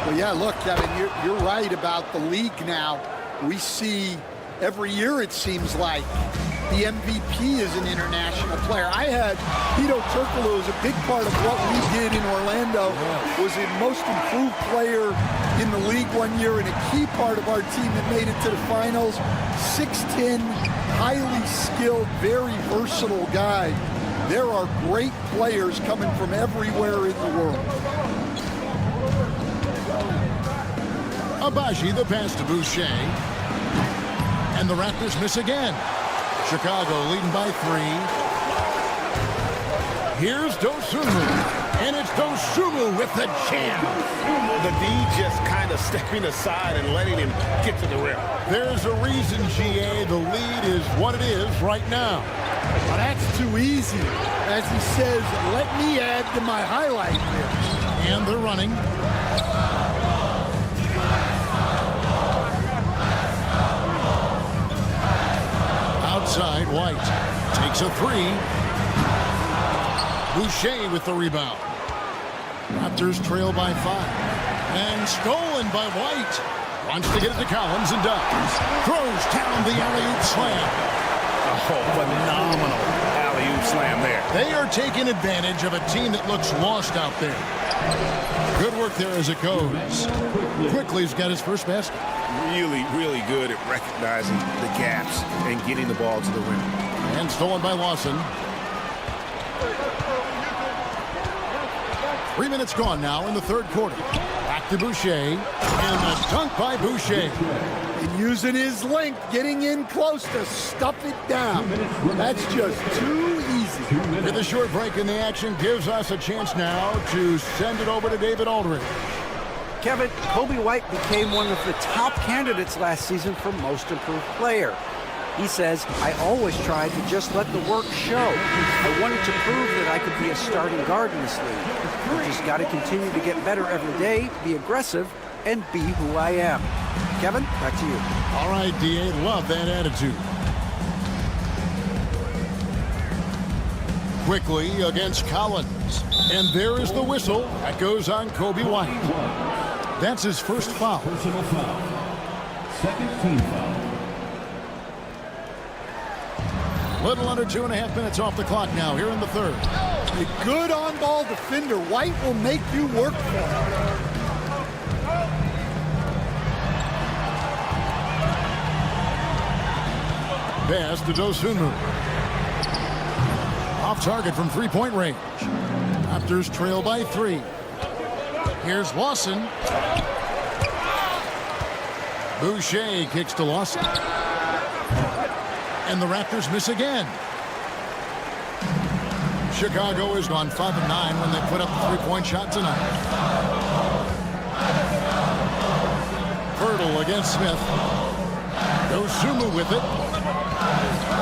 Well, yeah, look, Kevin, you're right about the league now. We see every year, it seems like, the MVP is an international player. I had Pito Turkoglu as a big part of what we did in Orlando. Was the most improved player in the league one year and a key part of our team that made it to the finals. 6'10", highly skilled, very versatile guy. There are great players coming from everywhere in the world. Abaji, the pass to Boucher. And the Raptors miss again. Chicago leading by 3. Here's Dosunmu. And it's Dosunmu with the jam. The D just kind of stepping aside and letting him get to the rim. There's a reason, GA, the lead is what it is right now. Well, that's too easy. As he says, let me add to my highlight here. And they're running. Outside, White takes a 3. Boucher with the rebound. Raptors trail by 5. And stolen by White. Wants to get it to Collins and does. Throws down the alley-oop slam. Oh, phenomenal alley-oop slam there. They are taking advantage of a team that looks lost out there. Good work there as it goes. Quickly's got his first basket. Really, really good at recognizing the gaps and getting the ball to the rim. And stolen by Lawson. 3 minutes gone now in the third quarter. Back to Boucher. And a dunk by Boucher. And using his length, getting in close to stuff it down. That's just too easy. With a short break in the action gives us a chance now to send it over to David Aldridge. Kevin, Kobe White became one of the top candidates last season for Most Improved Player. He says, I always tried to just let the work show. I wanted to prove that I could be a starting guard in this league. I just got to continue to get better every day, be aggressive, and be who I am. Kevin, back to you. All right, D.A., love that attitude. Quickly against Collins. And there is the whistle. That goes on Kobe White. That's his first foul. Personal foul. Second team foul. Little under 2.5 minutes off the clock now here in the third. A good on-ball defender. White will make you work for it. Pass to Dosunmu. Off target from three-point range. Raptors trail by 3. Here's Lawson. Boucher kicks to Lawson. And the Raptors miss again. Chicago has gone 5 of 9 when they put up the three-point shot tonight. Hurdle against Smith. Dosunmu with it.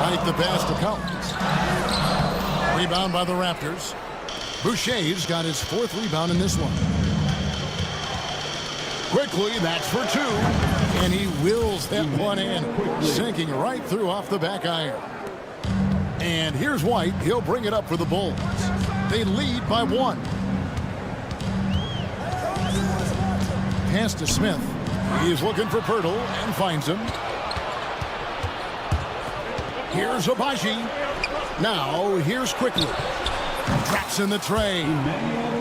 Right the pass to Collins. Rebound by the Raptors. Boucher's got his 4th rebound in this one. Quickly, that's for 2. And he wills that one in, sinking right through off the back iron. And here's White. He'll bring it up for the Bulls. They lead by 1. Pass to Smith. He's looking for Pirtle and finds him. Here's Abaji. Now, here's Quickly. Traps in the tray.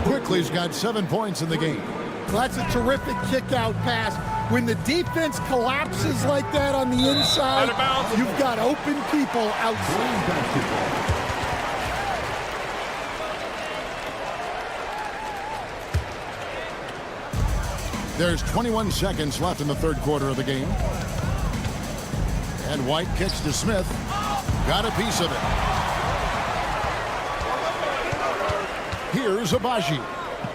Quickly's got 7 points in the game. That's a terrific kick-out pass. When the defense collapses like that on the inside, you've got open people outside. There's 21 seconds left in the third quarter of the game. And White kicks to Smith. Got a piece of it. Here's Abaji.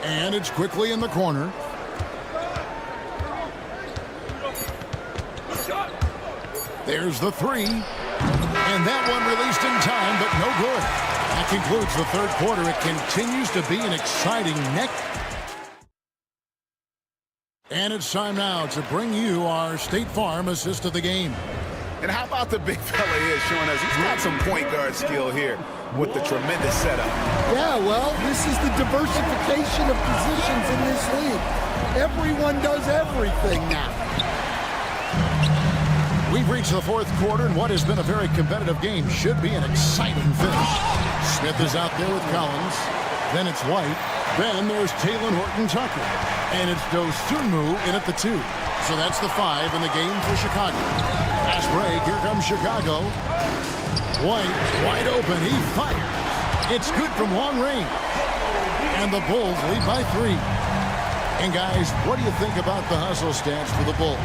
And it's Quickly in the corner. There's the 3. And that one released in time, but no good. That concludes the third quarter. It continues to be an exciting neck. And it's time now to bring you our State Farm assist of the game. And how about the big fella here showing us he's got some point guard skill here with the tremendous setup. Yeah, well, this is the diversification of positions in this league. Everyone does everything now. We've reached the fourth quarter, and what has been a very competitive game should be an exciting finish. Smith is out there with Collins. Then it's White. Then there's Taylor Horton-Tucker. And it's Dosunmu in at the 2. So that's the 5 in the game for Chicago. Fast break. Here comes Chicago. White, wide open. He fires. It's good from long range. And the Bulls lead by 3. And guys, what do you think about the hustle stats for the Bulls?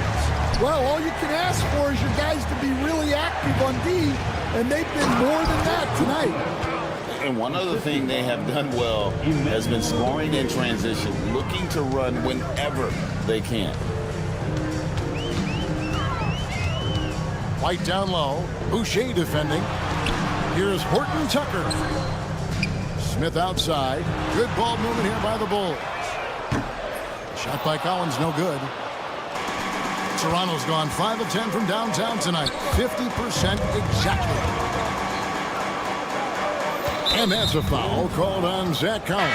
Well, all you can ask for is your guys to be really active on D, and they've been more than that tonight. And one other thing they have done well has been scoring in transition, looking to run whenever they can. White down low. Boucher defending. Here's Horton Tucker. Smith outside. Good ball movement here by the Bulls. Shot by Collins, no good. Toronto's gone 5 of 10 from downtown tonight. 50% exactly. And that's a foul called on Zach Collins.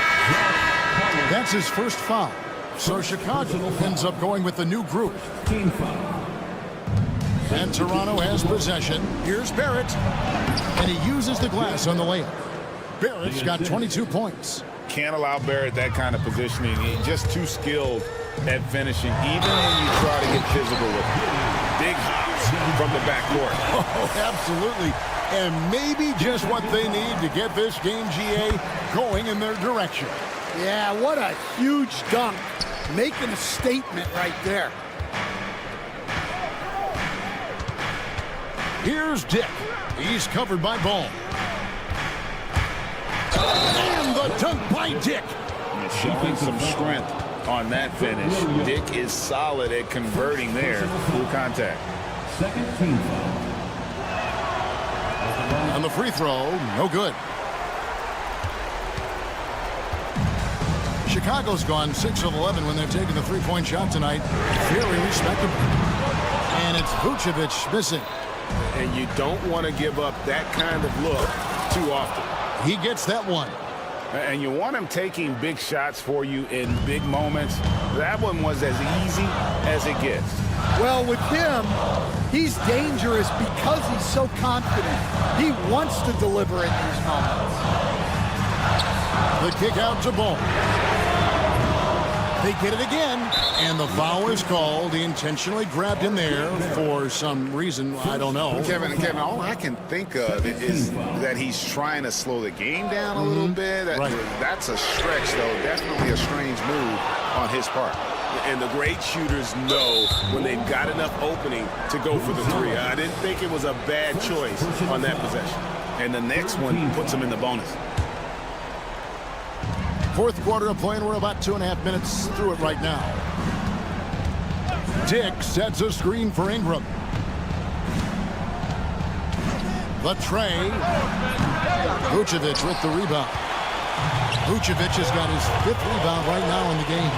That's his first foul. So Chicago ends up going with the new group. Team foul. And Toronto has possession. Here's Barrett. And he uses the glass on the layup. Barrett's got 22 points. Can't allow Barrett that kind of positioning. He's just too skilled at finishing, even when you try to get physical with him. Big hops from the backcourt. Oh, absolutely. And maybe just what they need to get this game, GA, going in their direction. Yeah, what a huge dunk. Making a statement right there. Here's Dick. He's covered by Ball. And the dunk by Dick. Showing some strength on that finish. Dick is solid at converting there through contact. Second team foul. On the free throw, no good. Chicago's gone 6 of 11 when they've taken the three-point shot tonight. Very respectable. And it's Vucevic missing. And you don't want to give up that kind of look too often. He gets that one. And you want him taking big shots for you in big moments. That one was as easy as it gets. Well, with him, he's dangerous because he's so confident. He wants to deliver in these moments. The kick out to Ball. They get it again, and the foul is called. He intentionally grabbed him there for some reason. I don't know. Kevin, all I can think of is that he's trying to slow the game down a little bit. Right. That's a stretch, though. Definitely a strange move on his part. And the great shooters know when they've got enough opening to go for the three. I didn't think it was a bad choice on that possession. And the next one puts him in the bonus. Fourth quarter of play, and we're about 2.5 minutes through it right now. Dick sets a screen for Ingram. The tray. Vucevic with the rebound. Vucevic has got his 5th rebound right now in the game.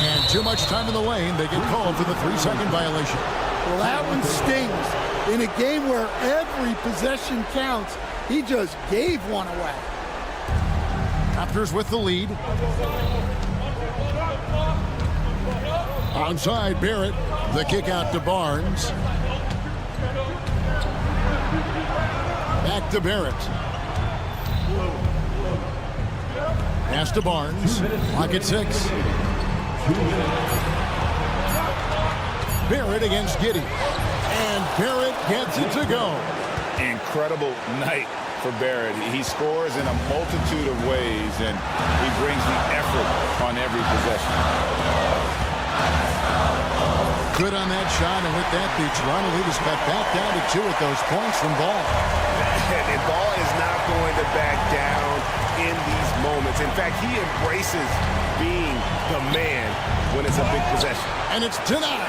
And too much time in the lane. They get called for the 3-second violation. Well, that one stings. In a game where every possession counts, he just gave one away. Raptors with the lead. Onside, Barrett. The kick out to Barnes. Back to Barrett. Pass to Barnes. Lock at 6. Barrett against Giddey. And Barrett gets it to go. Incredible night for Barrett. He scores in a multitude of ways, and he brings the effort on every possession. Good on that shot, and with that, the Toronto lead is cut back down to 2 at those points from Ball. And Ball is not going to back down in these moments. In fact, he embraces being the man when it's a big possession. And it's denied.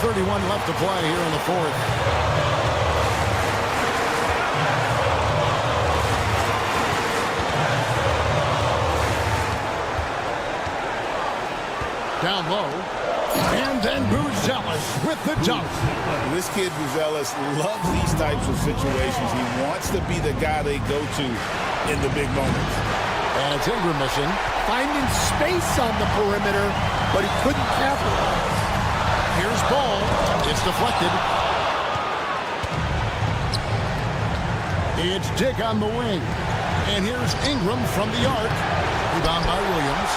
.31 left to play here in the fourth. Down low. And then Buzelis with the dunk. This kid Buzelis loves these types of situations. He wants to be the guy they go to in the big moments. And it's Ingram missing. Finding space on the perimeter, but he couldn't capitalize. Here's Ball. It's deflected. It's Dick on the wing. And here's Ingram from the arc. Rebound by Williams.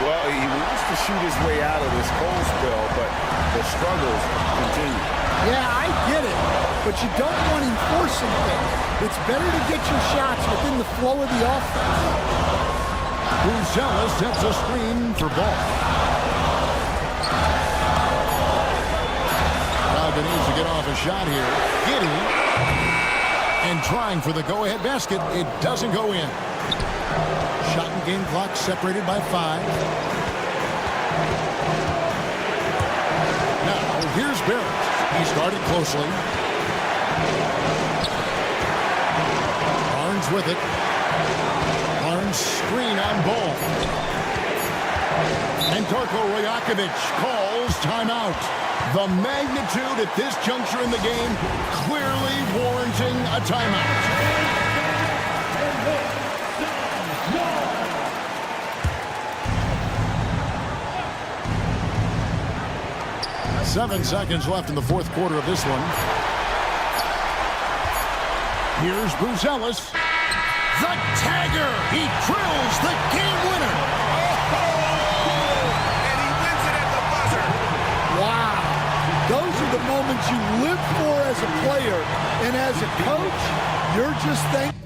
Well, he wants to shoot his way out of this cold spell, but the struggles continue. Yeah, I get it. But you don't want him forcing things. It's better to get your shots within the flow of the offense. Buzelis sets a screen for ball. Brogdon needs to get off a shot here. Giddey. And trying for the go-ahead basket. It doesn't go in. Shot and game clock separated by 5. Now, here's Barrett. He started closely. Barnes with it. Barnes screen on ball. And Darko Rajakovic calls timeout. The magnitude at this juncture in the game clearly warranting a timeout. 7 seconds left in the fourth quarter of this one. Here's Buzelis. The tagger. He drills the game winner. And he wins it at the buzzer. Wow. Those are the moments you live for as a player. And as a coach, you're just thankful.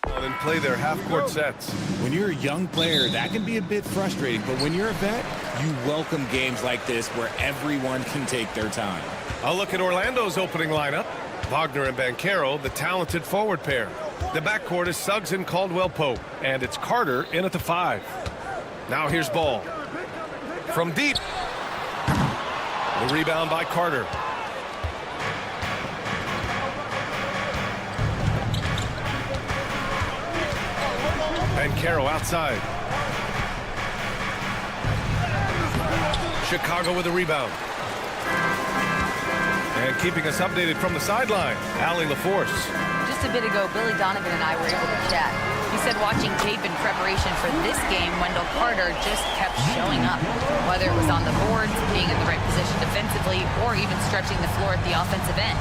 And play their half-court sets. When you're a young player, that can be a bit frustrating, but when you're a vet, you welcome games like this where everyone can take their time. A look at Orlando's opening lineup. Wagner and Banchero, the talented forward pair. The backcourt is Suggs and Caldwell-Pope, and it's Carter in at the 5. Now here's Ball. From deep. The rebound by Carter. Banchero outside. Chicago with a rebound. And keeping us updated from the sideline, Allie LaForce. Just a bit ago, Billy Donovan and I were able to chat. He said watching tape in preparation for this game, Wendell Carter just kept showing up. Whether it was on the boards, being in the right position defensively, or even stretching the floor at the offensive end.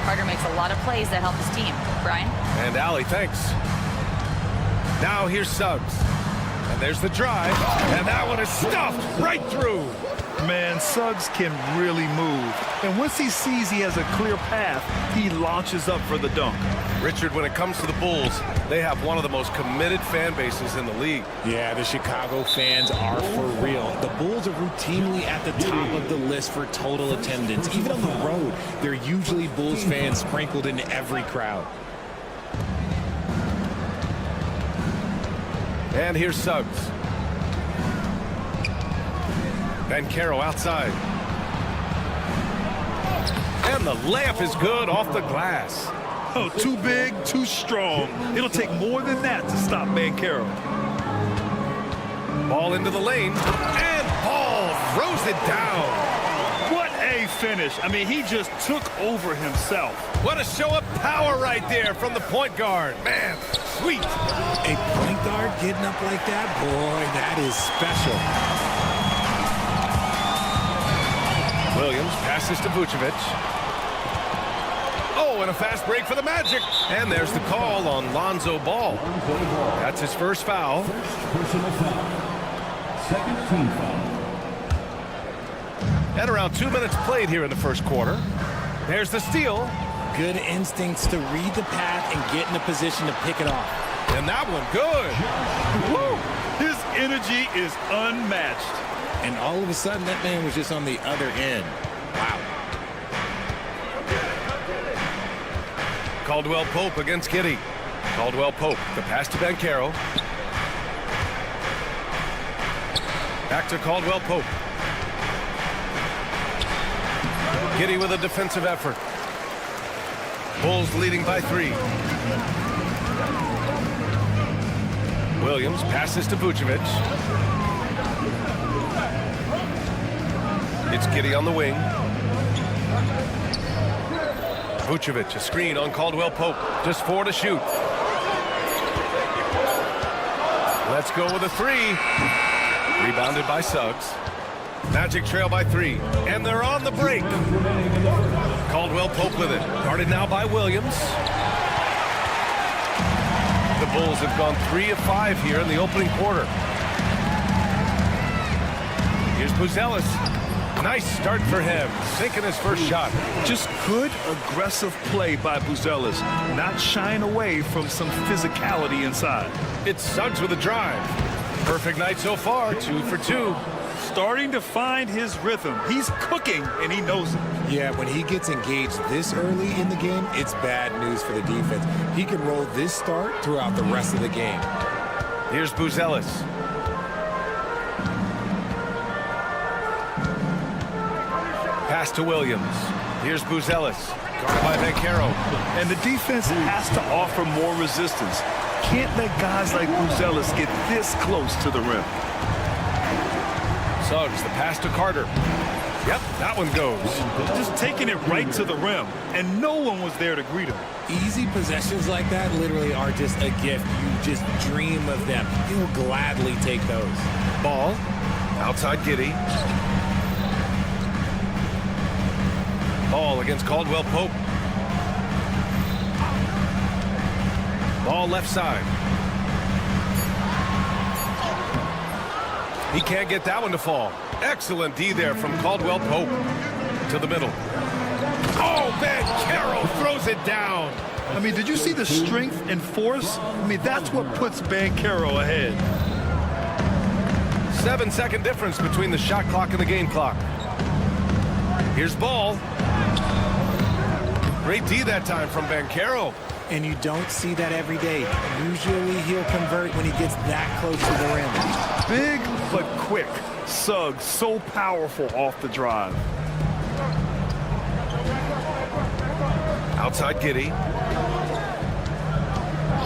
Carter makes a lot of plays that help his team. Brian? And Allie, thanks. Now here's Suggs. And there's the drive. And that one is stuffed right through. Man, Suggs can really move. And once he sees he has a clear path, he launches up for the dunk. Richard, when it comes to the Bulls, they have one of the most committed fan bases in the league. Yeah, the Chicago fans are for real. The Bulls are routinely at the top of the list for total attendance. Even on the road, there are usually Bulls fans sprinkled in every crowd. And here's Suggs. Banchero outside. And the layup is good off the glass. Oh, too big, too strong. It'll take more than that to stop Banchero. Ball into the lane. And Ball throws it down. What a finish. I mean, he just took over himself. What a show of power right there from the point guard. Man, sweet. A point guard getting up like that? Boy, that is special. Williams passes to Vucevic. Oh, and a fast break for the Magic. And there's the call on Lonzo Ball. That's his first foul. Personal foul. Second team foul. At around 2 minutes played here in the first quarter. There's the steal. Good instincts to read the path and get in a position to pick it off. And that one good. Woo! His energy is unmatched. And all of a sudden, that man was just on the other end. Wow. Caldwell-Pope against Giddey. Caldwell-Pope, the pass to Banchero. Back to Caldwell-Pope. Giddey with a defensive effort. Bulls leading by 3. Williams passes to Vucevic. It's Giddey on the wing. Vucevic, a screen on Caldwell-Pope. Just 4 to shoot. Let's go with a 3. Rebounded by Suggs. Magic trail by 3. And they're on the break. Caldwell-Pope with it. Guarded now by Williams. The Bulls have gone 3 of 5 here in the opening quarter. Here's Buzelis. Nice start for him, sinking his first shot. Just good, aggressive play by Buzelis, not shying away from some physicality inside. It's Suggs with a drive. Perfect night so far, 2 for 2. Starting to find his rhythm. He's cooking, and he knows it. Yeah, when he gets engaged this early in the game, it's bad news for the defense. He can roll this start throughout the rest of the game. Here's Buzelis. Pass to Williams. Here's Buzelis. Guarded by Banchero. And the defense has to offer more resistance. Can't let guys like Buzelis get this close to the rim. Suggs, the pass to Carter. Yep, that one goes. Just taking it right to the rim, and no one was there to greet him. Easy possessions like that literally are just a gift. You just dream of them. He'll gladly take those. Ball. Outside Giddey. Ball against Caldwell-Pope. Ball left side. He can't get that one to fall. Excellent D there from Caldwell-Pope to the middle. Oh, Banchero throws it down. I mean, did you see the strength and force? I mean, that's what puts Banchero ahead. 7-second difference between the shot clock and the game clock. Here's ball. Great D that time from Banchero. And you don't see that every day. Usually he'll convert when he gets that close to the rim. Big but quick. Suggs so powerful off the drive. Outside Giddey.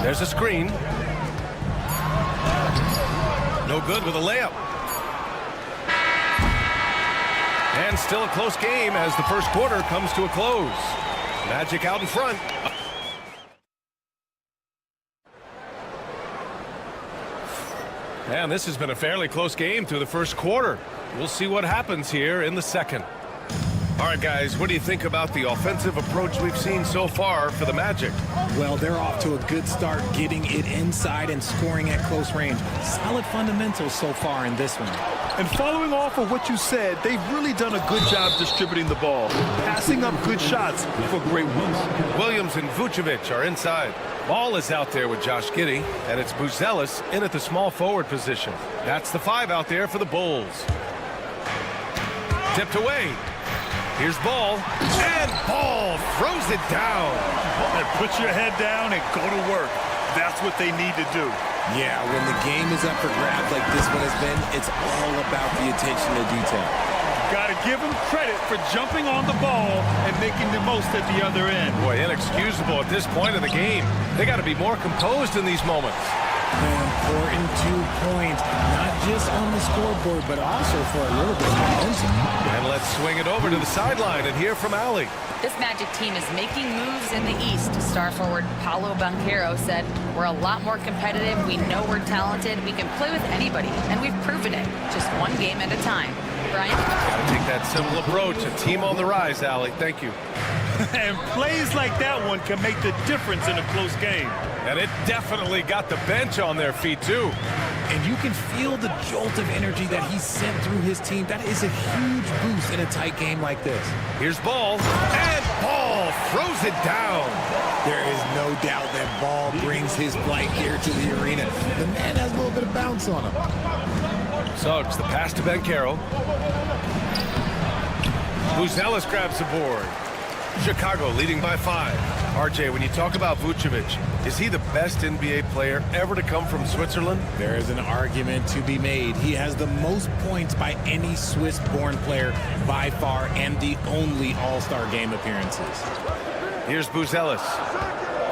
There's a screen. No good with a layup. And still a close game as the first quarter comes to a close. Magic out in front. And this has been a fairly close game through the first quarter. We'll see what happens here in the second. All right, guys, what do you think about the offensive approach we've seen so far for the Magic? Well, they're off to a good start getting it inside and scoring at close range. Solid fundamentals so far in this one. And following off of what you said, they've really done a good job distributing the ball, passing up good shots for great wins. Williams and Vucevic are inside. Ball is out there with Josh Giddey, and it's Buzelis in at the small forward position. That's the 5 out there for the Bulls. Tipped away. Here's Ball, and Ball throws it down. And put your head down and go to work. That's what they need to do. Yeah, when the game is up for grabs like this one has been, it's all about the attention to detail. Got to give him credit for jumping on the ball and making the most at the other end. Boy, inexcusable at this point of the game. They got to be more composed in these moments. An important 2 points, not just on the scoreboard, but also for a little bit of momentum. And let's swing it over to the sideline and hear from Allie. This Magic team is making moves in the East. Star forward Paolo Banchero said, "We're a lot more competitive. We know we're talented. We can play with anybody, and we've proven it. Just one game at a time." Brian? Gotta take that simple approach. A team on the rise, Allie. Thank you. And plays like that one can make the difference in a close game. And it definitely got the bench on their feet, too. And you can feel the jolt of energy that he sent through his team. That is a huge boost in a tight game like this. Here's Ball, and Ball throws it down. There is no doubt that Ball brings his flight here to the arena. The man has a little bit of bounce on him. Suggs, the pass to Banchero. Buzelis grabs the board. Chicago leading by 5. RJ, when you talk about Vucevic, is he the best NBA player ever to come from Switzerland? There is an argument to be made. He has the most points by any Swiss-born player by far and the only All-Star game appearances. Here's Buzelis.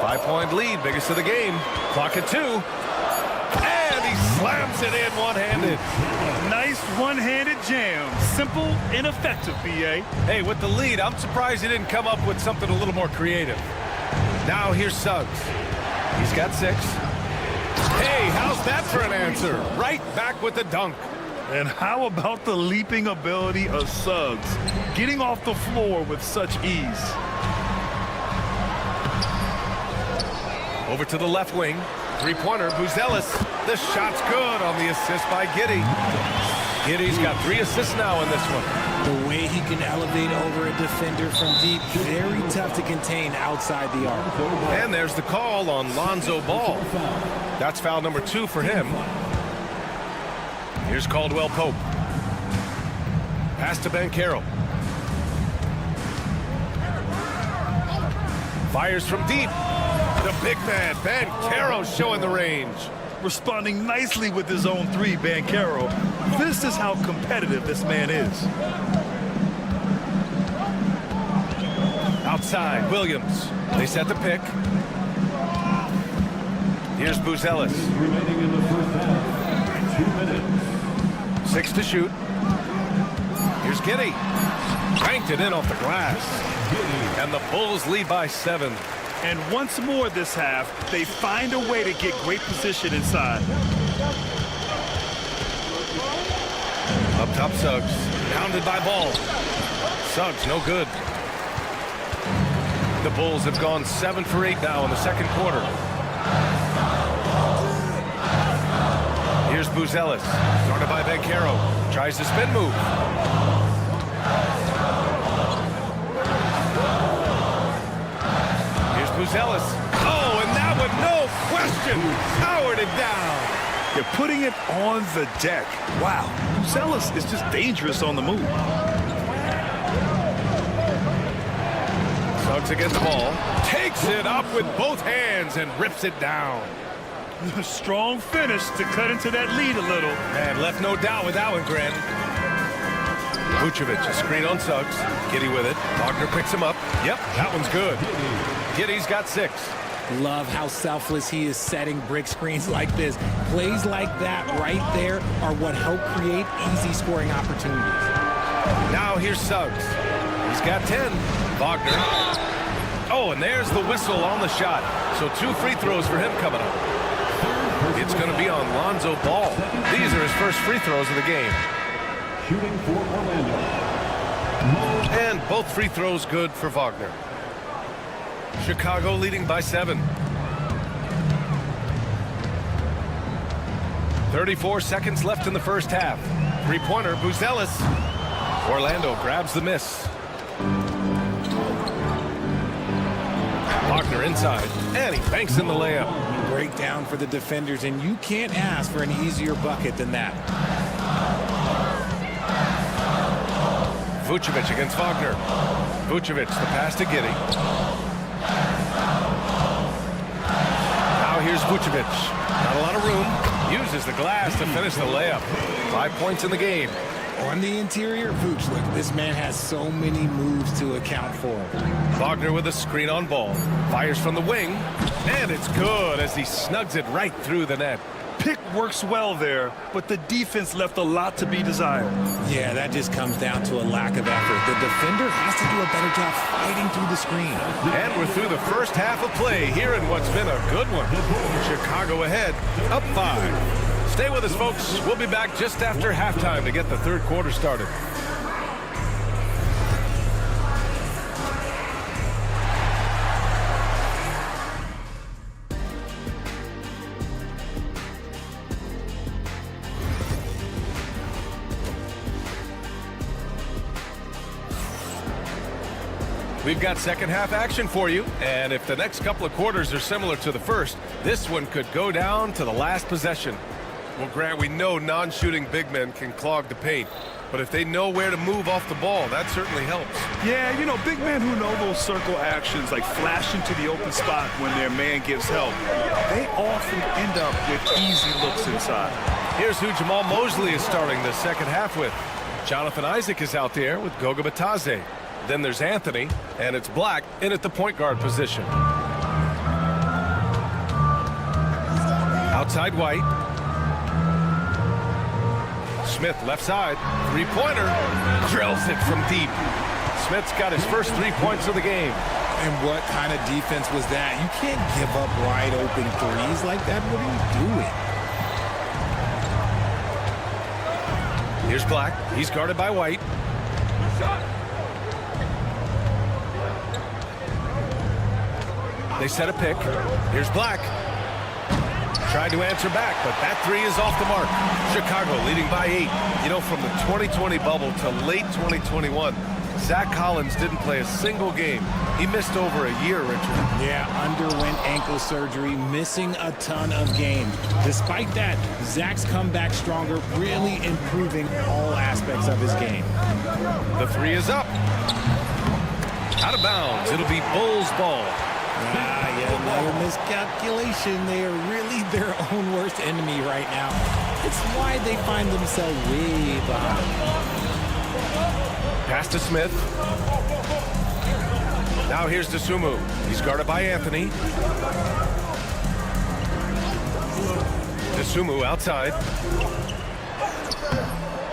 5-point lead, biggest of the game. Clock at 2. And he slams it in one-handed. Nice one-handed jam. Simple and effective, B.A. Hey, with the lead, I'm surprised he didn't come up with something a little more creative. Now here's Suggs. He's got 6. Hey, how's that for an answer? Right back with the dunk. And how about the leaping ability of Suggs? Getting off the floor with such ease. Over to the left wing. 3-pointer, Buzelis. The shot's good on the assist by Giddey. Giddey's got 3 assists now in this one. The way he can elevate over a defender from deep, very tough to contain outside the arc. And there's the call on Lonzo Ball. That's foul number 2 for him. Here's Caldwell Pope. Pass to Banchero. Fires from deep. The big man, Banchero, showing the range. Responding nicely with his own 3, Banchero. This is how competitive this man is. Outside, Williams. They set the pick. Here's Buzelis. Remaining in the first half. 2 minutes. 6 to shoot. Here's Giddey. Cranked it in off the glass. And the Bulls lead by 7. And once more this half, they find a way to get great position inside. Up top, Suggs. Pounded by Ball. Suggs, no good. The Bulls have gone 7 for 8 now in the second quarter. Here's Buzelis. Started by Banchero. Tries to spin move. Buzelis. Oh, and that one, no question, powered it down. They're putting it on the deck. Wow, Buzelis is just dangerous on the move. Suggs against the ball, takes it up with both hands and rips it down. A strong finish to cut into that lead a little. And left no doubt with that one, Grant. Vucevic, a screen on Suggs. Giddey with it. Wagner picks him up. Yep, that one's good. Giddey's got 6. Love how selfless he is setting brick screens like this. Plays like that right there are what help create easy scoring opportunities. Now here's Suggs. He's got 10. Wagner. Oh, and there's the whistle on the shot. So 2 free throws for him coming up. It's going to be on Lonzo Ball. These are his first free throws of the game. Shooting for Orlando. And both free throws good for Wagner. Chicago leading by 7. 34 seconds left in the first half. Three-pointer, Buzelis. Orlando grabs the miss. Wagner inside, and he banks in the layup. Breakdown for the defenders, and you can't ask for an easier bucket than that. Vucevic against Wagner. Vucevic, the pass to Giddey. Now here's Vucevic. Not a lot of room. Uses the glass to finish the layup. 5 points in the game. On the interior, Vooch, look, this man has so many moves to account for. Wagner with a screen on Ball. Fires from the wing, and it's good as he snugs it right through the net. Pick works well there, but the defense left a lot to be desired. Yeah, that just comes down to a lack of effort. The defender has to do a better job fighting through the screen. And we're through the first half of play here in what's been a good one. Chicago ahead, up 5. Stay with us, folks. We'll be back just after halftime to get the third quarter started. We've got second half action for you, and if the next couple of quarters are similar to the first, this one could go down to the last possession. Well, Grant, we know non-shooting big men can clog the paint, but if they know where to move off the ball, that certainly helps. Yeah, you know, big men who know those circle actions, like flashing to the open spot when their man gives help, they often end up with easy looks inside. Here's who Jamal Mosley is starting the second half with. Jonathan Isaac is out there with Goga Bitadze. Then there's Anthony, and it's Black in at the point guard position. Outside White. Smith left side. Three-pointer. Drills it from deep. Smith's got his first 3 points of the game. And what kind of defense was that? You can't give up wide open threes like that. What are you doing? Here's Black. He's guarded by White. They set a pick. Here's Black. Tried to answer back, but that 3 is off the mark. Chicago leading by 8. You know, from the 2020 bubble to late 2021, Zach Collins didn't play a single game. He missed over a year, Richard. Yeah, underwent ankle surgery, missing a ton of games. Despite that, Zach's come back stronger, really improving all aspects of his game. The 3 is up. Out of bounds. It'll be Bulls ball. Another miscalculation. They are really their own worst enemy right now. It's why they find themselves way behind. Pass to Smith. Now here's Dosunmu. He's guarded by Anthony. Dosunmu outside.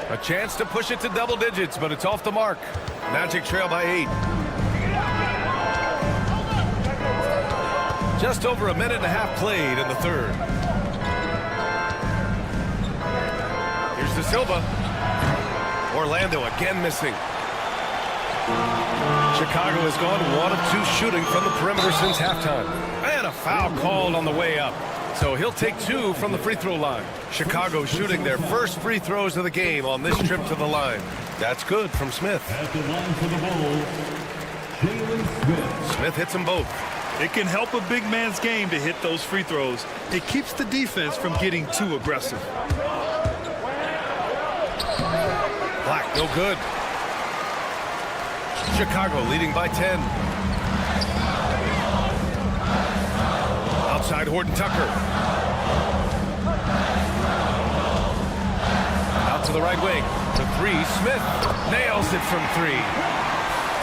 A chance to push it to double digits, but it's off the mark. Magic trail by 8. Just over a minute and a half played in the third. Here's De Silva. Orlando again missing. Chicago has gone 1 of 2 shooting from the perimeter since halftime. And a foul called on the way up. So he'll take 2 from the free throw line. Chicago shooting their first free throws of the game on this trip to the line. That's good from Smith. At the line for the Bulls, Jalen Smith. Smith hits them both. It can help a big man's game to hit those free throws. It keeps the defense from getting too aggressive. Black, no good. Chicago leading by 10. Outside Horton Tucker. Out to the right wing. The three, Smith nails it from 3.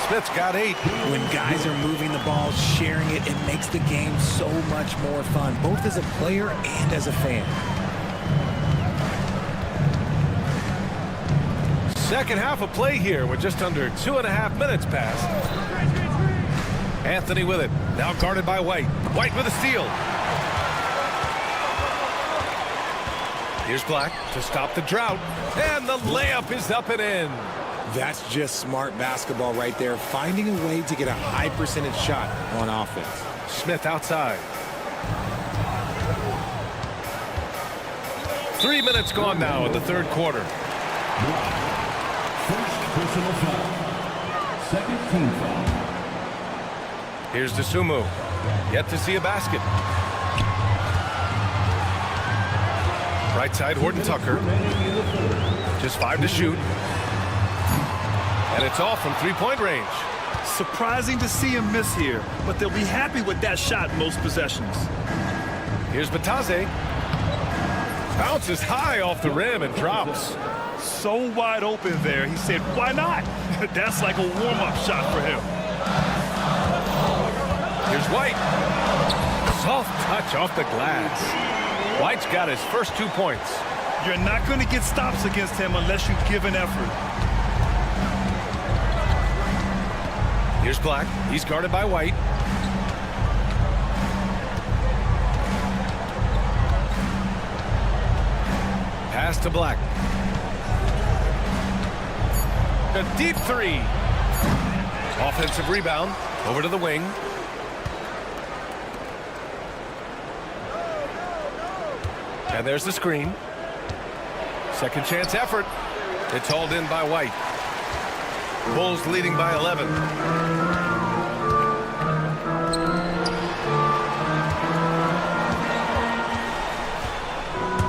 Smith's got 8. When guys are moving the ball, sharing it, it makes the game so much more fun, both as a player and as a fan. Second half of play here with just under 2.5 minutes passed. Anthony with it. Now guarded by White. White with a steal. Here's Black to stop the drought. And the layup is up and in. That's just smart basketball right there, finding a way to get a high percentage shot on offense. Smith outside. 3 minutes gone now in the third quarter. First personal foul. Second team foul. Here's DeSumo. Yet to see a basket. Right side, Horton Tucker. Just 5 to shoot. And it's off from three-point range. Surprising to see him miss here, but they'll be happy with that shot most possessions. Here's Batase. Bounces high off the rim and drops. So wide open there, he said, why not? That's like a warm-up shot for him. Here's White. Soft touch off the glass. White's got his first 2 points. You're not going to get stops against him unless you give an effort. Here's Black. He's guarded by White. Pass to Black. A deep 3. Offensive rebound. Over to the wing. And there's the screen. Second chance effort. It's hauled in by White. Bulls leading by 11.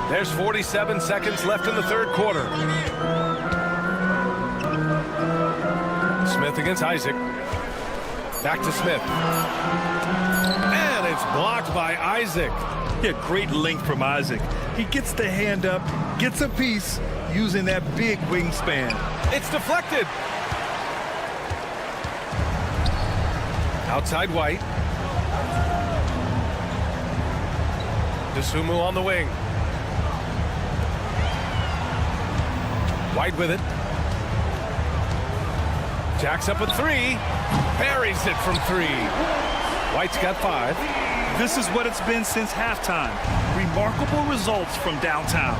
There's 47 seconds left in the third quarter. Smith against Isaac. Back to Smith. And it's blocked by Isaac. Yeah, great length from Isaac. He gets the hand up, gets a piece using that big wingspan. It's deflected. Outside White. DeSumo on the wing. White with it. Jacks up a 3. Buries it from 3. White's got 5. This is what it's been since halftime. Remarkable results from downtown.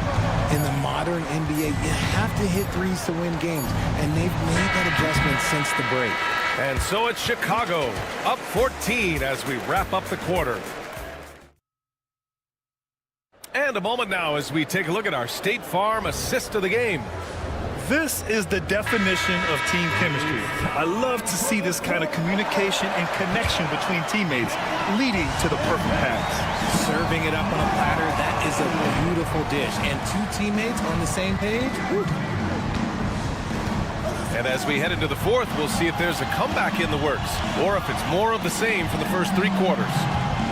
In the modern NBA, you have to hit threes to win games, and they've made that adjustment since the break. And so it's Chicago, up 14 as we wrap up the quarter. And a moment now as we take a look at our State Farm assist of the game. This is the definition of team chemistry. I love to see this kind of communication and connection between teammates leading to the perfect pass. Serving it up on a platter, that is a beautiful dish. And 2 teammates on the same page. Woo. And as we head into the fourth, we'll see if there's a comeback in the works or if it's more of the same for the first 3 quarters.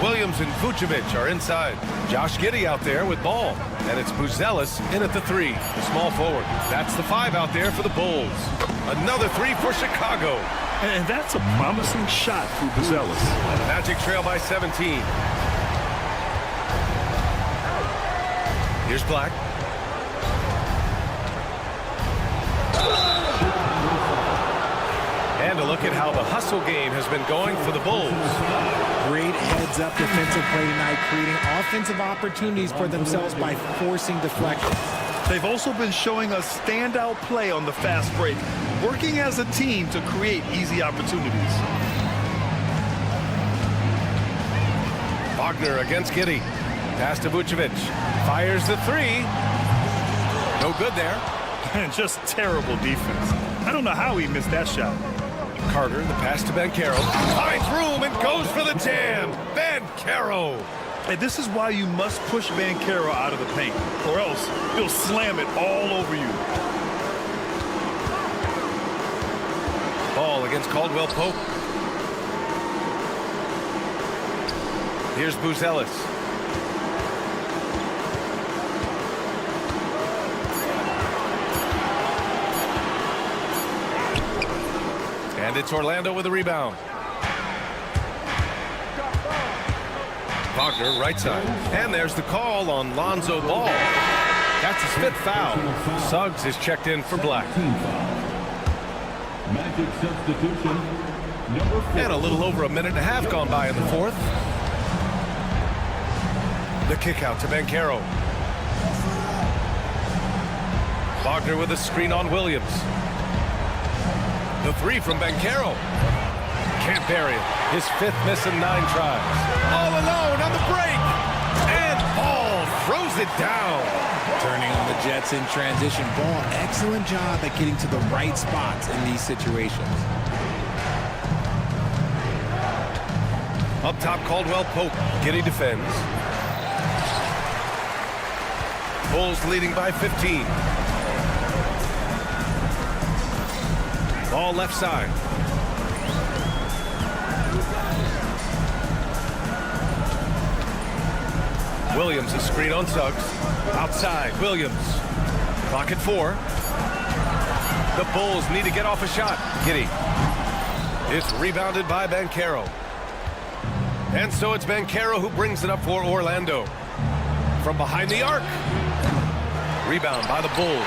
Williams and Vucevic are inside. Josh Giddey out there with ball. And it's Buzelis in at the 3, the small forward. That's the 5 out there for the Bulls. Another 3 for Chicago. And that's a promising shot for Buzelis. Magic trail by 17. Here's Black. And a look at how the hustle game has been going for the Bulls. Great heads-up defensive play tonight, creating offensive opportunities for themselves by forcing deflections. They've also been showing us standout play on the fast break, working as a team to create easy opportunities. Wagner against Giddey. Pass to Vucevic. Fires the 3. No good there. And just terrible defense. I don't know how he missed that shot. Carter, the pass to Banchero. Finds room and goes for the jam. Banchero. And this is why you must push Banchero out of the paint, or else he'll slam it all over you. Ball against Caldwell Pope. Here's Buzelis. And it's Orlando with a rebound. Wagner, right side. And there's the call on Lonzo Ball. That's his 5th foul. Suggs is checked in for Black. Magic substitution, number 4. And a little over a minute and a half gone by in the 4th. The kick out to Banchero. Wagner with a screen on Williams. The 3 from Banchero. Can't bury it. His 5th miss in 9 tries. All alone on the break. And Ball throws it down. Turning on the Jets in transition. Ball, excellent job at getting to the right spots in these situations. Up top, Caldwell Pope. Giddy defends. Bulls leading by 15. Ball left side. Williams, a screen on Suggs. Outside, Williams. Clock at 4. The Bulls need to get off a shot. Giddy. It's rebounded by Banchero. And so it's Banchero who brings it up for Orlando. From behind the arc. Rebound by the Bulls.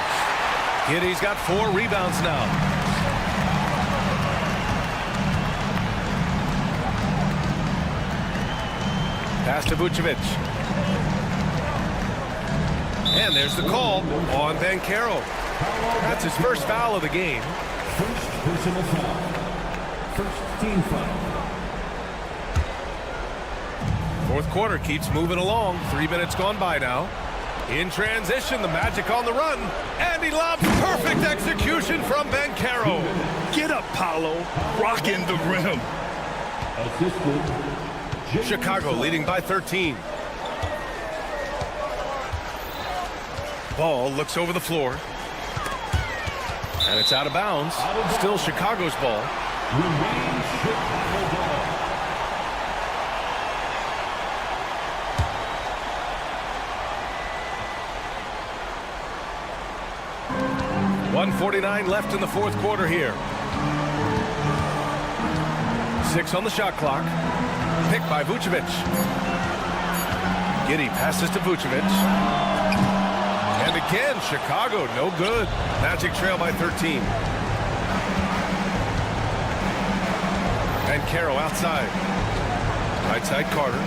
Giddy's got 4 rebounds now. Pass to Vucevic. And there's the call on Banchero. That's his 1st foul of the game. First personal foul. First team foul. 4th quarter keeps moving along. 3 minutes gone by now. In transition, the Magic on the run. And he lobs perfect execution from Banchero. Get up, Paolo. Rocking the rim. Assisted. Chicago leading by 13. Ball looks over the floor. And it's out of bounds. Still Chicago's ball. Remains Chicago ball. 1:49 left in the 4th quarter here. 6 on the shot clock. Picked by Vucevic. Giddy passes to Vucevic. And again, Chicago, no good. Magic trail by 13. Banchero outside. Right side, Carter.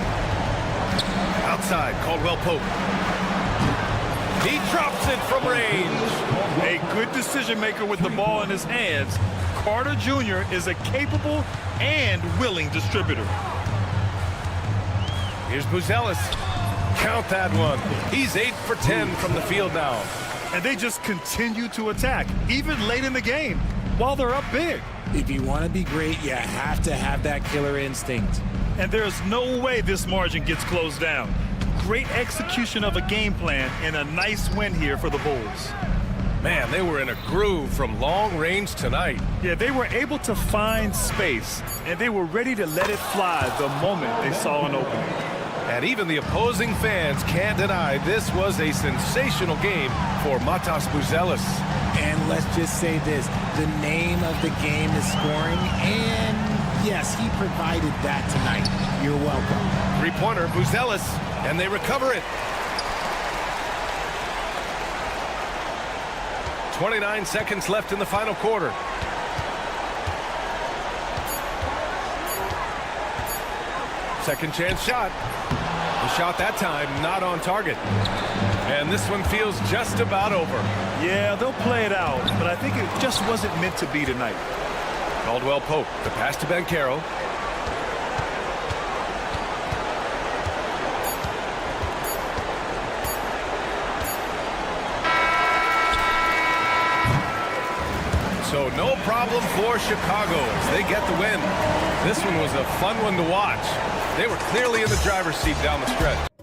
Outside, Caldwell Pope. He drops it from range. A good decision maker with the ball in his hands. Carter Jr. is a capable and willing distributor. Here's Buzelis. Count that one. He's 8 for 10 from the field now. And they just continue to attack, even late in the game, while they're up big. If you want to be great, you have to have that killer instinct. And there's no way this margin gets closed down. Great execution of a game plan and a nice win here for the Bulls. Man, they were in a groove from long range tonight. Yeah, they were able to find space, and they were ready to let it fly the moment they saw an opening. And even the opposing fans can't deny this was a sensational game for Matas Buzelis. And let's just say this, the name of the game is scoring, and yes, he provided that tonight. You're welcome. Three-pointer, Buzelis, and they recover it. 29 seconds left in the final quarter. Second chance shot. The shot that time not on target. And this one feels just about over. Yeah, they'll play it out, but I think it just wasn't meant to be tonight. Caldwell Pope, the pass to Banchero. So so no problem for Chicago as they get the win. This one was a fun one to watch. They were clearly in the driver's seat down the stretch.